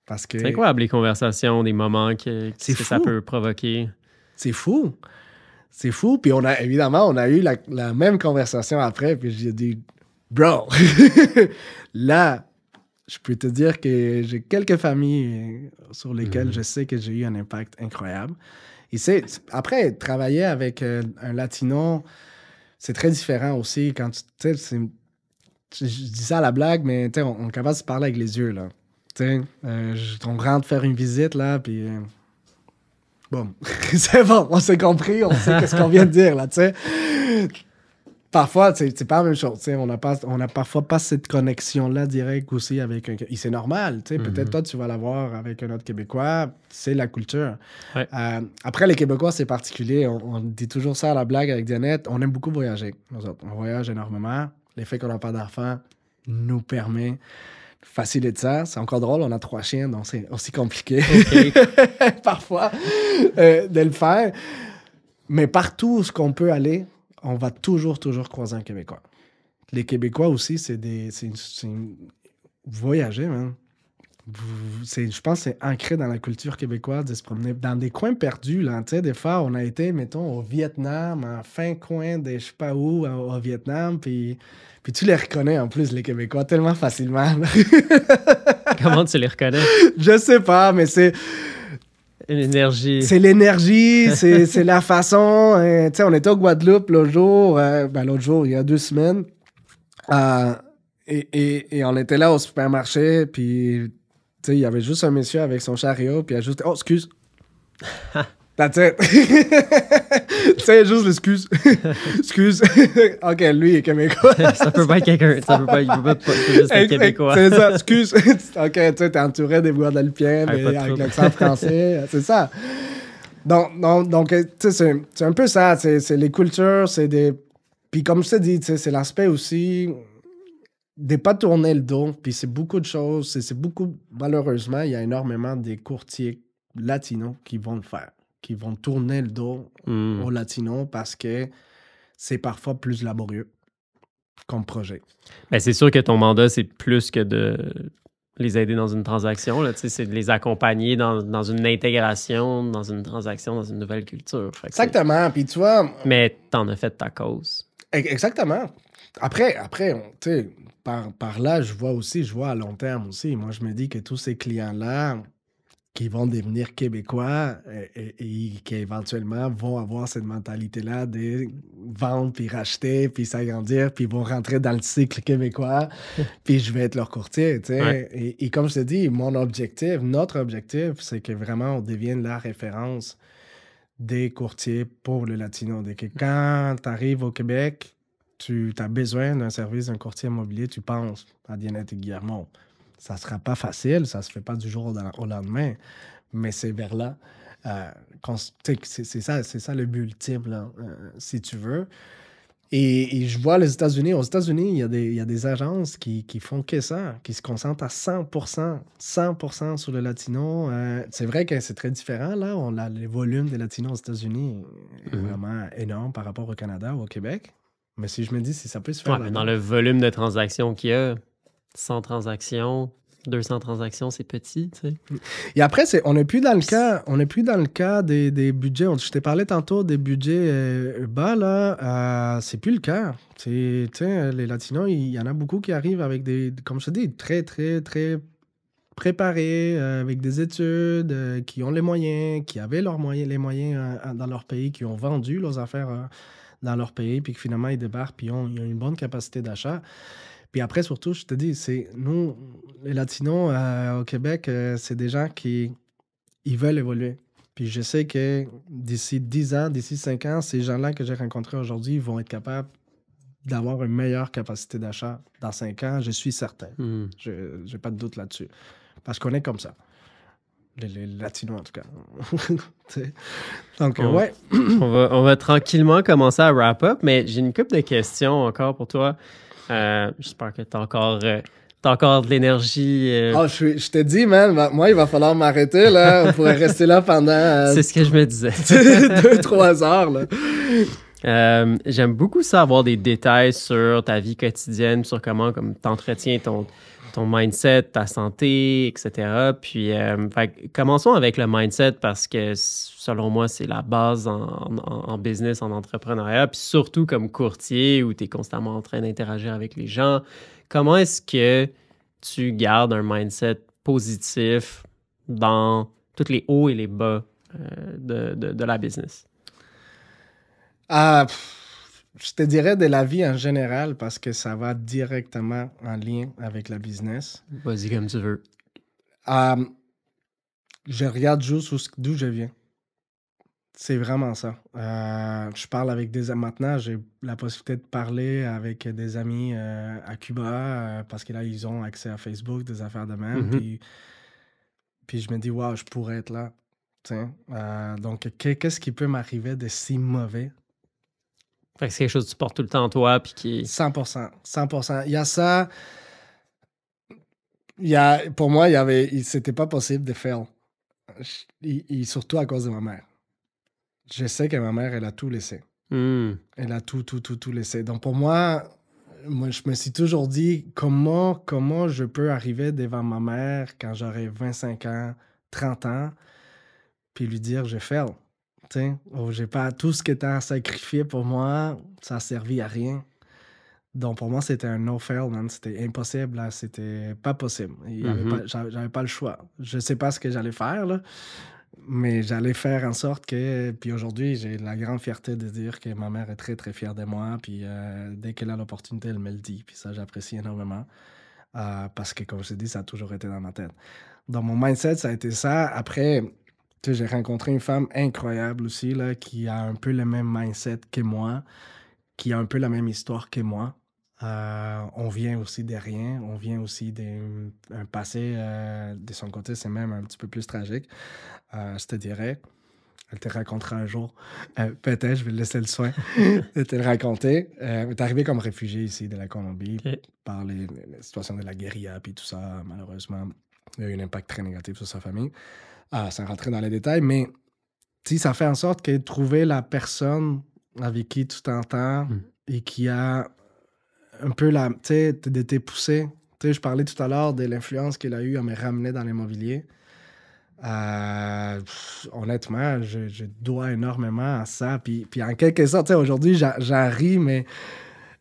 Parce que C'est incroyable les conversations, des moments que C'est ça fou. peut provoquer. c'est fou. C'est fou. Puis on a eu la même conversation après, puis j'ai dit, bro, là, je peux te dire que j'ai quelques familles sur lesquelles je sais que j'ai eu un impact incroyable. Et après, travailler avec un Latino, c'est très différent aussi. Quand tu sais, je dis ça à la blague, mais tu sais, on est capable de se parler avec les yeux, là. Tu sais, on rentre faire une visite, là, puis boum. C'est bon, on s'est compris, on sait qu'est-ce qu'on vient de dire, là, tu sais. Parfois, c'est pas la même chose, tu sais. On a parfois pas cette connexion-là directe aussi avec et c'est normal, tu sais. Peut-être toi, tu vas l'avoir avec un autre Québécois, c'est la culture. Ouais. Après, les Québécois, c'est particulier. On dit toujours ça à la blague avec Dianette. On aime beaucoup voyager, nous autres. On voyage énormément. Le fait qu'on n'a pas d'enfants nous permet de faciliter ça. C'est encore drôle, on a 3 chiens, donc c'est aussi compliqué parfois de le faire. Mais partout où on peut aller, on va toujours croiser un Québécois. Les Québécois aussi, voyager, man. Je pense que c'est ancré dans la culture québécoise de se promener dans des coins perdus. Là. Tu sais, des fois, on a été, mettons, au Vietnam, en fin coin de je sais pas où, au Vietnam, puis tu les reconnais en plus, les Québécois, tellement facilement. Comment tu les reconnais? Je sais pas, mais c'est L'énergie. l'énergie, c'est la façon. Tu sais, on était au Guadeloupe l'autre jour, il y a 2 semaines, et on était là au supermarché, puis tu sais, il y avait juste un monsieur avec son chariot, puis il a juste... Oh, excuse. That's it. Tu sais, juste l'excuse. Excuse. OK, lui, il est québécois. Ça peut pas être quelqu'un. Ça peut pas être juste un Québécois. C'est ça, excuse. OK, tu sais, t'es entouré des Guadeloupéens, mais pas de avec trouble. l'accent français. C'est ça. Donc tu sais, c'est un peu ça. C'est les cultures, c'est des... Puis comme je te dis, tu sais, c'est l'aspect aussi de pas tourner le dos. Puis c'est beaucoup de choses. C'est beaucoup... Malheureusement, il y a énormément des courtiers latinos qui vont le faire, qui vont tourner le dos aux latinos parce que c'est parfois plus laborieux comme projet. Ben, c'est sûr que ton mandat, c'est plus que de les aider dans une transaction. Là. C'est de les accompagner dans une intégration, dans une transaction, dans une nouvelle culture. Fait que Exactement. Puis tu vois... Mais t'en as fait ta cause. Exactement. Après tu sais, par là, je vois à long terme aussi. Moi, je me dis que tous ces clients-là qui vont devenir québécois et qui éventuellement vont avoir cette mentalité-là de vendre, puis racheter, puis s'agrandir, puis vont rentrer dans le cycle québécois, puis je vais être leur courtier, tu sais. Ouais. Et comme je te dis, notre objectif, c'est que vraiment on devienne la référence des courtiers pour le latino. Que quand tu arrives au Québec, tu as besoin d'un service d'un courtier immobilier, tu penses à Dianette et Guillermo. Ça ne sera pas facile, ça ne se fait pas du jour au lendemain, mais c'est vers là. C'est ça le but ultime, là, si tu veux. Et je vois les États-Unis. Aux États-Unis, il y a des agences qui font que ça, qui se concentrent à 100% sur le latino. C'est vrai que c'est très différent, là. Les volumes des latinos aux États-Unis est vraiment énorme par rapport au Canada ou au Québec. Mais si je me dis, si ça peut se faire Ouais, mais dans le volume de transactions qu'il y a, 100 transactions, 200 transactions, c'est petit, tu sais. Et après, on n'est plus dans le cas des budgets. Je t'ai parlé tantôt des budgets bas, là. C'est plus le cas. Tu sais, les Latinos, il y en a beaucoup qui arrivent avec comme je te dis, très, très, très préparés, avec des études, qui ont les moyens, qui avaient les moyens dans leur pays, qui ont vendu leurs affaires dans leur pays, puis que finalement, ils débarquent, puis ils ont une bonne capacité d'achat. Puis après, surtout, je te dis, c'est nous, les Latinos au Québec, c'est des gens qui ils veulent évoluer. Puis je sais que d'ici 10 ans, d'ici 5 ans, ces gens-là que j'ai rencontrés aujourd'hui vont être capables d'avoir une meilleure capacité d'achat dans 5 ans, je suis certain. Je n'ai pas de doute là-dessus. Parce qu'on est comme ça. Les Latinos, en tout cas. Donc, ouais. On va tranquillement commencer à wrap up, mais j'ai une couple de questions encore pour toi. J'espère que tu as encore de l'énergie. Je te dis, man, moi, il va falloir m'arrêter, là. On pourrait rester là pendant... C'est ce que je me disais. 2-3 heures, là. J'aime beaucoup ça, avoir des détails sur ta vie quotidienne, sur comment t'entretiens ton mindset, ta santé, etc. Puis, commençons avec le mindset parce que, selon moi, c'est la base en business, en entrepreneuriat, puis surtout comme courtier où tu es constamment en train d'interagir avec les gens. Comment est-ce que tu gardes un mindset positif dans tous les hauts et les bas de la business? Je te dirais de la vie en général parce que ça va directement en lien avec la business. Vas-y comme tu veux. Je regarde juste d'où je viens. C'est vraiment ça. Je parle avec des amis. Maintenant, j'ai la possibilité de parler avec des amis à Cuba parce que là, ils ont accès à Facebook, des affaires de même. Puis je me dis, waouh, je pourrais être là. Donc, qu'est-ce qui peut m'arriver de si mauvais? Fait que c'est quelque chose que tu portes tout le temps en toi. Puis qui... 100%. 100%. Il y a ça. Pour moi, c'était pas possible de faire. Surtout à cause de ma mère. Je sais que ma mère, elle a tout laissé. Elle a tout laissé. Donc pour moi, je me suis toujours dit comment je peux arriver devant ma mère quand j'aurai 25 ans, 30 ans, puis lui dire je fail. J'ai pas tout ce que tu as sacrifié pour moi, ça a servi à rien. Donc pour moi, c'était un no-fail, man. C'était impossible, là. C'était pas possible. J'avais pas le choix. Je sais pas ce que j'allais faire, là. Mais j'allais faire en sorte que... Puis aujourd'hui, j'ai la grande fierté de dire que ma mère est très, très fière de moi. Puis dès qu'elle a l'opportunité, elle me le dit. Puis ça, j'apprécie énormément. Parce que, comme je t'ai dit, ça a toujours été dans ma tête. Donc, mon mindset, ça a été ça. Après, tu sais, j'ai rencontré une femme incroyable aussi, là, qui a un peu le même mindset que moi, qui a un peu la même histoire que moi. On vient aussi de rien. On vient aussi d'un passé, de son côté, c'est même un petit peu plus tragique. Je te dirais, elle te racontera un jour. Peut-être, je vais le laisser le soin de te le raconter. Elle est arrivée comme réfugiée ici de la Colombie par les situations de la guérilla puis tout ça. Malheureusement, il y a eu un impact très négatif sur sa famille. Sans rentrer dans les détails, mais ça fait en sorte que trouver la personne avec qui tu t'entends et qui a un peu de tes poussées. Je parlais tout à l'heure de l'influence qu'il a eue à me ramener dans l'immobilier. Honnêtement, je dois énormément à ça. Puis en quelque sorte, aujourd'hui, j'en ris, mais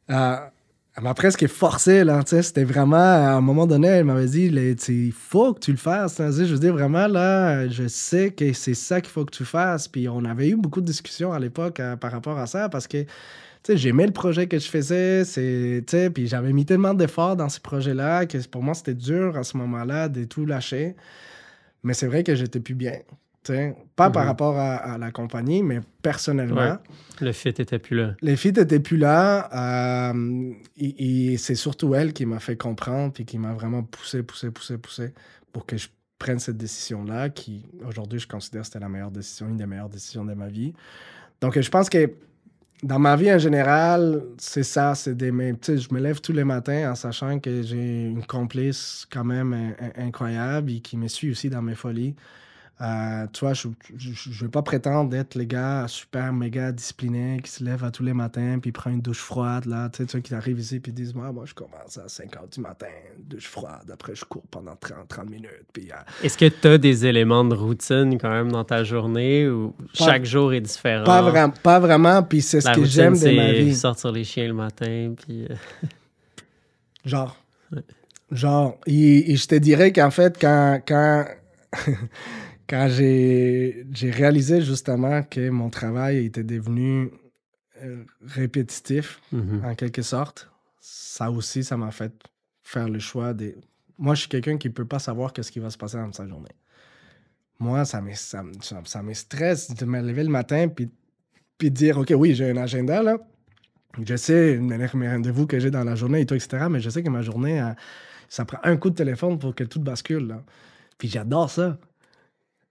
elle m'a presque forcé. Là, c'était vraiment, à un moment donné, elle m'avait dit il faut que tu le fasses. Je veux dire, vraiment, là, je sais que c'est ça qu'il faut que tu fasses. Puis on avait eu beaucoup de discussions à l'époque par rapport à ça parce que j'aimais le projet que je faisais, puis j'avais mis tellement d'efforts dans ce projet-là que pour moi, c'était dur à ce moment-là de tout lâcher. Mais c'est vrai que j'étais plus bien. Pas par rapport à la compagnie, mais personnellement. Ouais. Le fit était plus là. Le fit était plus là. Et c'est surtout elle qui m'a fait comprendre puis qui m'a vraiment poussé pour que je prenne cette décision-là qui, aujourd'hui, je considère que c'était la meilleure décision, une des meilleures décisions de ma vie. Donc, je pense que Dans ma vie en général, c'est ça. Je me lève tous les matins en sachant que j'ai une complice quand même incroyable et qui me suit aussi dans mes folies. Tu vois, je ne vais pas prétendre d'être les gars super méga disciplinés qui se lèvent à tous les matins puis prennent une douche froide. Là, tu sais, ceux qui arrivent ici puis disent moi, je commence à 5 h du matin, douche froide. Après, je cours pendant 30 minutes. Puis, Est-ce que tu as des éléments de routine quand même dans ta journée ou chaque jour est différent? Pas vraiment. Puis c'est ce que j'aime de ma vie. Sortir les chiens le matin. Puis, Genre. Ouais. Genre. Et je te dirais qu'en fait, quand j'ai réalisé justement que mon travail était devenu répétitif, en quelque sorte, ça aussi, ça m'a fait faire le choix de... Moi, je suis quelqu'un qui ne peut pas savoir ce qui va se passer dans sa journée. Moi, ça me stresse de me lever le matin puis de dire, OK, oui, j'ai un agenda, là. Je sais mes rendez-vous que j'ai dans la journée et tout, etc., mais je sais que ma journée, ça prend un coup de téléphone pour que tout bascule, là. Puis j'adore ça.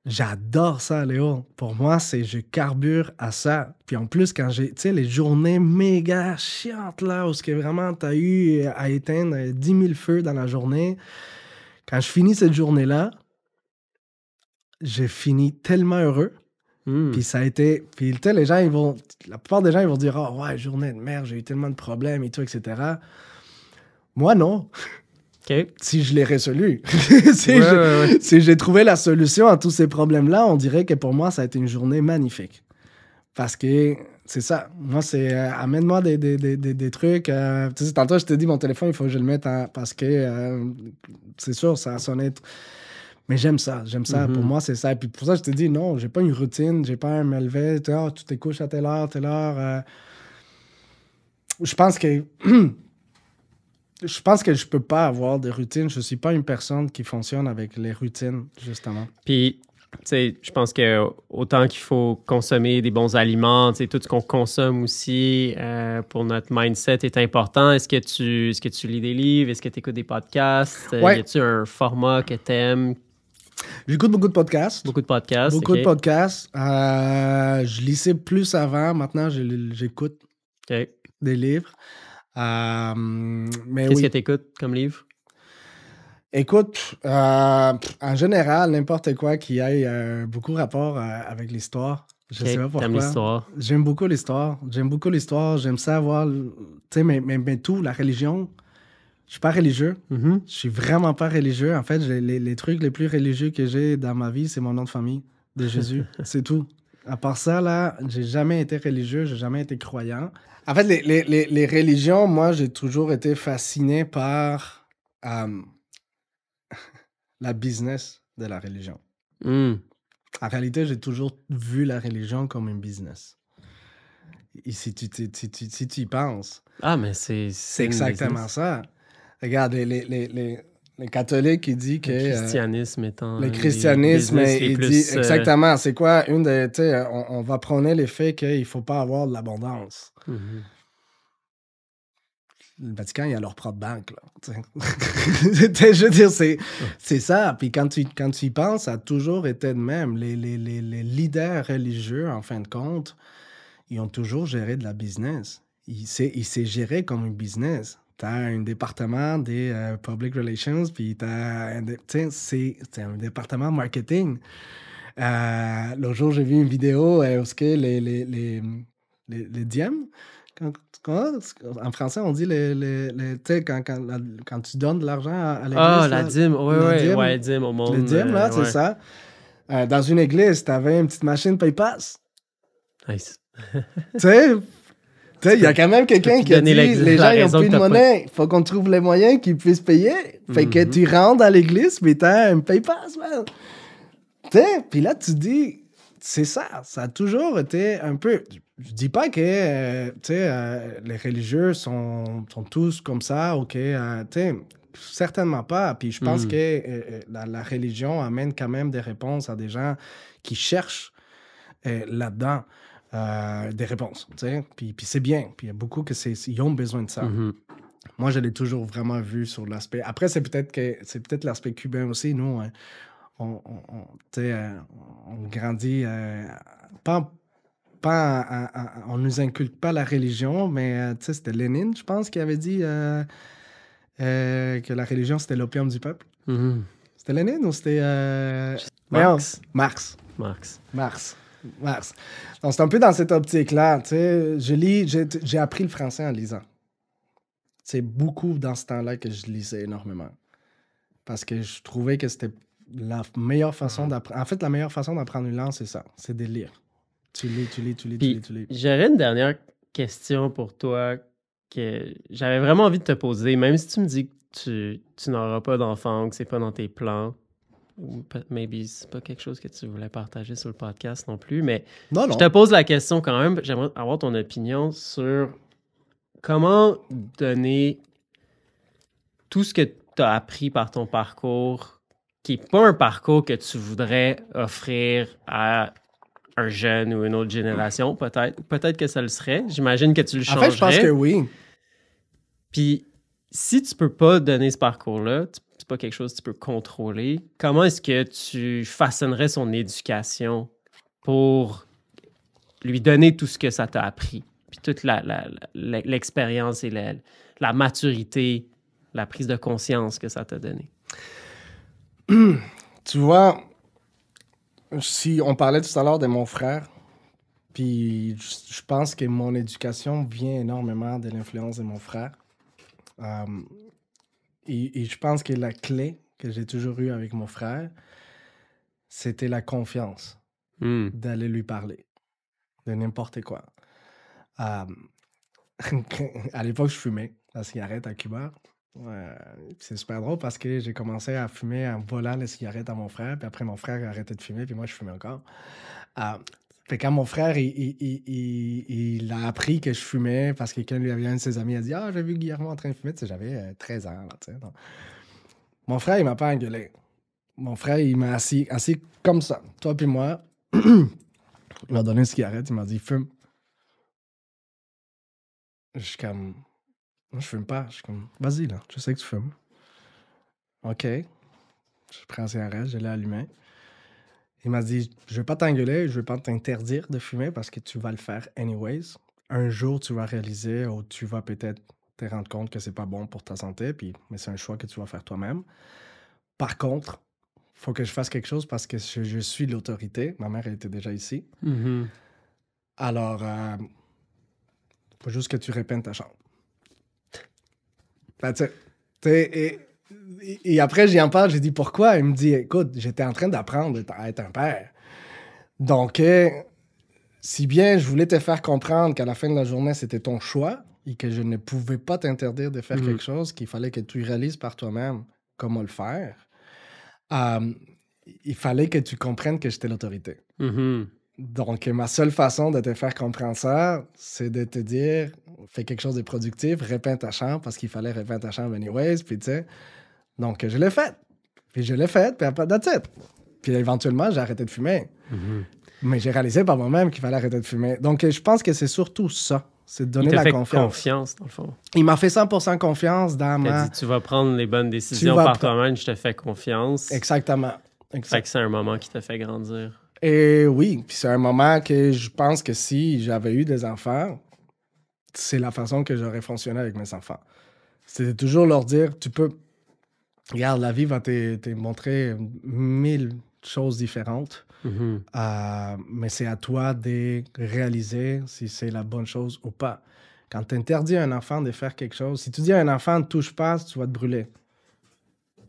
J'adore ça, Léo. Pour moi, je carbure à ça. Puis en plus, quand j'ai, tu sais, les journées méga chiantes, là, où ce que vraiment t'as eu à éteindre 10 000 feux dans la journée, quand je finis cette journée-là, j'ai fini tellement heureux. Puis ça a été... Puis tu sais, les gens, la plupart des gens, ils vont dire « Oh ouais, journée de merde, j'ai eu tellement de problèmes et tout, etc. » Moi, non. Okay. Si je l'ai résolu. Si j'ai trouvé la solution à tous ces problèmes-là, on dirait que pour moi, ça a été une journée magnifique. Parce que c'est ça. Moi, c'est amène-moi des trucs. Tu sais, tantôt, je te dis, mon téléphone, il faut que je le mette parce que c'est sûr, ça a sonné. Mais j'aime ça. Pour moi, c'est ça. Et puis pour ça, je te dis, non, j'ai pas une routine, j'ai pas un me lever, tu te couches à telle heure, telle heure. Je pense que je peux pas avoir de routine. Je suis pas une personne qui fonctionne avec les routines, justement. Puis, tu sais, je pense que autant qu'il faut consommer des bons aliments, tu sais, tout ce qu'on consomme aussi pour notre mindset est important. Est-ce que tu lis des livres? Est-ce que tu écoutes des podcasts? Ouais. Y a-tu un format que t'aimes? J'écoute beaucoup de podcasts. Beaucoup de podcasts. Beaucoup de podcasts. Je lisais plus avant. Maintenant, j'écoute des livres. Qu'est-ce que tu écoutes comme livre? Écoute, en général, n'importe quoi qui ait beaucoup rapport avec l'histoire. Je sais pas pourquoi. T'aimes l'histoire? J'aime beaucoup l'histoire. J'aime ça voir, tu sais, mais tout, la religion. Je suis pas religieux. Je suis vraiment pas religieux. En fait, les trucs les plus religieux que j'ai dans ma vie, c'est mon nom de famille de Jésus. C'est tout. À part ça, là, j'ai jamais été religieux, j'ai jamais été croyant. En fait, les religions, moi, j'ai toujours été fasciné par la business de la religion. En réalité, j'ai toujours vu la religion comme un business. Et si tu y penses... Ah, mais c'est exactement ça. Regarde, les catholiques qui disent que... Le christianisme étant... Le christianisme, il dit... Exactement. C'est quoi? Tu sais, on va prôner les faits qu'il ne faut pas avoir de l'abondance. Le Vatican, il a leur propre banque, là. Je veux dire, c'est ça. Puis quand tu y penses, ça a toujours été de même. Les leaders religieux, en fin de compte, ils ont toujours géré de la business. Il s'est géré comme un business. Tu as un département des public relations, puis c'est un département marketing. L'autre jour, j'ai vu une vidéo où les diem, en français, on dit quand tu donnes de l'argent à l'église. Ah, la dîme, oui, dîme au monde. Le dîme, là, c'est ça. Dans une église, tu avais une petite machine PayPass. Nice. Tu sais, il y a quand même quelqu'un qui a dit les gens n'ont plus de monnaie, il faut qu'on trouve les moyens qu'ils puissent payer. Fait que tu rentres à l'église, mais tu as un PayPass, man. Tu sais, puis là, tu dis, c'est ça. Ça a toujours été un peu... Je dis pas que les religieux sont tous comme ça, OK? Certainement pas. Puis je pense que la religion amène quand même des réponses à des gens qui cherchent là-dedans des réponses. Puis c'est bien. Puis il y a beaucoup ils ont besoin de ça. Moi, je l'ai toujours vraiment vu sur l'aspect... Après, c'est peut-être l'aspect cubain aussi. Nous, on grandit pas on nous inculque pas la religion, mais tu sais, c'était Lénine, je pense, qui avait dit que la religion, c'était l'opium du peuple. Mhm. C'était Lénine ou c'était... Marx. Marx. Marx. Donc, c'est un peu dans cette optique-là. Tu sais, j'ai appris le français en lisant. C'est beaucoup dans ce temps-là que je lisais énormément. Parce que je trouvais que c'était la meilleure façon d'apprendre. En fait, la meilleure façon d'apprendre une langue, c'est ça. C'est de lire. Tu lis. J'aurais une dernière question pour toi que j'avais vraiment envie de te poser, même si tu me dis que tu n'auras pas d'enfant, que c'est pas dans tes plans, ou maybe c'est pas quelque chose que tu voulais partager sur le podcast non plus, mais Non. je te pose la question quand même. J'aimerais avoir ton opinion sur comment donner tout ce que tu as appris par ton parcours, qui n'est pas un parcours que tu voudrais offrir à un jeune ou une autre génération, peut-être. Peut-être que ça le serait. J'imagine que tu le changerais. En fait, je pense que oui. Puis, si tu peux pas donner ce parcours-là, c'est pas quelque chose que tu peux contrôler, comment est-ce que tu façonnerais son éducation pour lui donner tout ce que ça t'a appris? Puis toute l'expérience et la maturité, la prise de conscience que ça t'a donné. Tu vois, si on parlait tout à l'heure de mon frère, puis je pense que mon éducation vient énormément de l'influence de mon frère. Et je pense que la clé que j'ai toujours eue avec mon frère, c'était la confiance d'aller lui parler de n'importe quoi. À l'époque, je fumais la cigarette à Cuba. C'est super drôle parce que j'ai commencé à fumer en volant les cigarettes à mon frère, puis après mon frère a arrêté de fumer, puis moi je fumais encore. Fait quand mon frère il a appris que je fumais parce que quelqu'un lui avait un de ses amis a dit « Ah, j'ai vu Guillermo en train de fumer », tu sais, j'avais 13 ans. Là, tu sais, donc. Mon frère, il m'a pas engueulé. Mon frère, il m'a assis comme ça, toi puis moi. Il m'a donné une cigarette, il m'a dit « Fume ». Je suis comme... Moi, je fume pas. Je suis comme, vas-y, là, je sais que tu fumes. OK. Je prends un cigarette, je l'ai allumé. Il m'a dit, je vais pas t'engueuler, je vais pas t'interdire de fumer parce que tu vas le faire anyways. Un jour, tu vas réaliser ou tu vas peut-être te rendre compte que c'est pas bon pour ta santé, mais c'est un choix que tu vas faire toi-même. Par contre, il faut que je fasse quelque chose parce que je suis l'autorité. Ma mère, elle était déjà ici. Mm-hmm. Alors, faut juste que tu répeines ta chambre. Et après, j'y en parle, j'ai dit pourquoi. Il me dit, écoute, j'étais en train d'apprendre à être un père. Donc, si bien je voulais te faire comprendre qu'à la fin de la journée, c'était ton choix et que je ne pouvais pas t'interdire de faire quelque chose, qu'il fallait que tu réalises par toi-même comment le faire, il fallait que tu comprennes que j'étais l'autorité. Mm-hmm. Donc, ma seule façon de te faire comprendre ça, c'est de te dire, fais quelque chose de productif, répeins ta chambre, parce qu'il fallait répéter ta chambre anyways, puis tu sais. Donc, je l'ai fait. Puis après, that's it. Puis éventuellement, j'ai arrêté de fumer. Mm-hmm. Mais j'ai réalisé par moi-même qu'il fallait arrêter de fumer. Donc, je pense que c'est surtout ça. C'est de donner la confiance, dans le fond. Il m'a fait 100% confiance dans Il a dit, tu vas prendre les bonnes décisions par toi-même, je te fais confiance. Exactement. Fait que c'est un moment qui t'a fait grandir. Et oui, puis c'est un moment que je pense que si j'avais eu des enfants, c'est la façon que j'aurais fonctionné avec mes enfants. C'est de toujours leur dire, tu peux... Regarde, la vie va te montrer 1000 choses différentes, mais c'est à toi de réaliser si c'est la bonne chose ou pas. Quand tu interdis à un enfant de faire quelque chose, si tu dis à un enfant, ne touche pas, tu vas te brûler.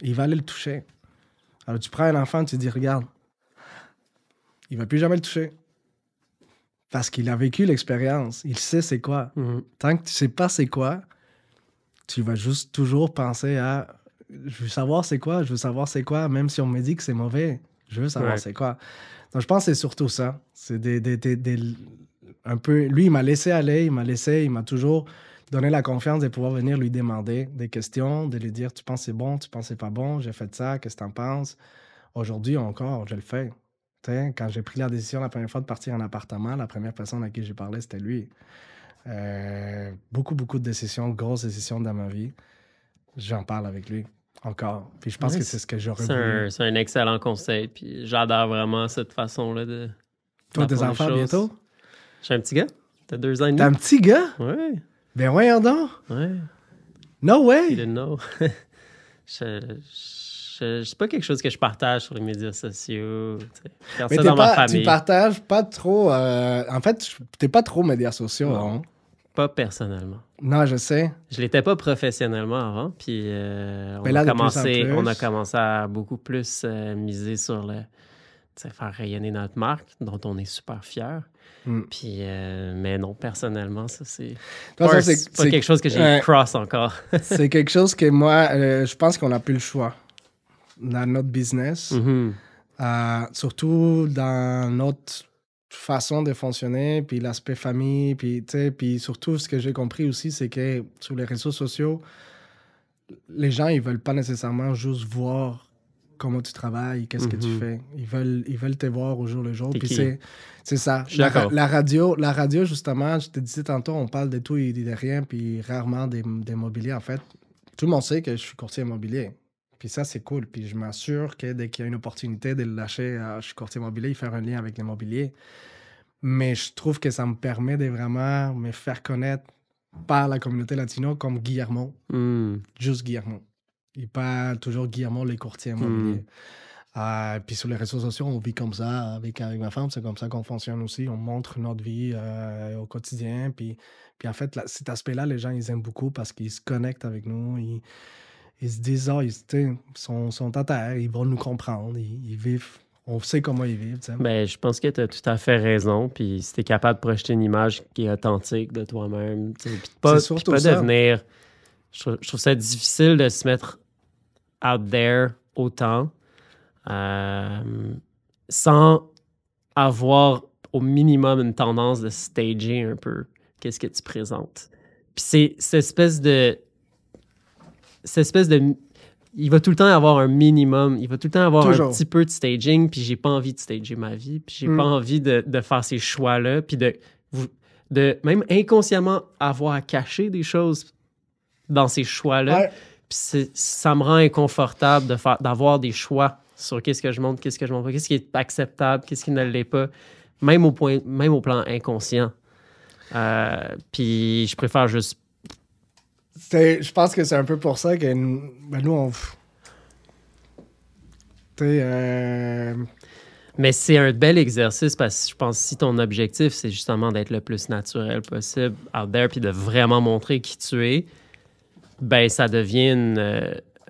Il va aller le toucher. Alors tu prends un enfant, tu dis, regarde, il ne va plus jamais le toucher. Parce qu'il a vécu l'expérience. Il sait c'est quoi. Tant que tu ne sais pas c'est quoi, tu vas juste toujours penser à je veux savoir c'est quoi, même si on me dit que c'est mauvais. Je veux savoir c'est quoi. Donc, je pense que c'est surtout ça. C'est un peu... Lui, il m'a laissé aller, il m'a toujours donné la confiance de pouvoir venir lui demander des questions, de lui dire, tu penses que c'est bon, tu penses que c'est pas bon, j'ai fait ça, qu'est-ce que tu en penses? Aujourd'hui encore, je le fais. T'sais, quand j'ai pris la décision la première fois de partir en appartement, la première personne à qui j'ai parlé, c'était lui. Beaucoup de décisions, grosses décisions dans ma vie. J'en parle avec lui. Encore. Puis je pense que c'est ce que j'aurais voulu. C'est un excellent conseil. Puis j'adore vraiment cette façon-là de. Toi, tes enfants bientôt? J'ai un petit gars. T'as 2 ans et demi. T'as un petit gars? Ouais. Ben voyons donc. Ouais. No You way. didn't know. C'est pas quelque chose que je partage sur les médias sociaux. Je garde Mais ça dans ma tu famille. partages pas trop... En fait, t'es pas trop médias sociaux. Non. Hein? Pas personnellement. Non, je sais. Je l'étais pas professionnellement avant, puis Mais là, de plus en plus. on a commencé à beaucoup plus miser sur faire rayonner notre marque, dont on est super fiers. Puis, mais non, personnellement, ça, c'est pas quelque chose que j'ai cross encore. C'est quelque chose que moi, je pense qu'on n'a plus le choix dans notre business. Surtout dans notre façon de fonctionner, puis l'aspect famille, puis surtout, ce que j'ai compris aussi, c'est que sur les réseaux sociaux, les gens, ils veulent pas nécessairement juste voir comment tu travailles, qu'est-ce que tu fais. Ils veulent te voir au jour le jour. Puis c'est ça. La radio, justement, je te disais tantôt, on parle de tout et de rien, puis rarement d'immobilier, en fait. Tout le monde sait que je suis courtier immobilier. Puis ça, c'est cool. Puis je m'assure que dès qu'il y a une opportunité de le lâcher, je suis courtier immobilier, faire un lien avec l'immobilier. Mais je trouve que ça me permet de vraiment me faire connaître par la communauté latino comme Guillermo. Juste Guillermo. Et pas toujours Guillermo, les courtiers immobiliers. Puis sur les réseaux sociaux, on vit comme ça avec ma femme. C'est comme ça qu'on fonctionne aussi. On montre notre vie au quotidien. Puis en fait, cet aspect-là, les gens, ils aiment beaucoup parce qu'ils se connectent avec nous. Ils se disent, ils sont à terre, ils vont nous comprendre, ils vivent, on sait comment ils vivent. Ben, je pense que tu as tout à fait raison. Puis si tu es capable de projeter une image qui est authentique de toi-même, puis pas devenir. Je trouve ça difficile de se mettre out there autant sans avoir au minimum une tendance de stager un peu qu'est-ce que tu présentes. Puis c'est cette espèce de... Il va tout le temps avoir un minimum, il va tout le temps avoir un petit peu de staging, puis j'ai pas envie de stager ma vie, puis j'ai pas envie de faire ces choix-là, puis de même inconsciemment avoir à cacher des choses dans ces choix-là. Ouais. Puis ça me rend inconfortable d'avoir des choix sur qu'est-ce que je montre, qu'est-ce que je montre pas, qu'est-ce qui est acceptable, qu'est-ce qui ne l'est pas, même au plan inconscient. Puis je préfère juste... Je pense que c'est un peu pour ça que nous, on... Mais c'est un bel exercice parce que je pense que si ton objectif, c'est justement d'être le plus naturel possible out there puis de vraiment montrer qui tu es, ben ça devient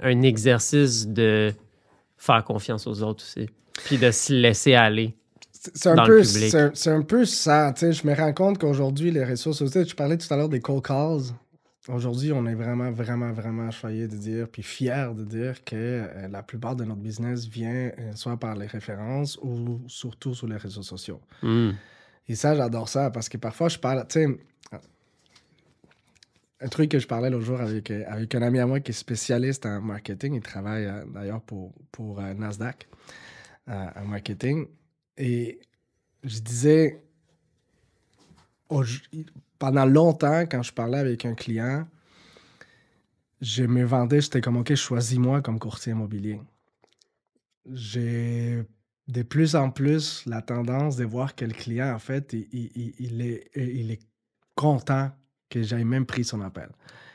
un exercice de faire confiance aux autres aussi. Puis de se laisser aller dans le public. C'est un peu ça. Je me rends compte qu'aujourd'hui, les réseaux sociaux, je parlais tout à l'heure des cold calls. Aujourd'hui, on est vraiment, vraiment, vraiment choyé de dire, puis fier de dire que la plupart de notre business vient soit par les références ou surtout sur les réseaux sociaux. Et ça, j'adore ça parce que parfois, je parle, tu sais, un truc que je parlais l'autre jour avec un ami à moi qui est spécialiste en marketing. Il travaille d'ailleurs pour Nasdaq en marketing. Et je disais, pendant longtemps, quand je parlais avec un client, je me vendais, j'étais comme, OK, choisis-moi comme courtier immobilier. J'ai de plus en plus la tendance de voir que le client, en fait, il est content que j'aie même pris son appel.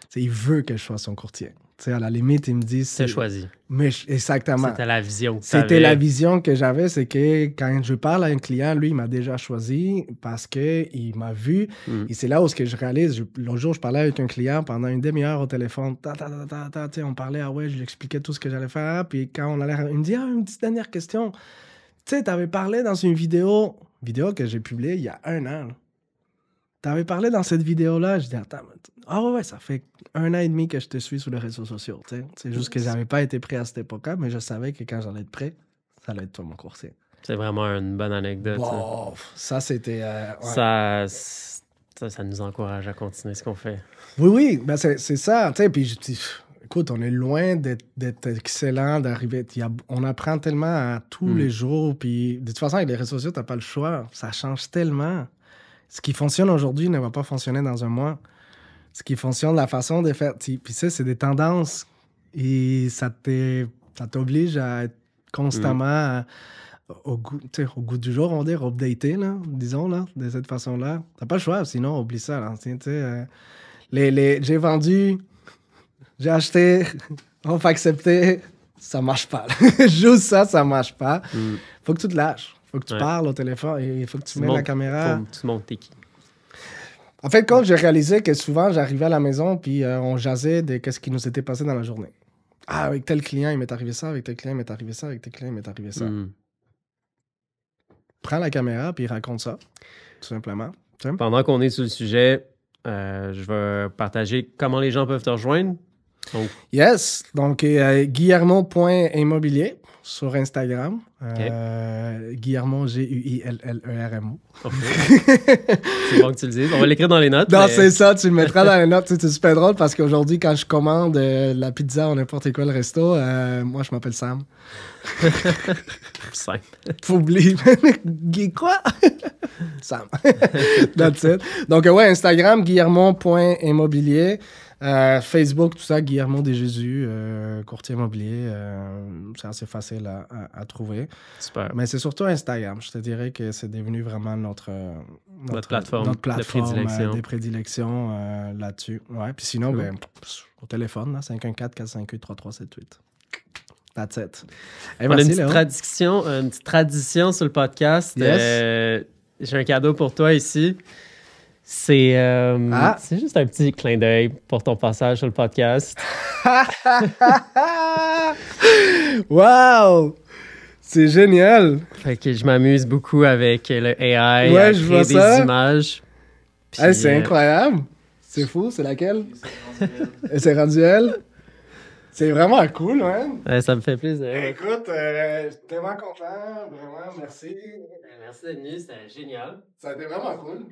T'sais, il veut que je sois son courtier. T'sais, à la limite, il me dit... C'est choisi. Mais exactement. C'était la vision que C'était la vision que j'avais, c'est que quand je parle à un client, lui, il m'a déjà choisi parce qu'il m'a vu. Et c'est là où je réalise. L'autre jour, je parlais avec un client pendant une demi-heure au téléphone. On parlait, je lui expliquais tout ce que j'allais faire. Puis quand on allait... Il me dit, une petite dernière question. Tu sais, t'avais parlé dans une vidéo que j'ai publiée il y a 1 an. T'avais parlé dans cette vidéo-là, je dis, attends, ouais, ça fait 1 an et demi que je te suis sur les réseaux sociaux. T'sais. C'est juste que j'avais pas été prêt à cette époque-là, mais je savais que quand j'allais être prêt, ça allait être toi mon courtier. C'est vraiment une bonne anecdote. Wow, ça, c'était... Ça nous encourage à continuer ce qu'on fait. Oui, ben c'est ça. Puis écoute, on est loin d'être excellent, d'arriver... On apprend tellement à tous les jours, puis de toute façon, avec les réseaux sociaux, t'as pas le choix. Ça change tellement. Ce qui fonctionne aujourd'hui ne va pas fonctionner dans un mois. Ce qui fonctionne, la façon de faire... Puis ça, c'est des tendances. Et ça t'oblige à être constamment au goût du jour, on va dire, updaté, là, disons, là, de cette façon-là. T'as pas le choix, sinon, oublie ça. Là. J'ai vendu, j'ai acheté, on fait accepter, ça marche pas. Juste ça marche pas. Faut que tu te lâches. Faut que tu parles au téléphone et il faut que tu mets la caméra. Tu montes t'es qui. En fait, quand j'ai réalisé que souvent, j'arrivais à la maison puis on jasait de ce qui nous était passé dans la journée. Ah, avec tel client, il m'est arrivé ça, avec tel client, il m'est arrivé ça, avec tel client, il m'est arrivé ça. Prends la caméra puis raconte ça, tout simplement. Pendant qu'on est sur le sujet, je vais partager comment les gens peuvent te rejoindre. Donc... Yes, donc Guillermo.immobilier sur Instagram. Guillermo, Guillermo. C'est bon que tu le dises. On va l'écrire dans les notes. Non, c'est ça, tu le mettras dans les notes. C'est super drôle parce qu'aujourd'hui, quand je commande la pizza ou n'importe quoi le resto, moi, je m'appelle Sam. Simple. Faut oublier. Guy, quoi? Sam. That's it. Donc, ouais, Instagram, Guillermo.immobilier. Facebook, tout ça, Guillermo de Jésus, courtier immobilier, c'est assez facile à trouver. Super. Mais c'est surtout Instagram. Je te dirais que c'est devenu vraiment notre plateforme de prédilection là-dessus. Ouais. Puis sinon, au téléphone, 514-458-3378. That's it. Hey, on a une petite tradition sur le podcast. Yes. J'ai un cadeau pour toi ici. C'est juste un petit clin d'œil pour ton passage sur le podcast. Wow! C'est génial! Fait que je m'amuse beaucoup avec le AI à créer des images. Puis, hey, c'est incroyable! C'est fou, c'est laquelle? C'est rendu elle? C'est vraiment cool, hein? Ouais, ça me fait plaisir. Écoute, je suis tellement content, vraiment, merci. Merci d'être venu, c'était génial. Ça a été vraiment cool.